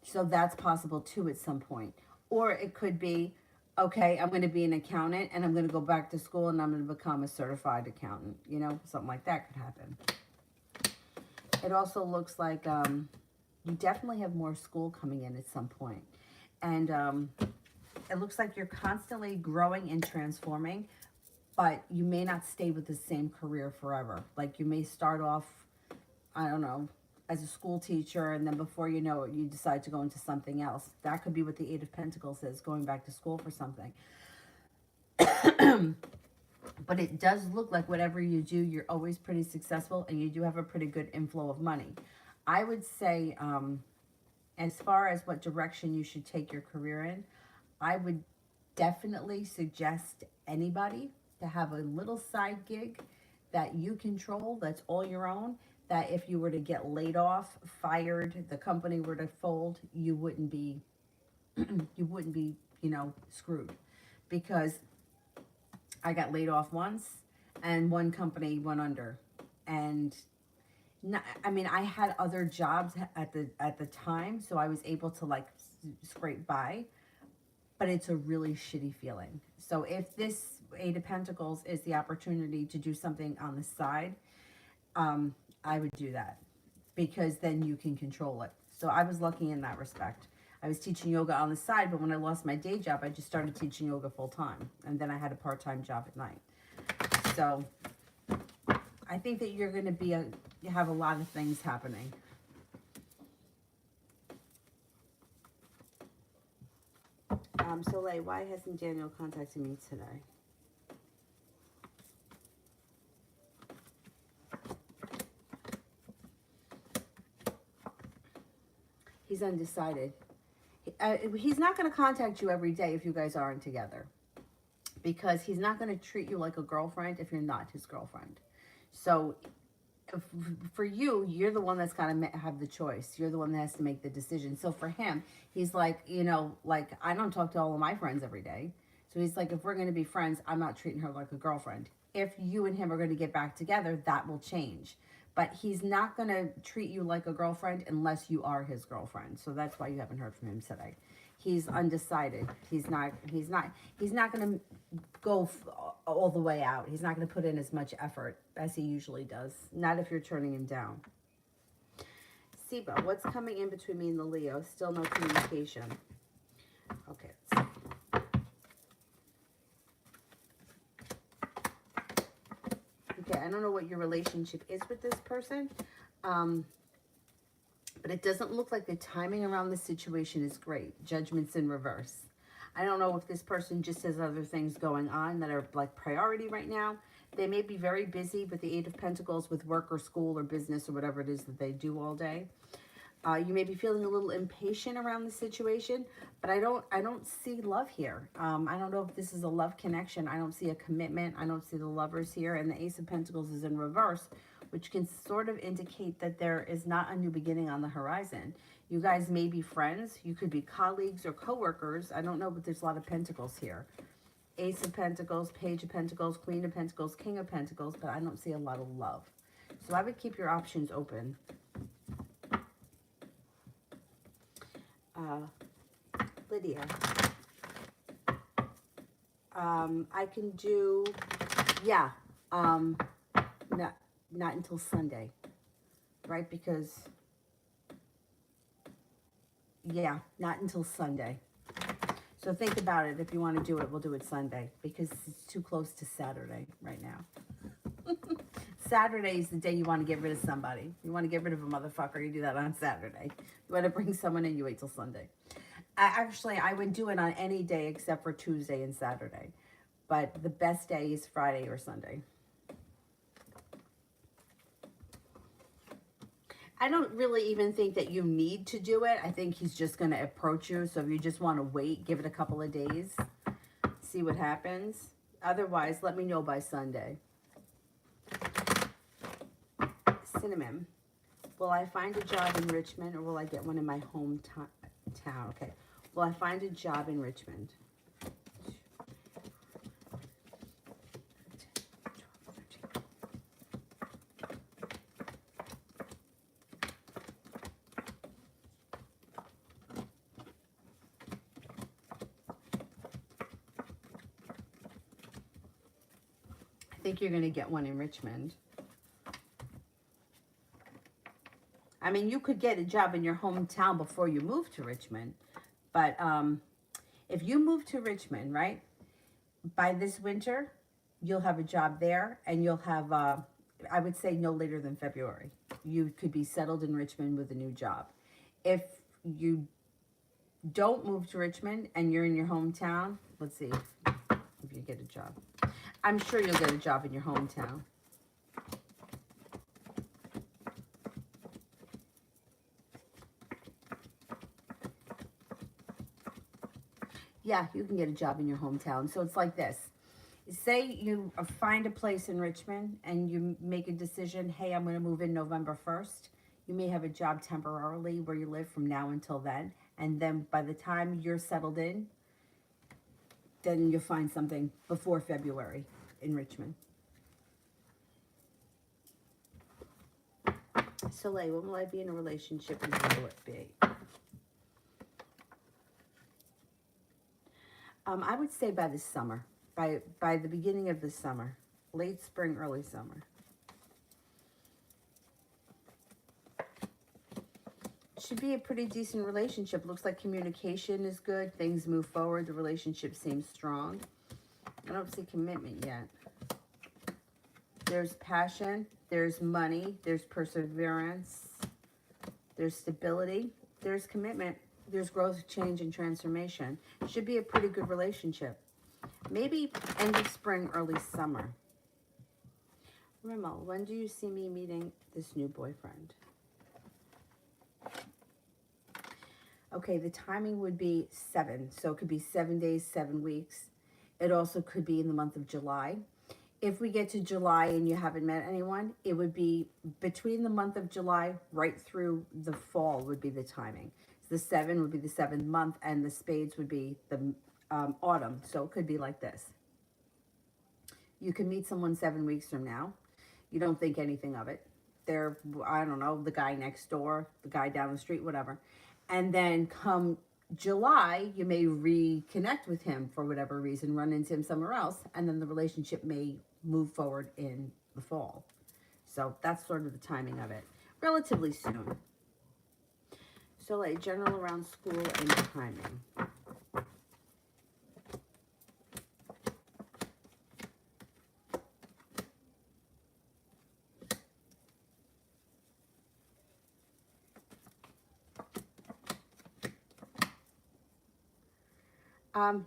So that's possible too at some point. Or it could be, okay, I'm going to be an accountant and I'm going to go back to school and I'm going to become a certified accountant. Something like that could happen. It also looks like you definitely have more school coming in at some point. And it looks like you're constantly growing and transforming, but you may not stay with the same career forever. Like you may start off, I don't know, as a school teacher, and then before you know it, you decide to go into something else. That could be what the Eight of Pentacles is, going back to school for something. But it does look like whatever you do, you're always pretty successful, and you do have a pretty good inflow of money. I would say, as far as what direction you should take your career in, I would definitely suggest anybody to have a little side gig that you control, that's all your own, that if you were to get laid off, fired, the company were to fold, you wouldn't be, screwed. Because I got laid off once and one company went under. And I had other jobs at the time, so I was able to like scrape by, but it's a really shitty feeling. So if this Eight of Pentacles is the opportunity to do something on the side, I would do that, because then you can control it. So I was lucky in that respect. I was teaching yoga on the side, but when I lost my day job, I just started teaching yoga full time. And then I had a part-time job at night. So I think that you're going to have a lot of things happening. Soleil, why hasn't Daniel contacted me today? He's undecided. He's not going to contact you every day if you guys aren't together, because he's not going to treat you like a girlfriend if you're not his girlfriend. So for you, you're the one that's got to have the choice. You're the one that has to make the decision. So for him, he's like, I don't talk to all of my friends every day. So he's like, if we're going to be friends, I'm not treating her like a girlfriend. If you and him are going to get back together, that will change. But he's not going to treat you like a girlfriend unless you are his girlfriend. So that's why you haven't heard from him today. He's undecided. He's not going to go all the way out. He's not going to put in as much effort as he usually does. Not if you're turning him down. Siba, what's coming in between me and the Leo? Still no communication. Okay. Okay, I don't know what your relationship is with this person. But it doesn't look like the timing around the situation is great. Judgment's in reverse. I don't know if this person just has other things going on that are like priority right now. They may be very busy with the Eight of Pentacles with work or school or business or whatever it is that they do all day. You may be feeling a little impatient around the situation, but I don't see love here. I don't know if this is a love connection. I don't see a commitment. I don't see the lovers here, and the Ace of Pentacles is in reverse, which can sort of indicate that there is not a new beginning on the horizon. You guys may be friends. You could be colleagues or coworkers. I don't know, but there's a lot of pentacles here. Ace of Pentacles, Page of Pentacles, Queen of Pentacles, King of Pentacles, but I don't see a lot of love. So I would keep your options open. Lydia. I can do, yeah, not until Sunday, right? Because, yeah, not until Sunday. So think about it. If you want to do it, we'll do it Sunday because it's too close to Saturday right now. Saturday is the day you want to get rid of somebody. You want to get rid of a motherfucker, you do that on Saturday. You want to bring someone in, you wait till Sunday. Actually, I would do it on any day except for Tuesday and Saturday. But the best day is Friday or Sunday. I don't really even think that you need to do it. I think he's just going to approach you. So if you just want to wait, give it a couple of days. See what happens. Otherwise, let me know by Sunday. Cinnamon. Will I find a job in Richmond or will I get one in my hometown? Okay. Will I find a job in Richmond? I think you're going to get one in Richmond. I mean, you could get a job in your hometown before you move to Richmond. But if you move to Richmond, right, by this winter, you'll have a job there. And you'll have, I would say, no later than February. You could be settled in Richmond with a new job. If you don't move to Richmond and you're in your hometown, let's see if you get a job. I'm sure you'll get a job in your hometown. Yeah, you can get a job in your hometown. So it's like this. Say you find a place in Richmond and you make a decision, hey, I'm going to move in November 1st. You may have a job temporarily where you live from now until then. And then by the time you're settled in, then you'll find something before February in Richmond. Soleil, when will I be in a relationship and when will it be? I would say by this summer, by the beginning of the summer, late spring, early summer. Should be a pretty decent relationship. Looks like communication is good. Things move forward. The relationship seems strong. I don't see commitment yet. There's passion. There's money. There's perseverance. There's stability. There's commitment. There's growth, change, and transformation. Should be a pretty good relationship. Maybe end of spring, early summer. Rimmel, when do you see me meeting this new boyfriend? Okay, the timing would be 7. So it could be 7 days, 7 weeks. It also could be in the month of July. If we get to July and you haven't met anyone, it would be between the month of July right through the fall would be the timing. The 7 would be the 7th month, and the spades would be the autumn. So it could be like this. You can meet someone 7 weeks from now. You don't think anything of it. They're, I don't know, the guy next door, the guy down the street, whatever. And then come July, you may reconnect with him for whatever reason, run into him somewhere else, and then the relationship may move forward in the fall. So that's sort of the timing of it. Relatively soon. So like general around school and timing.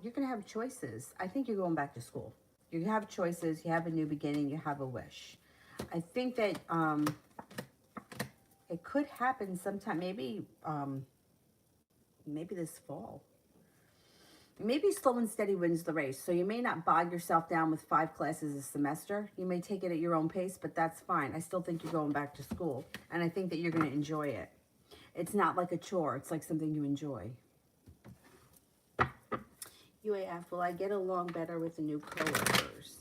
You're going to have choices. I think you're going back to school. You have choices. You have a new beginning. You have a wish. I think that it could happen sometime, maybe this fall. maybe slow and steady wins the race. So you may not bog yourself down with 5 classes a semester. You may take it at your own pace, but that's fine. I still think you're going back to school, and I think that you're going to enjoy it. It's not like a chore. It's like something you enjoy. UAF, will I get along better with the new coworkers?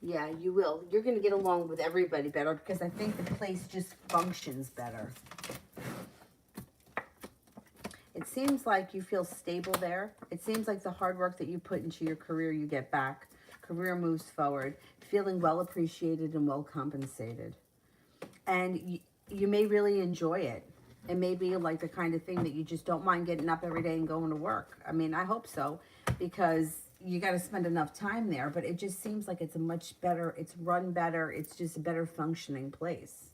Yeah, you will. You're going to get along with everybody better because I think the place just functions better. It seems like you feel stable there. It seems like the hard work that you put into your career, you get back. Career moves forward. Feeling well appreciated and well compensated. And you may really enjoy it. It may be like the kind of thing that you just don't mind getting up every day and going to work. I mean, I hope so, because you got to spend enough time there, but it just seems like it's a much better, it's run better, it's just a better functioning place.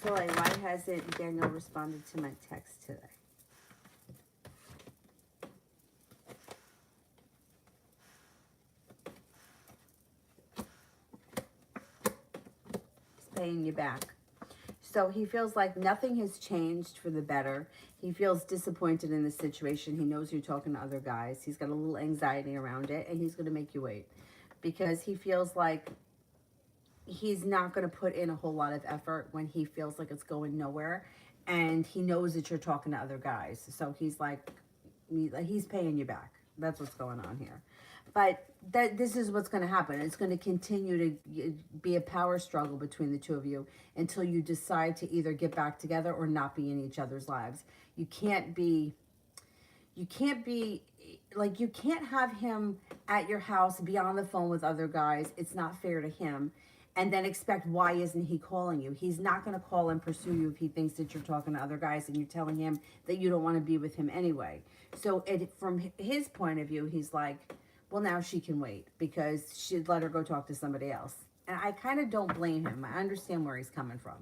So like, why hasn't Daniel responded to my text today? He's paying you back. So he feels like nothing has changed for the better. He feels disappointed in the situation. He knows you're talking to other guys. He's got a little anxiety around it, and he's going to make you wait. Because he feels like he's not going to put in a whole lot of effort when he feels like it's going nowhere. And he knows that you're talking to other guys. So he's like, he's paying you back. That's what's going on here. But this is what's going to happen. It's going to continue to be a power struggle between the two of you until you decide to either get back together or not be in each other's lives. You can't have him at your house, be on the phone with other guys. It's not fair to him. And then expect, why isn't he calling you? He's not going to call and pursue you if he thinks that you're talking to other guys and you're telling him that you don't want to be with him anyway. So from his point of view, he's like, well, now she can wait because she'd let her go talk to somebody else. And I kind of don't blame him. I understand where he's coming from.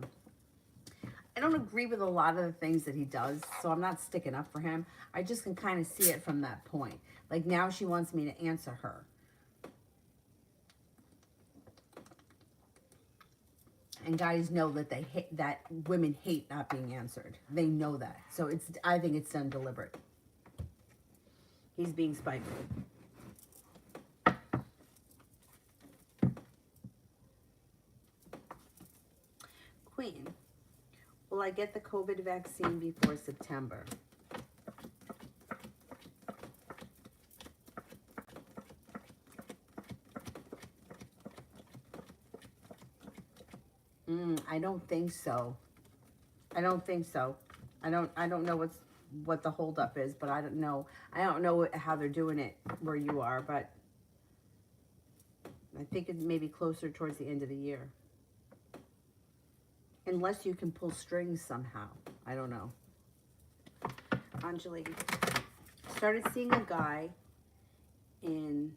I don't agree with a lot of the things that he does, so I'm not sticking up for him. I just can kind of see it from that point. Like, now she wants me to answer her. And guys know that that women hate not being answered. They know that. So I think it's done deliberate. He's being spiteful. Queen, will I get the COVID vaccine before September? I don't think so. I don't think so. I don't know what the holdup is, but I don't know. I don't know how they're doing it where you are, but I think it may be closer towards the end of the year. Unless you can pull strings somehow. I don't know. Anjali, started seeing a guy in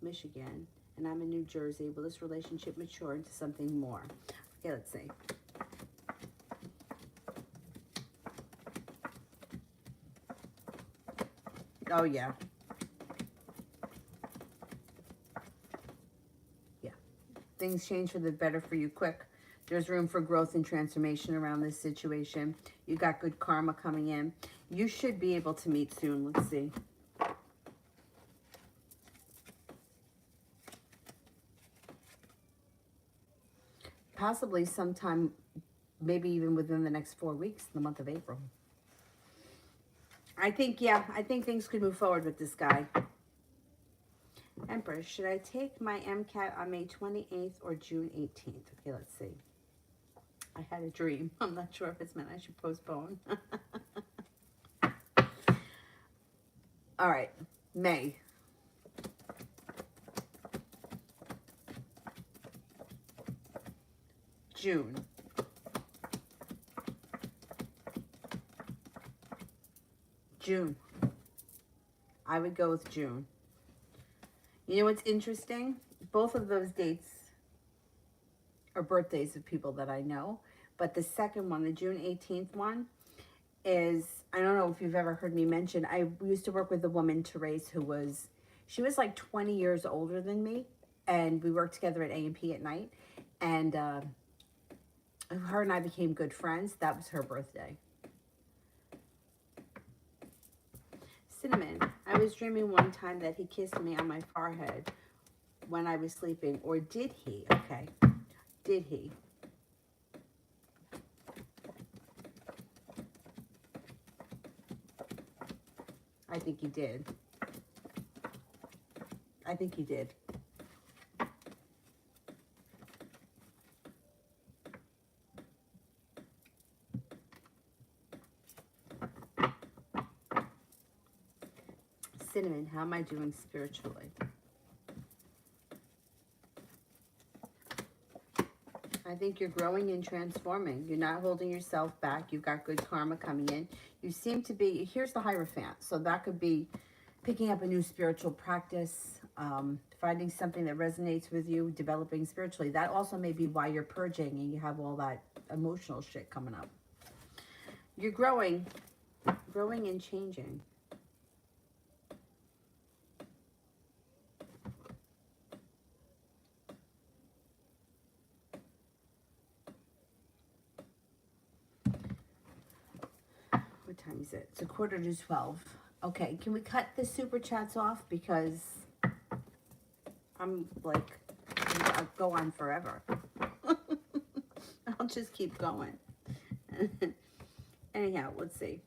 Michigan, and I'm in New Jersey. Will this relationship mature into something more? Okay, let's see. Oh, yeah. Yeah. Things change for the better for you quick. There's room for growth and transformation around this situation. You got good karma coming in. You should be able to meet soon. Let's see. Possibly sometime, maybe even within the next 4 weeks, the month of April. I think things could move forward with this guy. Empress, should I take my MCAT on May 28th or June 18th? Okay, let's see. I had a dream. I'm not sure if it's meant I should postpone. All right, May. June. June. I would go with June. You know what's interesting? Both of those dates are birthdays of people that I know, But the second one, the June 18th one, is, I don't know if you've ever heard me mention, I used to work with a woman, Therese, she was like 20 years older than me, and we worked together at A&P at night, and her and I became good friends. That was her birthday. Cinnamon, I was dreaming one time that he kissed me on my forehead when I was sleeping, or did he? Okay, did he? I think he did. I think he did. Cinnamon, how am I doing spiritually? I think you're growing and transforming. You're not holding yourself back. You've got good karma coming in. You seem to be, here's the Hierophant. So that could be picking up a new spiritual practice, finding something that resonates with you, developing spiritually. That also may be why you're purging and you have all that emotional shit coming up. You're growing and changing. What time is it? It's 11:45. Okay, can we cut the super chats off, because I'm like, I'll go on forever. I'll just keep going. Anyhow, let's see.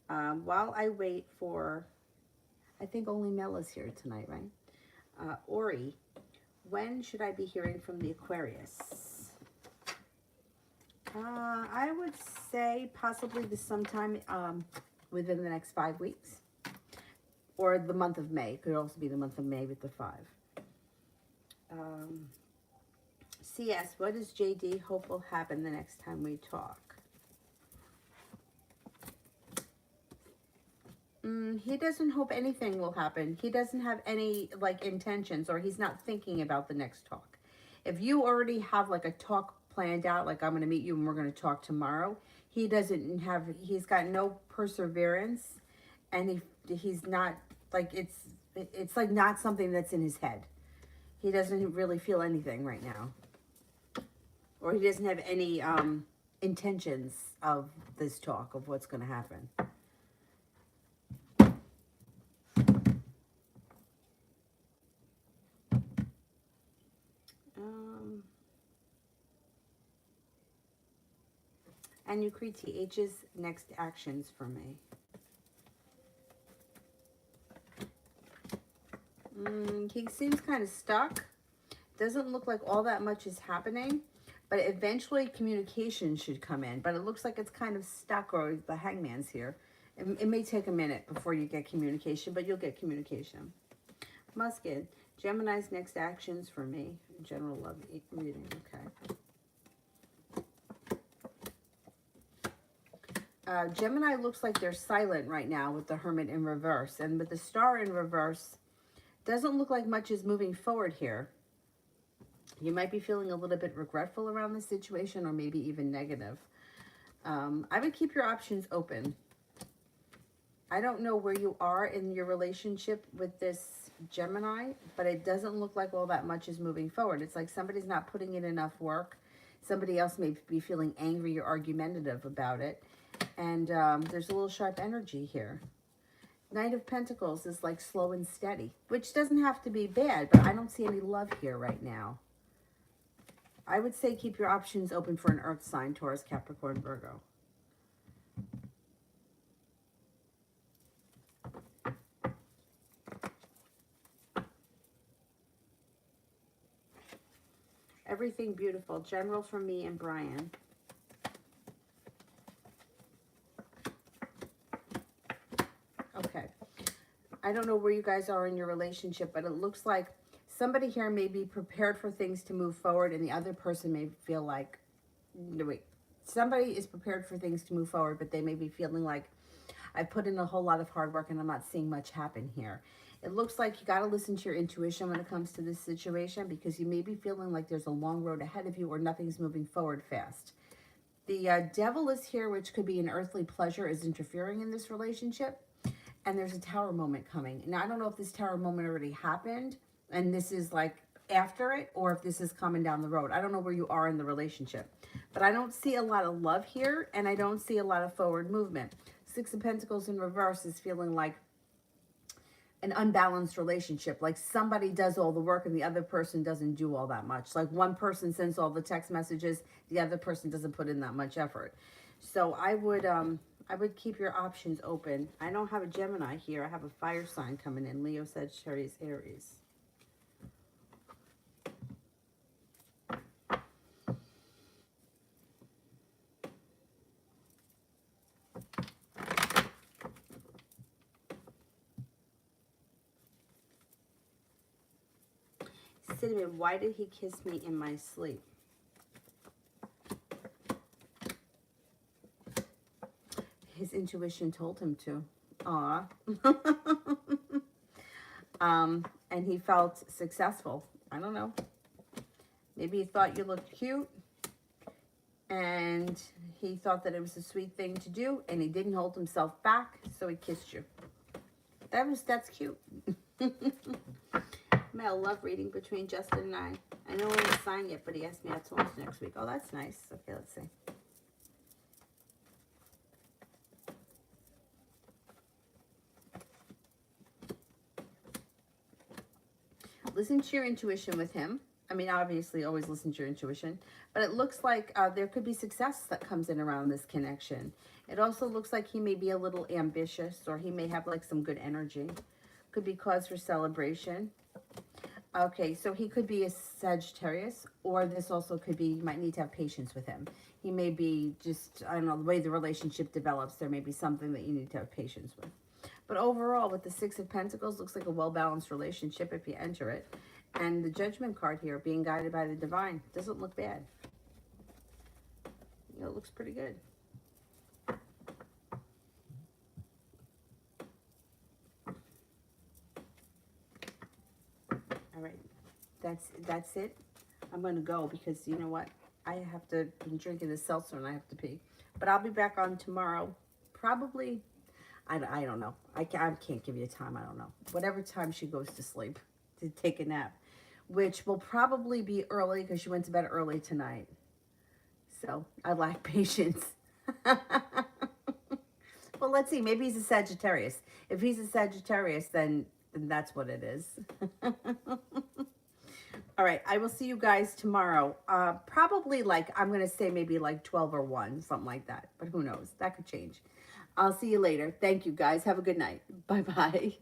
While I wait for, I think only Mel is here tonight, right? Ori, when should I be hearing from the Aquarius? I would say possibly sometime within the next 5 weeks. Or the month of May. It could also be the month of May with the 5. CS, what does JD hope will happen the next time we talk? He doesn't hope anything will happen. He doesn't have any, like, intentions, or he's not thinking about the next talk. If you already have, like, a talk planned out, like, I'm going to meet you and we're going to talk tomorrow, he's got no perseverance, and he's not, like, it's like not something that's in his head. He doesn't really feel anything right now. Or he doesn't have any intentions of this talk, of what's going to happen. And you create TH's next actions for me. He seems kind of stuck. Doesn't look like all that much is happening, but eventually communication should come in. But it looks like it's kind of stuck, or the Hangman's here. It may take a minute before you get communication, but you'll get communication. Musket, Gemini's next actions for me. General love reading, okay. Gemini looks like they're silent right now with the Hermit in reverse. And with the Star in reverse, doesn't look like much is moving forward here. You might be feeling a little bit regretful around the situation, or maybe even negative. I would keep your options open. I don't know where you are in your relationship with this Gemini, but it doesn't look like all that much is moving forward. It's like somebody's not putting in enough work. Somebody else may be feeling angry or argumentative about it. And there's a little sharp energy here. Knight of Pentacles is like slow and steady, which doesn't have to be bad, but I don't see any love here right now. I would say keep your options open for an earth sign, Taurus, Capricorn, Virgo. Everything beautiful. General for me and Brian. Okay. I don't know where you guys are in your relationship, but it looks like somebody here may be prepared for things to move forward, and the other person may feel like, no, wait, somebody is prepared for things to move forward, but they may be feeling like, I put in a whole lot of hard work and I'm not seeing much happen here. It looks like you got to listen to your intuition when it comes to this situation, because you may be feeling like there's a long road ahead of you, or nothing's moving forward fast. The devil is here, which could be an earthly pleasure, is interfering in this relationship. And there's a tower moment coming. Now, I don't know if this tower moment already happened and this is like after it, or if this is coming down the road. I don't know where you are in the relationship. But I don't see a lot of love here, and I don't see a lot of forward movement. Six of Pentacles in reverse is feeling like an unbalanced relationship. Like somebody does all the work and the other person doesn't do all that much. Like one person sends all the text messages, the other person doesn't put in that much effort. So I would keep your options open. I don't have a Gemini here. I have a fire sign coming in. Leo, Sagittarius, Aries. Cinnamon, why did he kiss me in my sleep? His intuition told him to. Aw. And he felt successful. I don't know. Maybe he thought you looked cute. And he thought that it was a sweet thing to do. And he didn't hold himself back. So he kissed you. That's cute. Male love reading between Justin and I. I know he hasn't signed yet, but he asked me out to lunch next week. Oh, that's nice. Okay, let's see. Listen to your intuition with him. I mean, obviously, always listen to your intuition. But it looks like there could be success that comes in around this connection. It also looks like he may be a little ambitious, or he may have like some good energy. Could be cause for celebration. Okay, so he could be a Sagittarius, or this also could be, you might need to have patience with him. He may be just, I don't know, the way the relationship develops, there may be something that you need to have patience with. But overall, with the Six of Pentacles, looks like a well-balanced relationship if you enter it. And the Judgment card here, being guided by the divine, doesn't look bad. You know, it looks pretty good. All right, that's it. I'm going to go because you know what? I have to be drinking the seltzer and I have to pee. But I'll be back on tomorrow. Probably, I don't know. I can't give you a time. I don't know. Whatever time she goes to sleep to take a nap, which will probably be early because she went to bed early tonight. So I lack patience. Well, let's see. Maybe he's a Sagittarius. If he's a Sagittarius, then that's what it is. All right, I will see you guys tomorrow. Probably like, I'm going to say maybe like 12 or 1, something like that. But who knows? That could change. I'll see you later. Thank you, guys. Have a good night. Bye-bye.